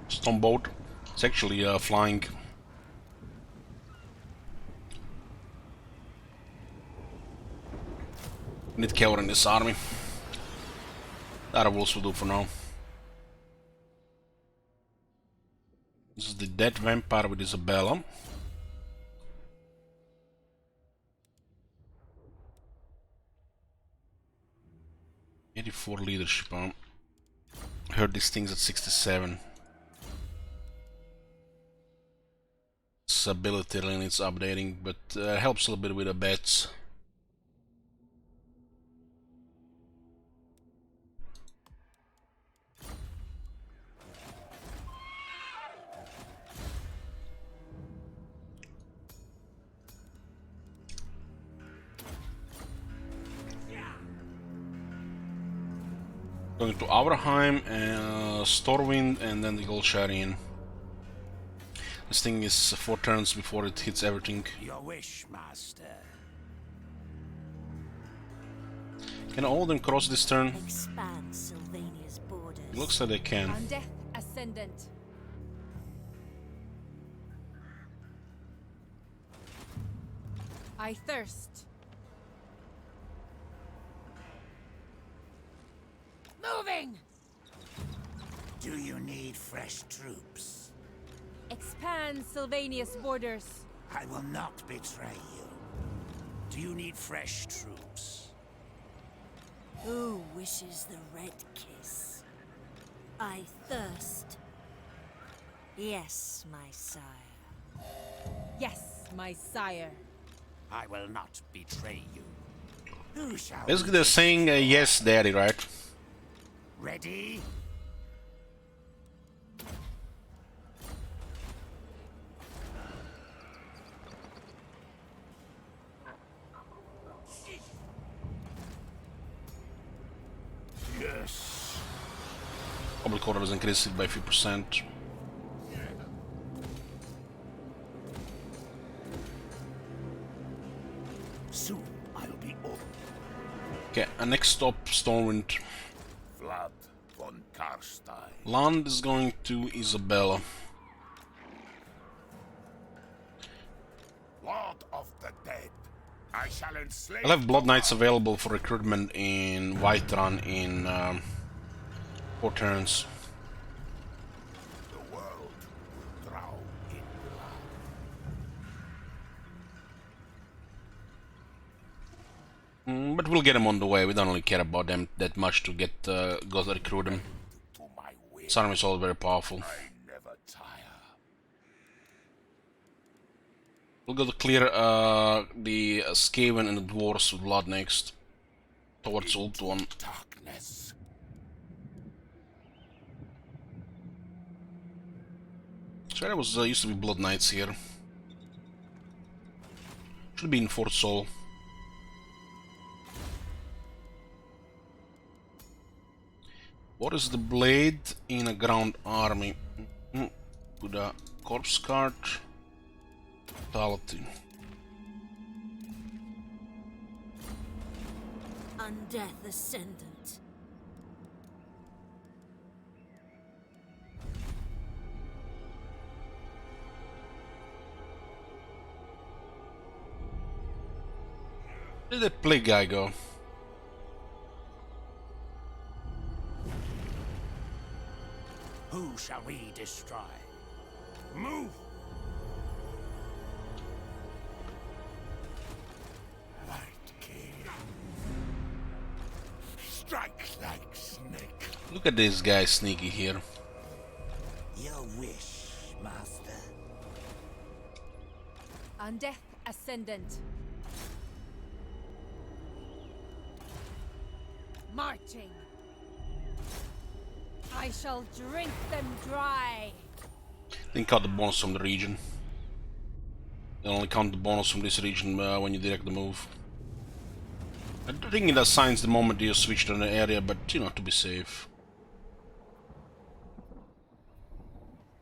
Stone boat. It's actually flying. Need Keller in this army. That will also do for now. This is the dead vampire with Isabella. '84 leadership, huh? Heard these things at 67. This ability really needs updating, but helps a little bit with the bets. Going to Avraham, Storwind, and then the Golsharian. This thing is 4 turns before it hits everything. Your wish, master. Can all of them cross this turn? Expand Sylvania's borders. It looks like they can. On death ascendant. I thirst. Moving! Do you need fresh troops? Expand Sylvania's borders. I will not betray you. Do you need fresh troops? Who wishes the red kiss? I thirst. Yes, my sire. Yes, my sire. I will not betray you. Who shall Basically, they're saying yes, daddy, right? Ready? Yes. Public order is increased by 50%. Soon I'll be over. Okay, next stop, Stormwind. Vlad von Carstein. Land is going to Isabella. Lord of the dead. I shall enslave. I'll have Blood Knights available for recruitment in Whiterun in 4 turns. The world will drown in blood. But we'll get them on the way. We don't really care about them that much to get go to recruit them. This army is all very powerful. We'll go to clear the Skaven and the Dwarves with Blood next. Towards Ult 1. So there was used to be Blood Knights here. Should be in Fort Sol. What is the blade in a ground army? With a corpse card. Fatality. Undeath Ascendant. Where did that plague guy go? Who shall we destroy? Move! Light King. Strike like snake. Look at this guy sneaky here. Your wish, master. Undeath Ascendant. Marching. I shall drink them dry. Didn't count the bonus from the region. You only count the bonus from this region when you direct the move. I think it assigns the moment you switch to an area, but you know, to be safe.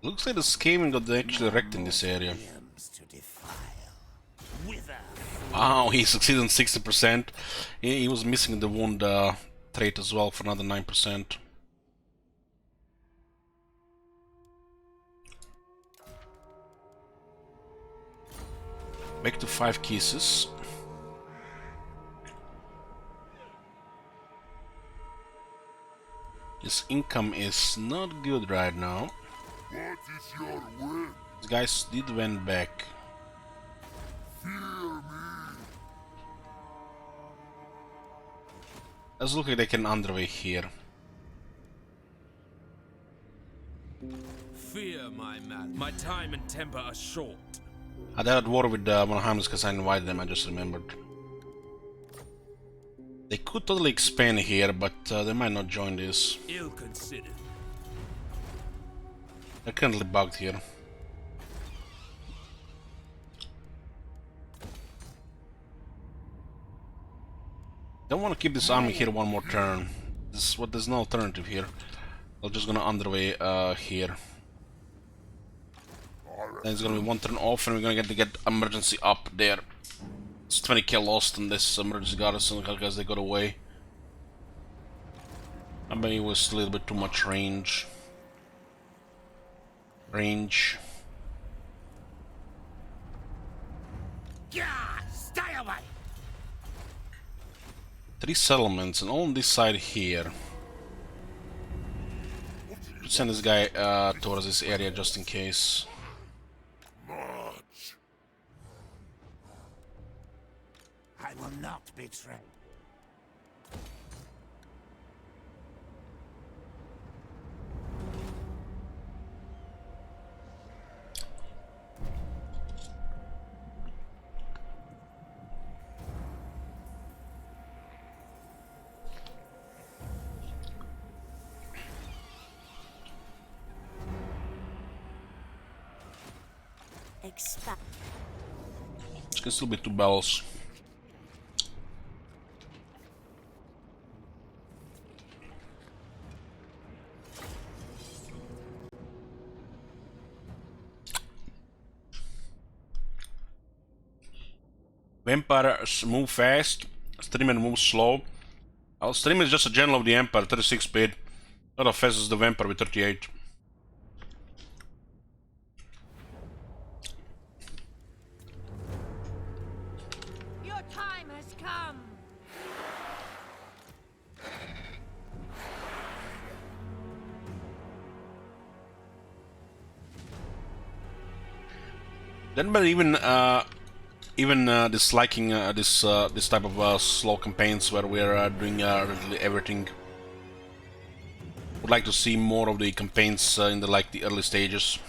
Looks like the Skaven got actually wrecked in this area. Wow, he succeeded on 60%. He was missing the wound trait as well for another 9%. Back to 5 kisses. His income is not good right now. What is your will? These guys did went back. Fear me. Let's look like they can underway here. Fear my man. My time and temper are short. They're at war with Von Hamels because I invited them, I just remembered. They could totally expand here, but they might not join this. Ill considered. They're currently bugged here. Don't want to keep this army here one more turn. There's no alternative here. We're just gonna underway here. Then it's gonna be one turn off, and we're gonna get emergency up there. It's 20k lost in this emergency garrison because they got away. I bet it was a little bit too much range. Yeah, stay away. 3 settlements, and all on this side here. Send this guy towards this area just in case. March. I will not betray. Expect. It can still be 2 battles. Vampires move fast, Streamer moves slow. Well, Streamer is just a general of the Empire, 36 speed. Not as fast as the Vampire with 38. Your time has come. Then, but even even disliking this type of slow campaigns where we're doing literally everything. Would like to see more of the campaigns in the early stages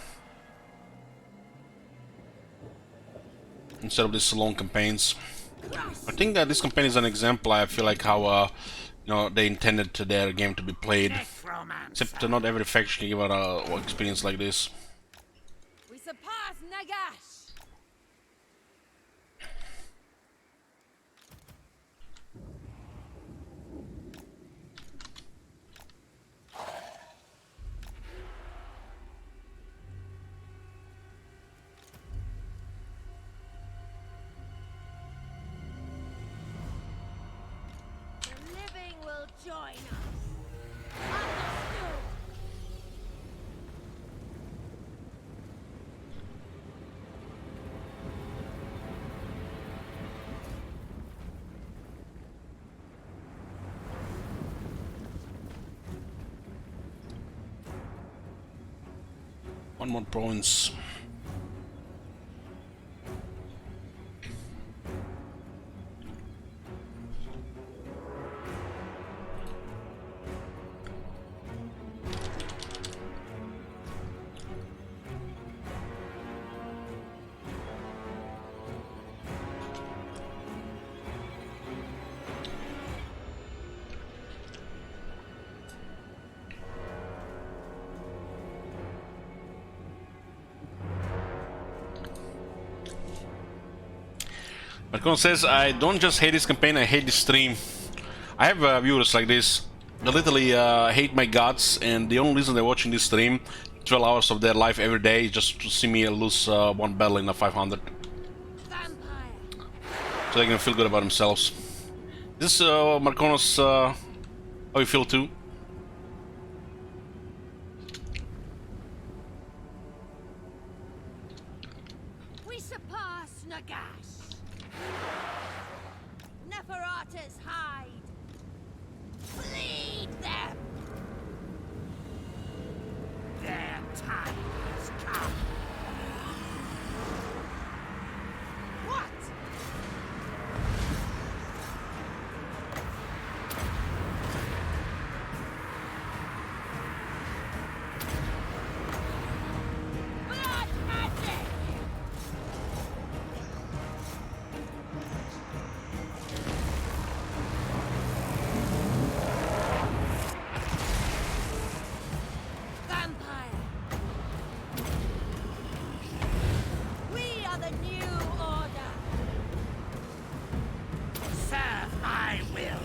instead of these long campaigns. I think that this campaign is an example. I feel like how you know, they intended their game to be played, except not every faction can give out a experience like this. We surpass Nagash! The living will join us. Understood. One more province. Marcon says, I don't just hate this campaign, I hate this stream. I have viewers like this. They literally hate my guts, and the only reason they're watching this stream, 12 hours of their life every day, is just to see me lose one battle in a 500. Vampire. So they can feel good about themselves. This Marconos, how you feel too? We surpass Nagash. Neferata's hide. Bleed them. Their time has come. What? Blood magic. Vampire. We are the new order. Serve my will.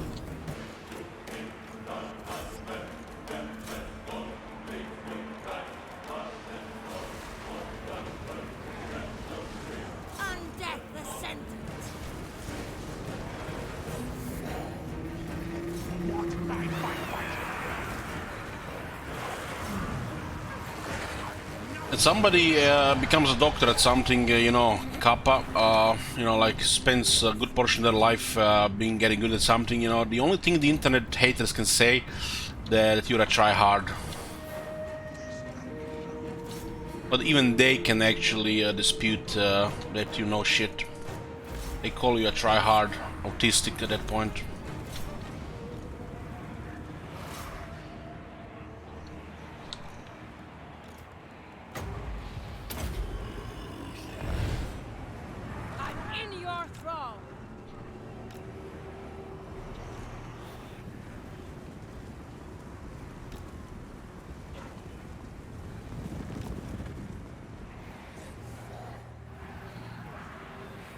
Undeath ascendant. If somebody becomes a doctor at something, you know, Kappa, you know, like spends a good portion of their life being getting good at something, you know, the only thing the internet haters can say that you're a tryhard. But even they can actually dispute that you know shit. They call you a tryhard, autistic at that point. I'm in your thrall!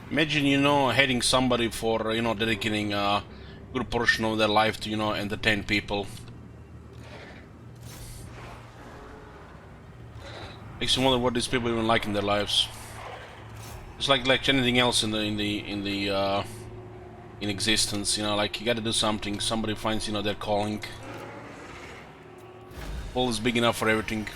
Imagine, you know, hating somebody for, you know, dedicating a good portion of their life to, you know, entertain people. Makes you wonder what these people even like in their lives. It's like anything else in existence, you know, like you gotta do something, somebody finds, you know, their calling. All is big enough for everything.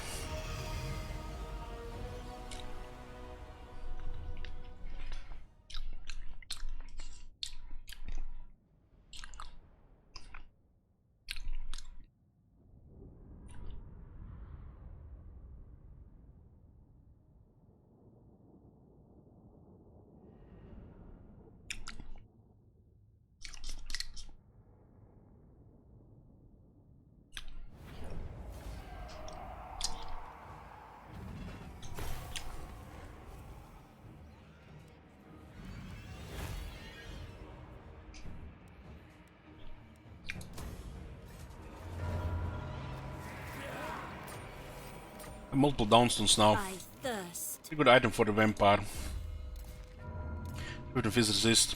Multiple downstones now. I thirst. Pretty good item for the vampire. With the fizz resist.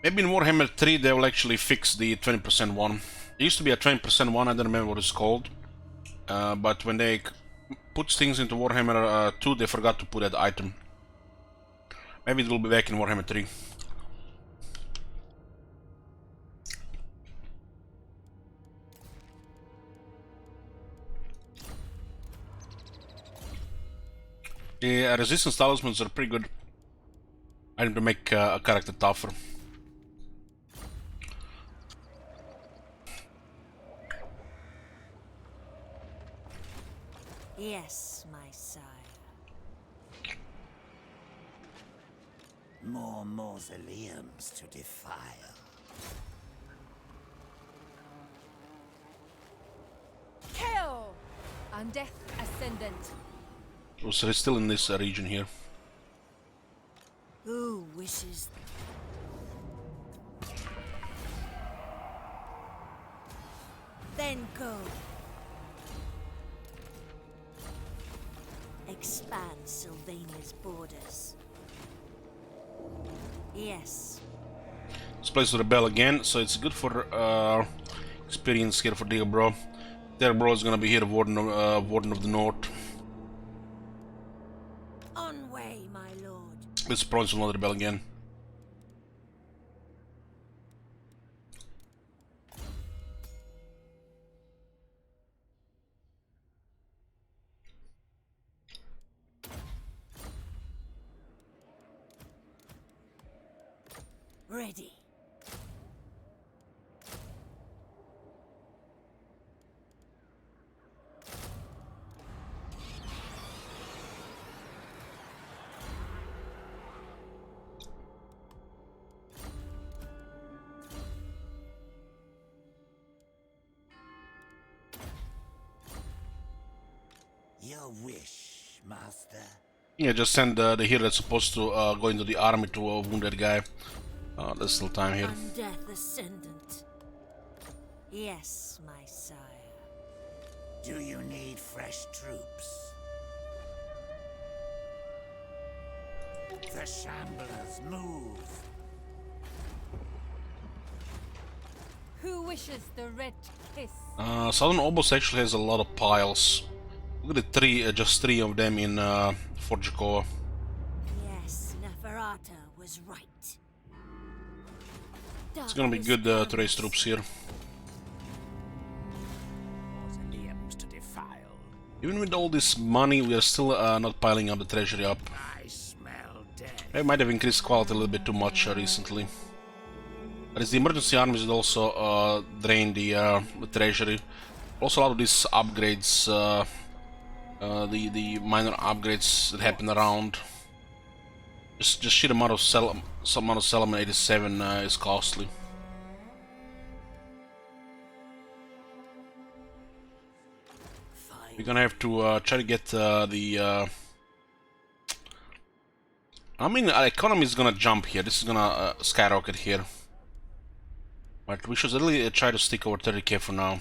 Maybe in Warhammer 3 they will actually fix the 20% one. There used to be a 20% one, I don't remember what it's called. But when they put things into Warhammer 2, they forgot to put that item. Maybe it will be back in Warhammer 3. The resistance talismans are pretty good item to make a character tougher. Yes, my sire. More mausoleums to defile. Kill! Undeath Ascendant. So it's still in this region here. Who wishes? Then go. Expand Sylvania's borders. Yes. This place to rebel again, so it's good for experience here for Diablo. Diablo is gonna be here, Warden of the North. On way, my lord. This province will not rebel again. Ready. Your wish, master. Yeah, just send the hero that's supposed to go into the army to wound that guy. There's still time here. Undeath Ascendant. Yes, my sire. Do you need fresh troops? The Shamblers move. Who wishes the red kiss? Southern Obos actually has a lot of piles. Look at the three, just three of them in Fort Jacoa. Yes, Neferata was right. It's gonna be good to raise troops here. Mausoleums to defile. Even with all this money, we are still not piling up the treasury up. I smell death. I might have increased quality a little bit too much recently. But as the emergency armies, it also drained the treasury. Also, a lot of these upgrades, the minor upgrades that happen around, just sheer amount of Settlement 87 is costly. We're gonna have to try to get the. I mean, our economy is gonna jump here. This is gonna skyrocket here. But we should really try to stick over 30k for now.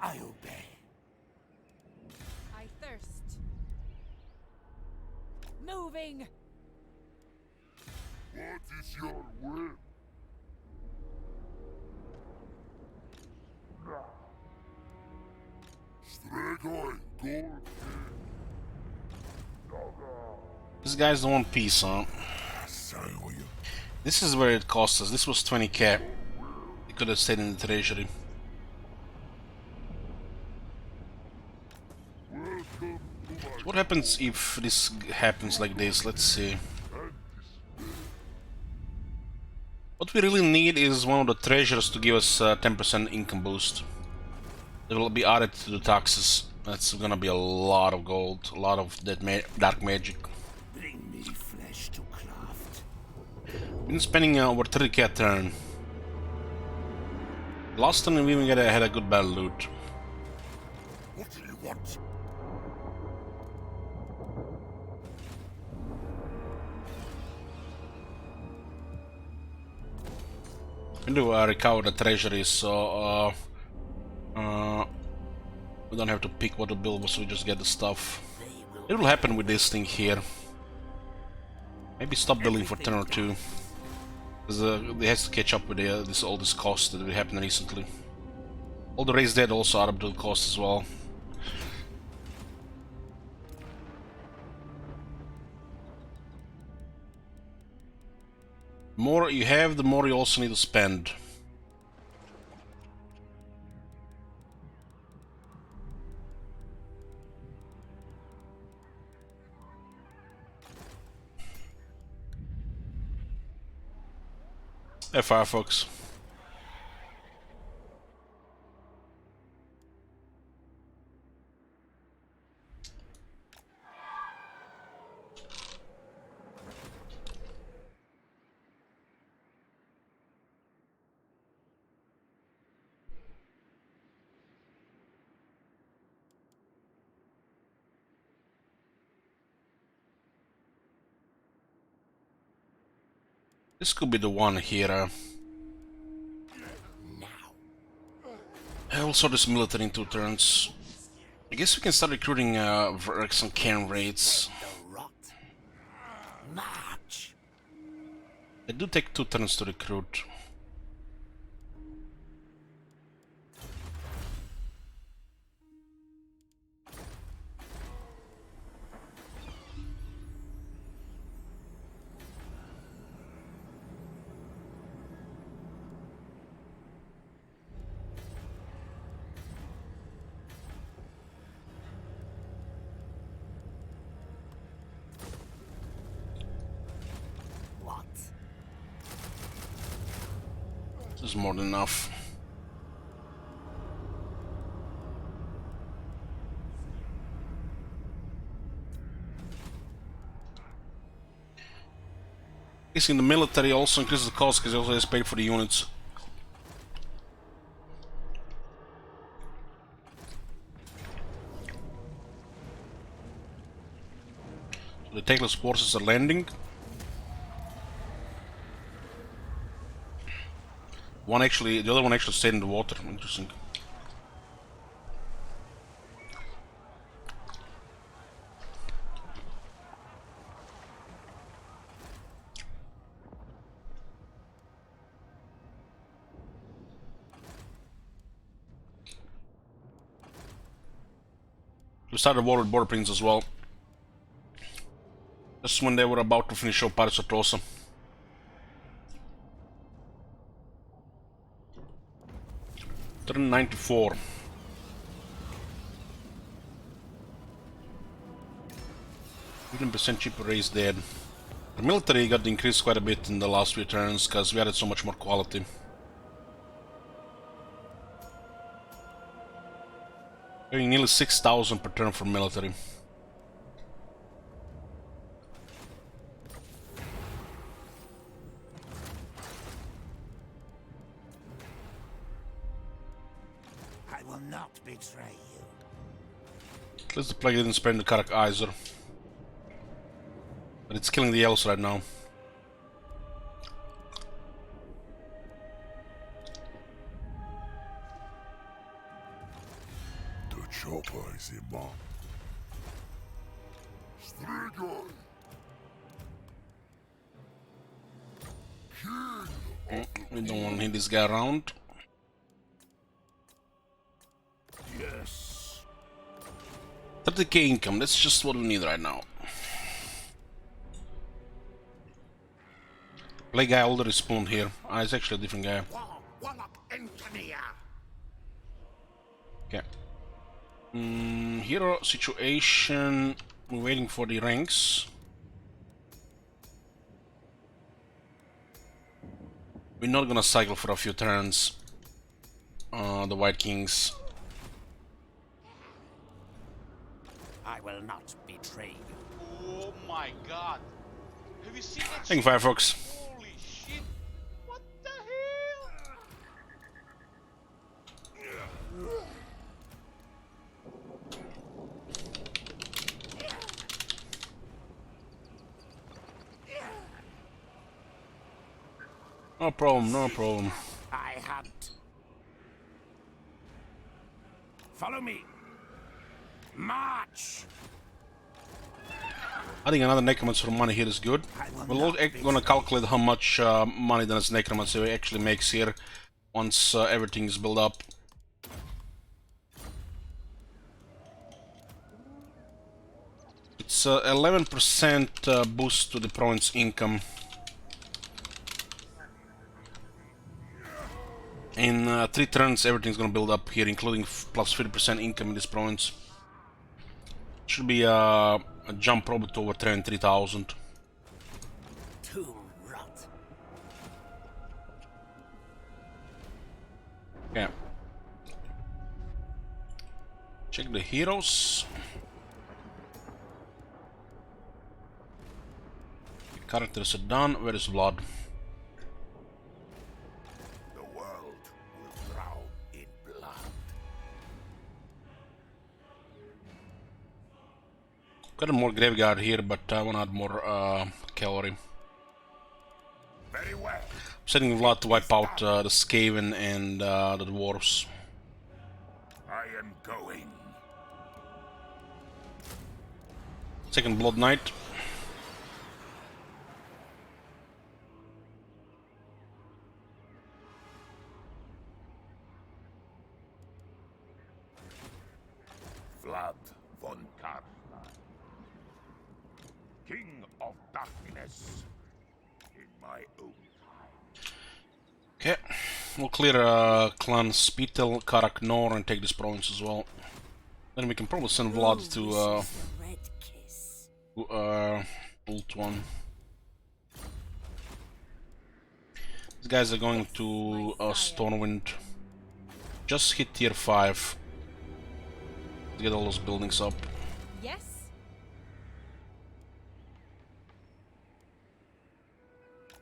I obey. I thirst. Moving. What is your will? Stregoj, gold. These guys don't want peace, huh? This is where it cost us. This was 20k. It could have stayed in the treasury. So what happens if this happens like this? Let's see. What we really need is one of the treasures to give us 10% income boost. It will be added to the taxes. That's gonna be a lot of gold, a lot of that dark magic. Bring me flesh to craft. Been spending over 30k a turn. Last time we even had a good battle loot. What do you want? We do recover the treasury, so we don't have to pick what to build, so we just get the stuff. It will happen with this thing here. Maybe stop building for 10 or 2. Because it has to catch up with all this cost that happened recently. All the raised dead also are up to the cost as well. The more you have, the more you also need to spend. Hey Firefox. This could be the one here. Also this military in 2 turns. I guess we can start recruiting some cairn raids. They do take 2 turns to recruit. This is more than enough. Increasing the military also increases the cost because it also has paid for the units. So the takeless forces are landing. The other one actually stayed in the water. Interesting. We started a war with Border Prince as well. Just when they were about to finish up Paris Atrosa. Turn 94. %cheaper raise dead. The military got increased quite a bit in the last few turns because we added so much more quality. Getting nearly 6,000 per turn for military. I will not betray you. At least the plague didn't spread in the Karak either. But it's killing the elves right now. The chopper is in mom. Strigoi! We don't want to hit this guy around. Yes. 30k income, that's just what we need right now. Play guy already spawned here. Ah, it's actually a different guy. Okay. Hero situation. We're waiting for the ranks. We're not gonna cycle for a few turns. The White Kings. I will not betray you. Oh my god. Have you seen that Thank shit? you, Firefox. Holy shit. What the hell? No problem, no problem. Follow me. March. Adding another necromancer for money here is good. We're all gonna calculate how much money this necromancer actually makes here once everything is built up. It's 11% boost to the province income. In 3 turns, everything's gonna build up here, including plus 50% income in this province. Should be a jump probably to over 3,000. Tomb rot. Okay. Check the heroes. The characters are done. Where is blood? The world will drown in blood. Got a more graveyard here, but I want to add more cavalry. Very well. I'm sending Vlad to wipe out the Skaven and the dwarves. I am going. Second Blood Knight. Vlad von Carstein, King of Darkness, in my own time. Okay, we'll clear Clan Spitel, Karak Nor, and take this province as well. Then we can probably send Vlad to Ult 1. These guys are going to Stormwind. Just hit tier 5. To get all those buildings up. Yes.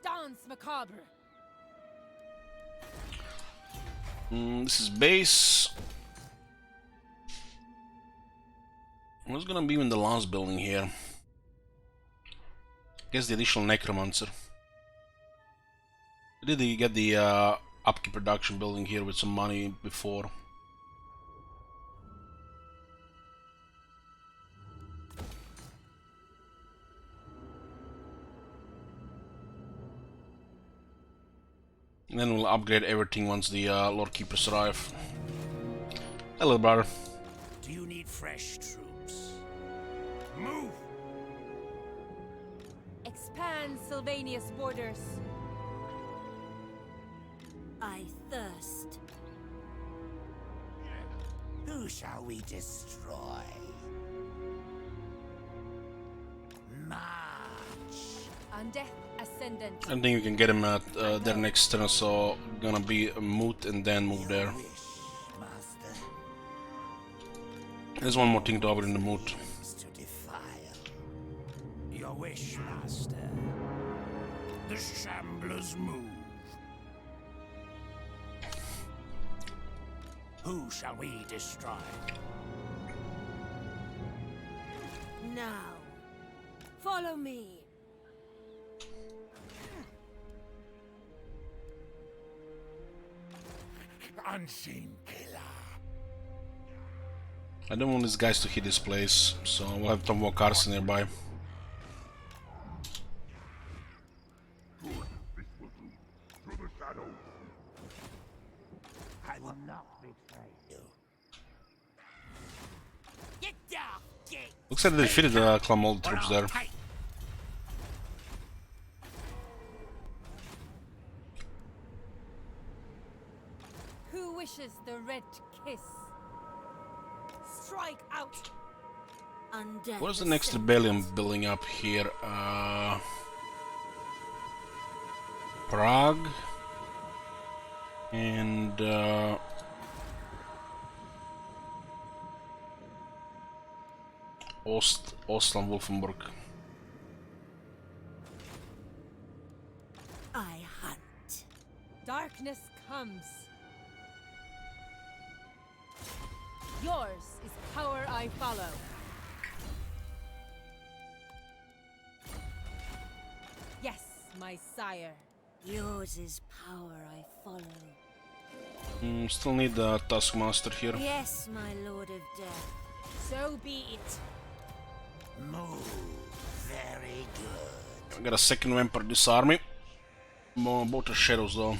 Dance macabre. This is base. What's gonna be in the last building here? Guess the additional necromancer. Did he get the upkeep production building here with some money before? And then we'll upgrade everything once the Lord Keepers arrive. Hello, brother. Do you need fresh troops? Move! Expand Sylvania's borders. I thirst. Who shall we destroy? March! Undeath Ascendant. I think we can get him at their next turn, so gonna be a moot and then move there. Wish, master. There's one more thing to upgrade in the moot. To defile. Your wish, master. The Shamblers move. Who shall we destroy? Now, follow me. Unseen killer. I don't want these guys to hit this place, so we'll have some more Carstein nearby. I will not betray you. Get down, gate. Looks like they defeated the Clan Mold troops there. Who wishes the red kiss? Strike out. Undead. Where's the next rebellion building up here? Prague and Ostland Wolfenburg. I hunt. Darkness comes. Yours is power I follow. Yes, my sire. Yours is power I follow. Still need the Taskmaster here. Yes, my lord of death. So be it. Move. Very good. I got a second Vampire Disarming. More both are shadows though.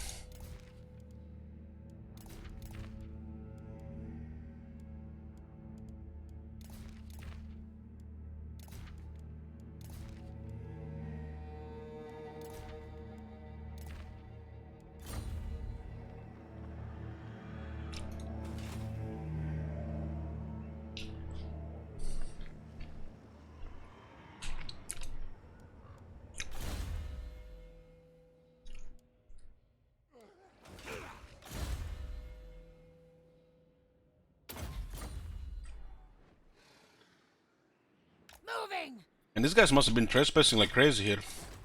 Moving! And these guys must have been trespassing like crazy here.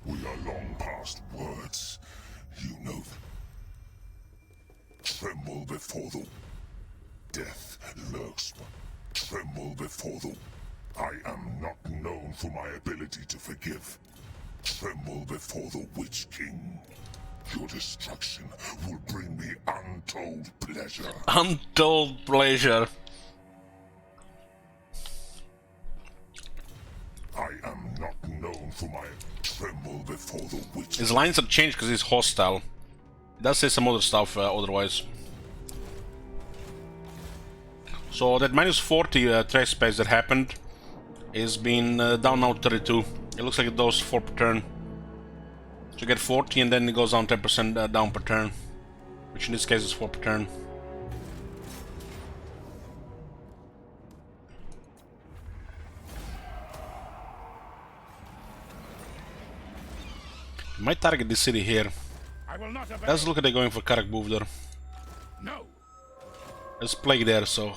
We are long past words. You know them. Tremble before the death lurks. Tremble before the I am not known for my ability to forgive. Tremble before the Witch King. Your destruction will bring me untold pleasure. Untold pleasure. I am not known for my tremble before the Witch. His lines are changed because he's hostile. He does say some other stuff otherwise. So that minus 40 trespass that happened is been down now to 32. It looks like it does 4 per turn. So you get 40 and then it goes down 10% down per turn. Which in this case is 4 per turn. You might target this city here. I will not obey. Let's look at they going for Karak Buvdar. No. There's plague there, so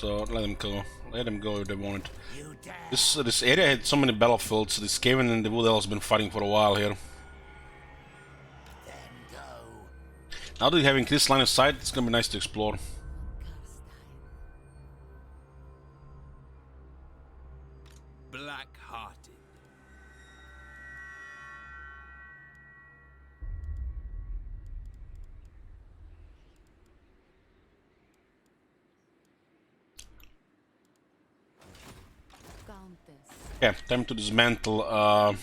let them go. Let them go if they want. You dare. This area had so many battlefields. This Skaven and the Wood Elves been fighting for a while here. Then go. Now that you have increased line of sight, it's gonna be nice to explore. Carstein. Black-hearted. Countess. Yeah, time to dismantle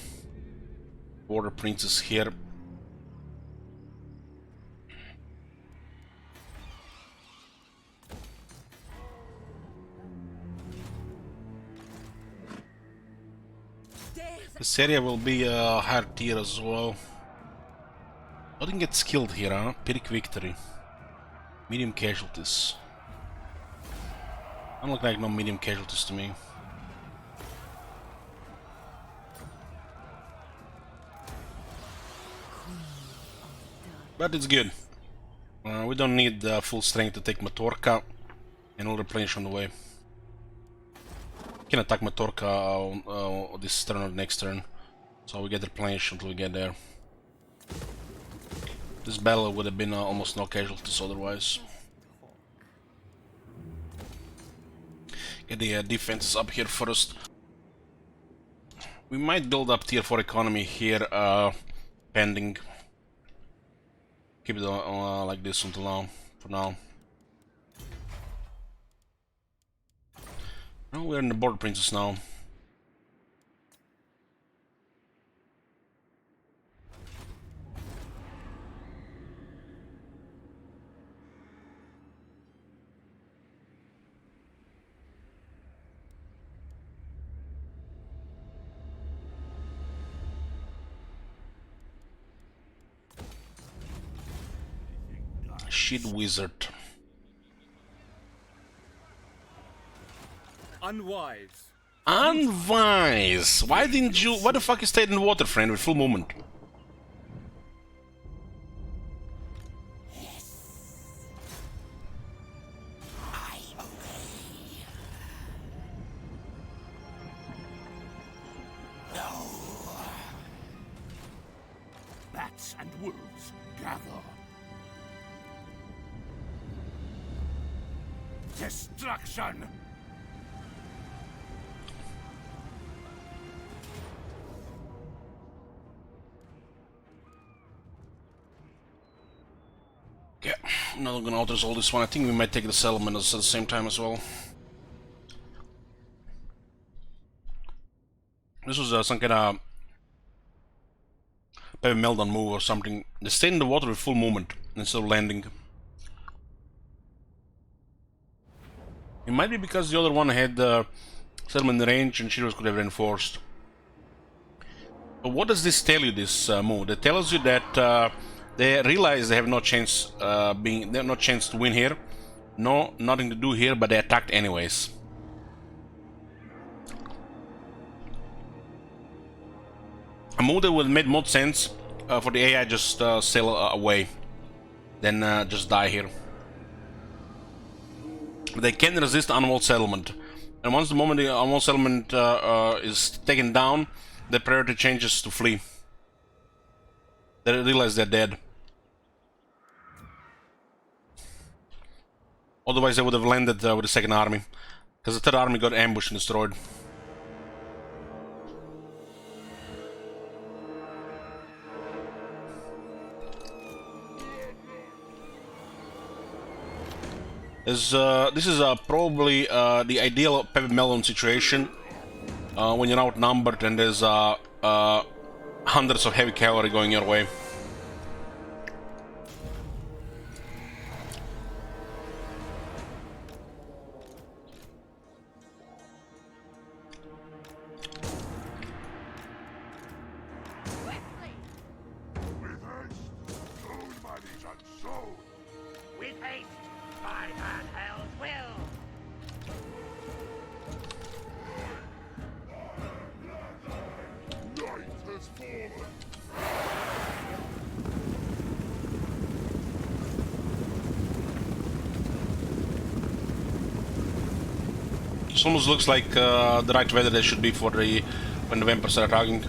Border Princess here. This area will be a higher tier as well. I didn't get skilled here, huh? Pyrrhic victory. Medium casualties. Don't look like no medium casualties to me. But it's good. We don't need full strength to take Matorka, and we'll replenish on the way. Can attack Matorka this turn or next turn, so we get replenished until we get there. This battle would have been almost no casualties otherwise. Get the defenses up here first. We might build up tier 4 economy here, pending. Keep it like this until now, for now. Oh, we're in the Border Princess now. Shit wizard. Unwise. Unwise! Why didn't you... Why the fuck you stayed in the water, friend, with full movement? I obey. No. Bats and wolves gather. Destruction. Now we're gonna alter all this one. I think we might take the settlement at the same time as well. This was some kind of heavy meltdown move or something. They stayed in the water with full movement instead of landing. It might be because the other one had settlement range and Shiros could have reinforced. But what does this tell you, this move? It tells you that they realize they have no chance they have no chance to win here. No, nothing to do here, but they attacked anyways. A move that would have made more sense for the AI just sail away than just die here. They can resist unwalled settlement, and once the moment the unwalled settlement is taken down, the priority changes to flee. They realize they're dead. Otherwise they would have landed with the second army, because the third army got ambushed and destroyed. This is probably the ideal Pepe Melon situation when you're outnumbered and there's hundreds of heavy cavalry going your way. This almost looks like the right weather there should be for the when the vampires start attacking.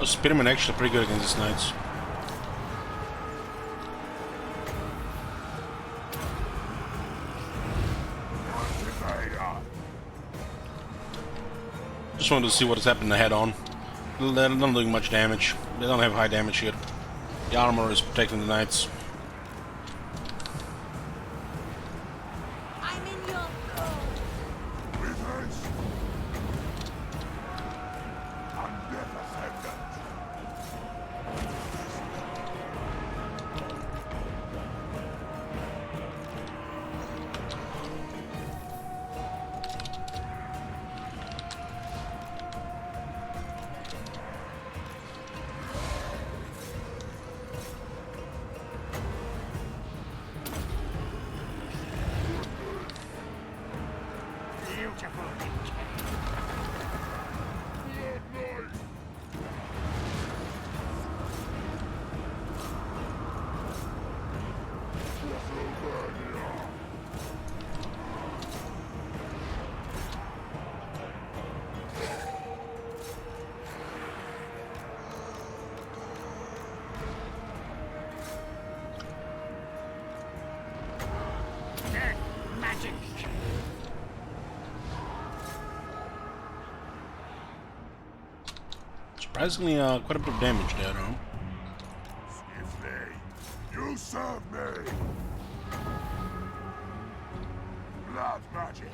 Spearmen actually pretty good against these knights. Just wanted to see what is happening head on. They're not doing much damage. They don't have high damage here. The armor is protecting the knights. Surprisingly, quite a bit of damage there, though. Swiftly, you serve me. Blood magic.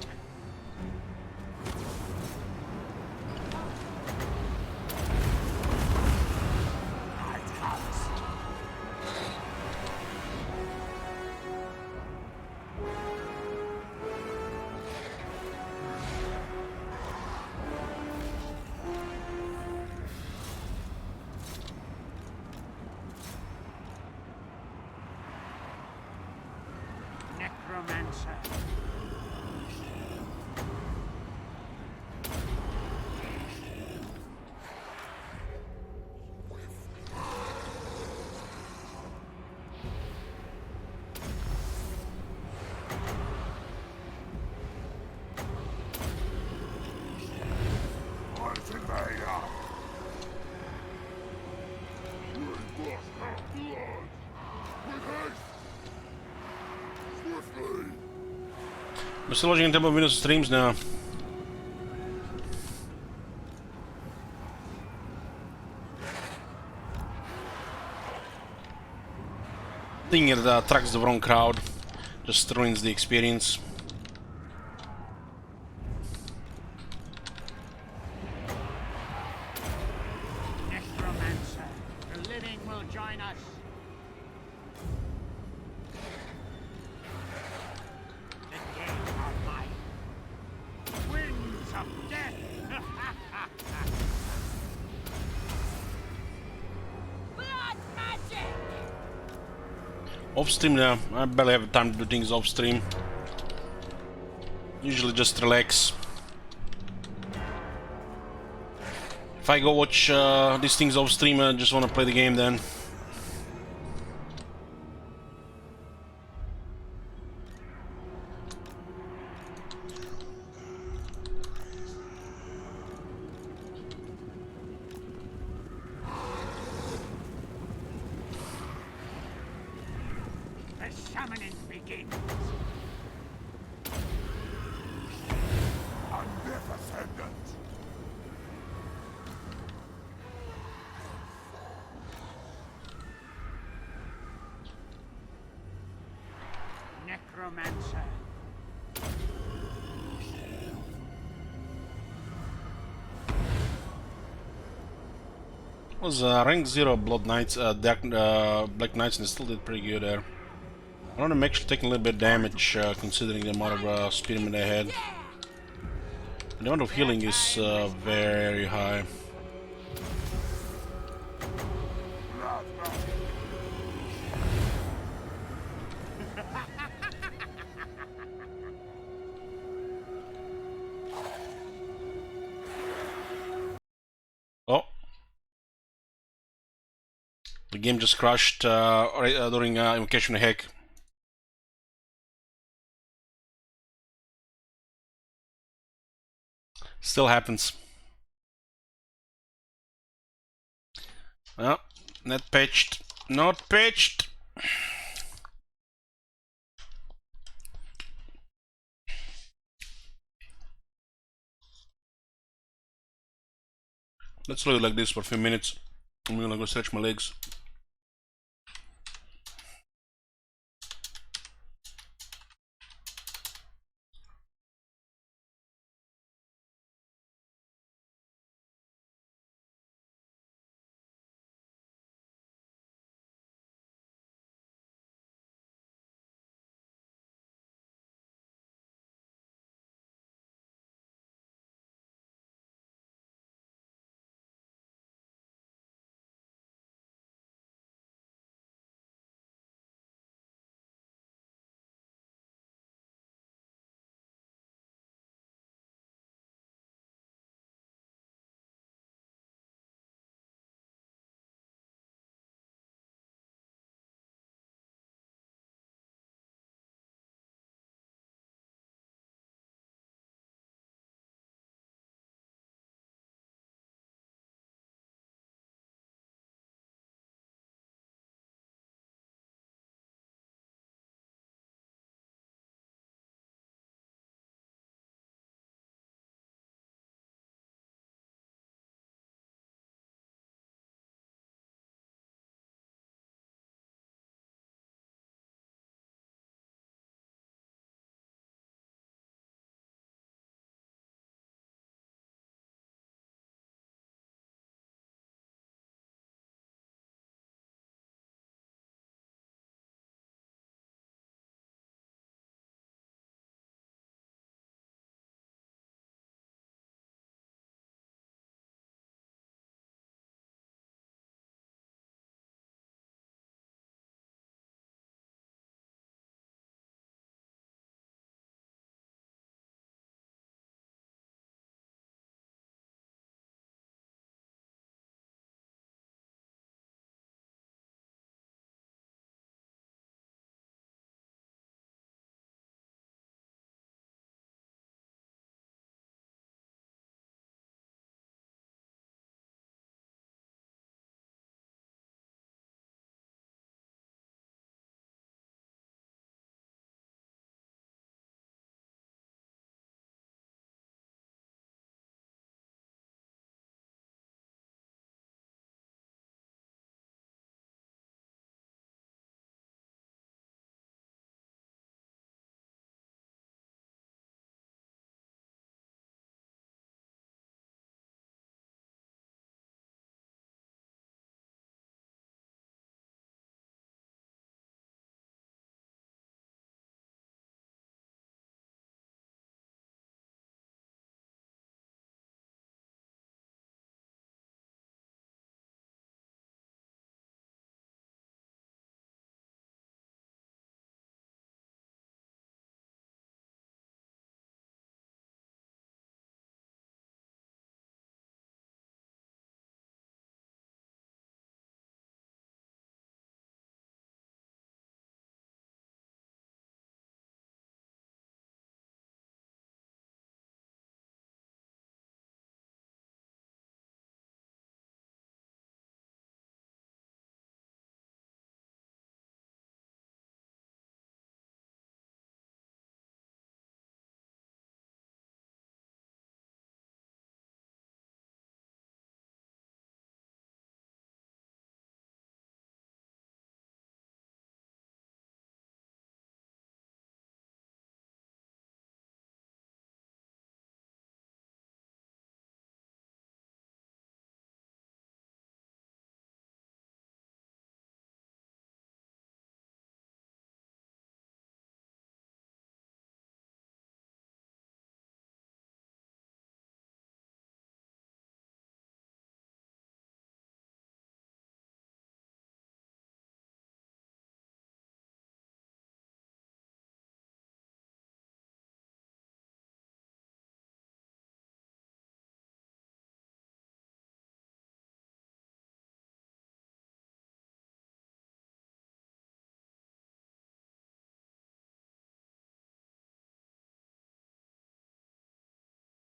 Night comes. Necromancer. What's it made of? We must have blood. With haste. Swiftly. We're still watching a couple of Windows streams now. Thing it attracts the wrong crowd, just ruins the experience. Necromancer. The living will join us. The dead are mine. Winds of death. Blood magic! Off stream now, I barely have time to do things off stream. Usually just relax. If I go watch these things off stream, I just want to play the game then. The summoning begins. Undefendant. Necromancer. Was rank 0 Blood Knights, Black Knights, and they still did pretty good there. I don't know, I'm actually taking a little bit of damage considering the amount of spearmen they had. The amount of healing is very high. Blood magic. Oh. The game just crashed during Invocation of Heck. Still happens. Well, not patched. Not patched. Let's leave it like this for a few minutes. I'm gonna go stretch my legs.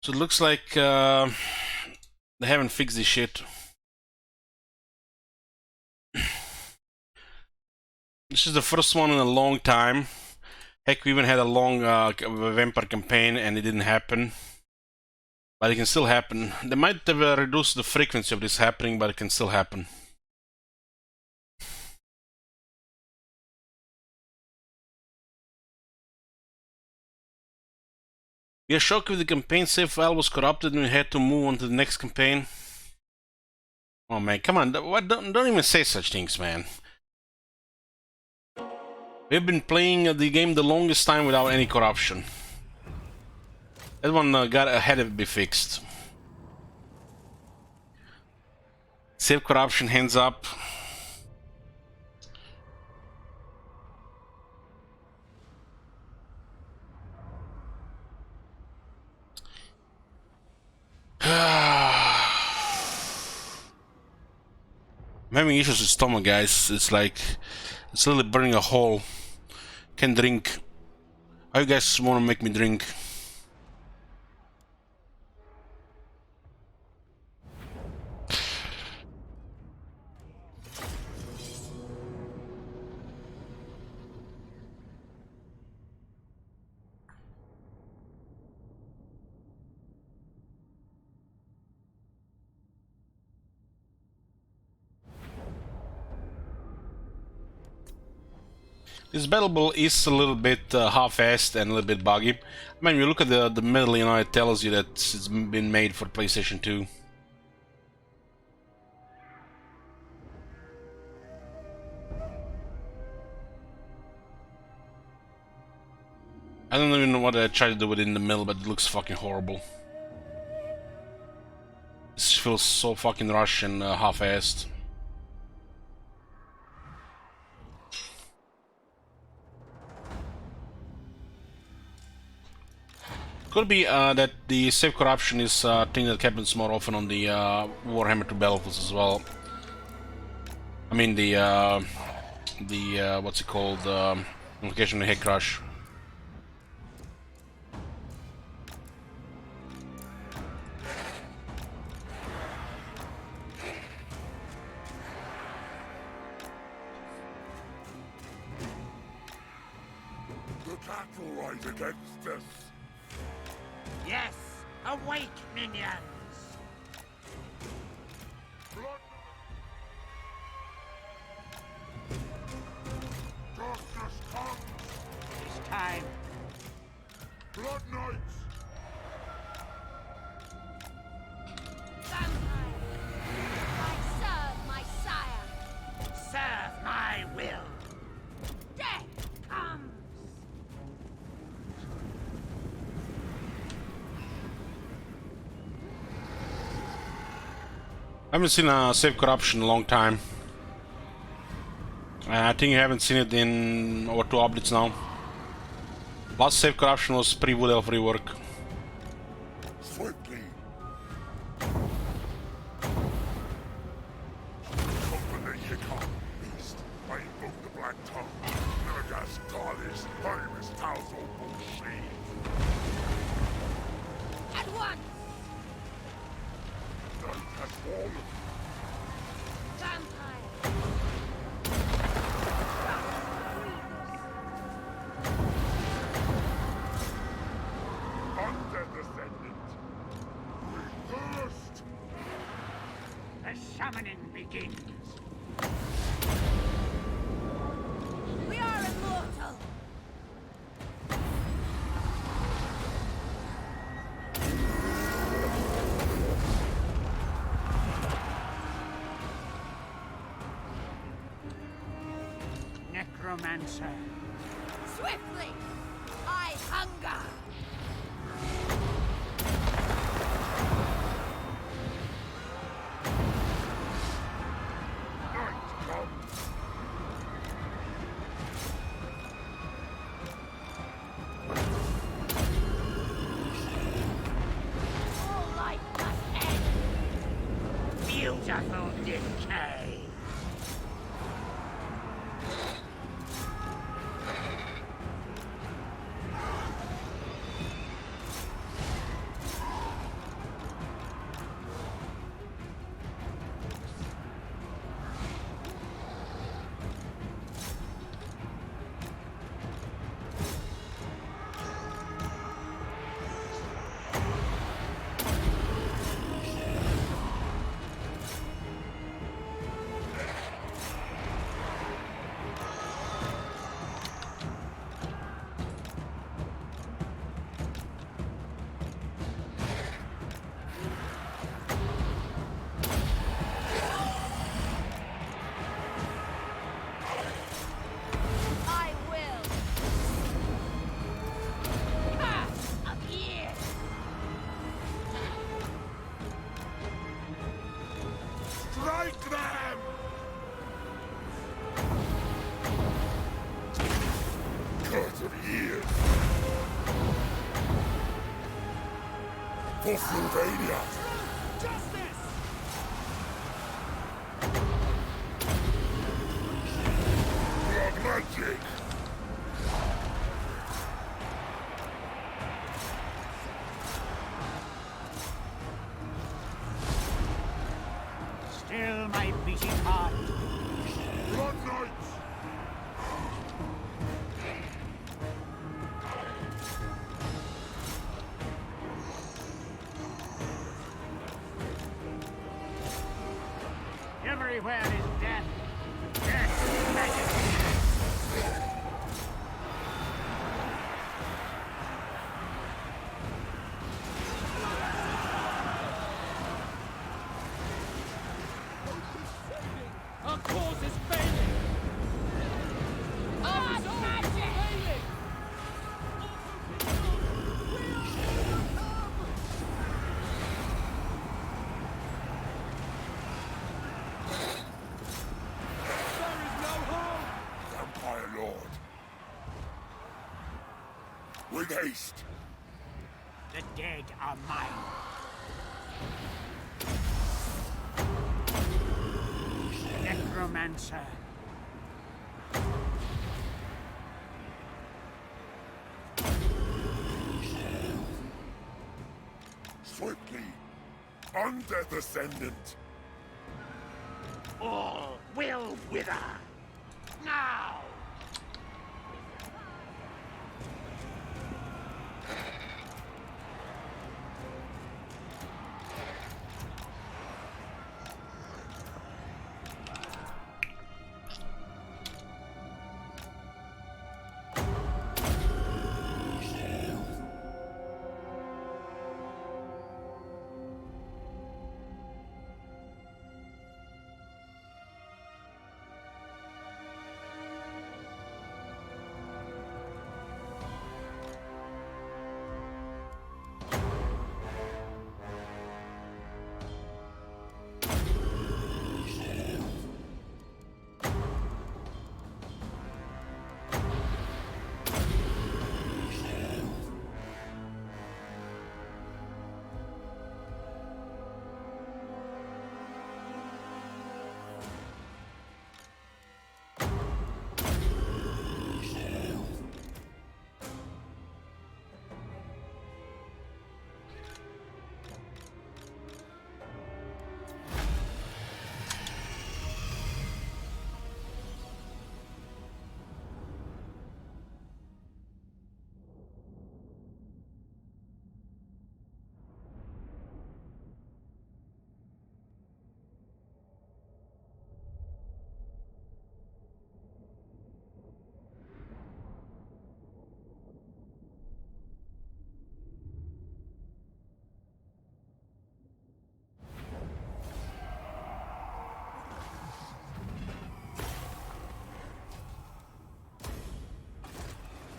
So it looks like they haven't fixed this shit. This is the first one in a long time. Heck, we even had a long vampire campaign and it didn't happen. But it can still happen. They might have reduced the frequency of this happening, but it can still happen. We are shocked if the campaign save file was corrupted and we had to move on to the next campaign. Oh man, come on, don't even say such things, man. We've been playing the game the longest time without any corruption. That one had to be fixed. Save corruption, hands up. I'm having issues with stomach, guys. It's like it's literally burning a hole. Can't drink. How you guys want to make me drink? This battle ball is a little bit half-assed and a little bit buggy. I mean, you look at the middle, you know, it tells you that it's been made for PlayStation 2. I don't even know what I tried to do with it in the middle, but it looks fucking horrible. This feels so fucking rushed and half-assed. Could be that the save corruption is a thing that happens more often on the Warhammer 2 battlefields as well. I mean the what's it called? Notification head crush. The cattle right against us. Yes, awake, minions! Blood. Justice comes. It's time. Blood Knights. Vampire! I serve my sire! Serve my will! Death comes! I haven't seen a save corruption in a long time. I think you haven't seen it in over 2 updates now. Last save corruption was pre-Wood Elf rework. Swiftly. Open the Yikar beast. I invoke the Black Tongue. Nurgas Goddess. Iris Tausel Bullshit. At once! Night has fallen. Vampire! Undead Descendant. We thirst. The summoning begins. We are immortal! Necromancer. Swiftly! I hunger! Night comes. All life must end! Beautiful decay. of years. For Sylvania! Justice! Blood magic! Still my beating heart. Blood knights! Everywhere is death. Death magic. Our cause is failing! Blood magic! Vampire Lord! With haste! The dead are mine. Necromancer. Swiftly! Undeath Ascendant! All will wither. Now!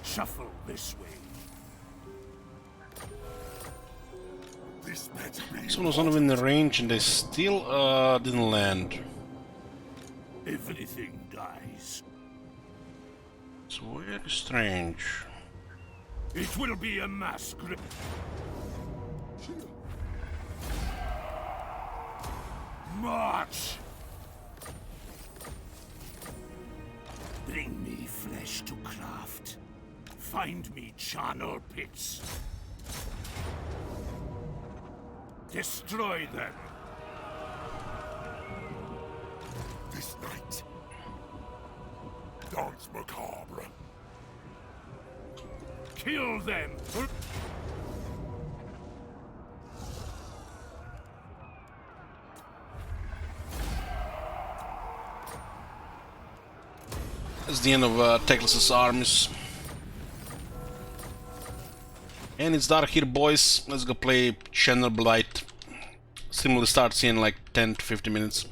Shuffle this way. This better be. Someone was not within the range and they still didn't land. Everything dies. It's very strange. It will be a mass grip. March! Bring me flesh to craft. Find me charnel pits. Destroy them. This night. Dance macabre. Kill them. That's the end of Teclis's armies. And it's dark here, boys. Let's go play Channel Blight. Stream will start in like 10 to 50 minutes.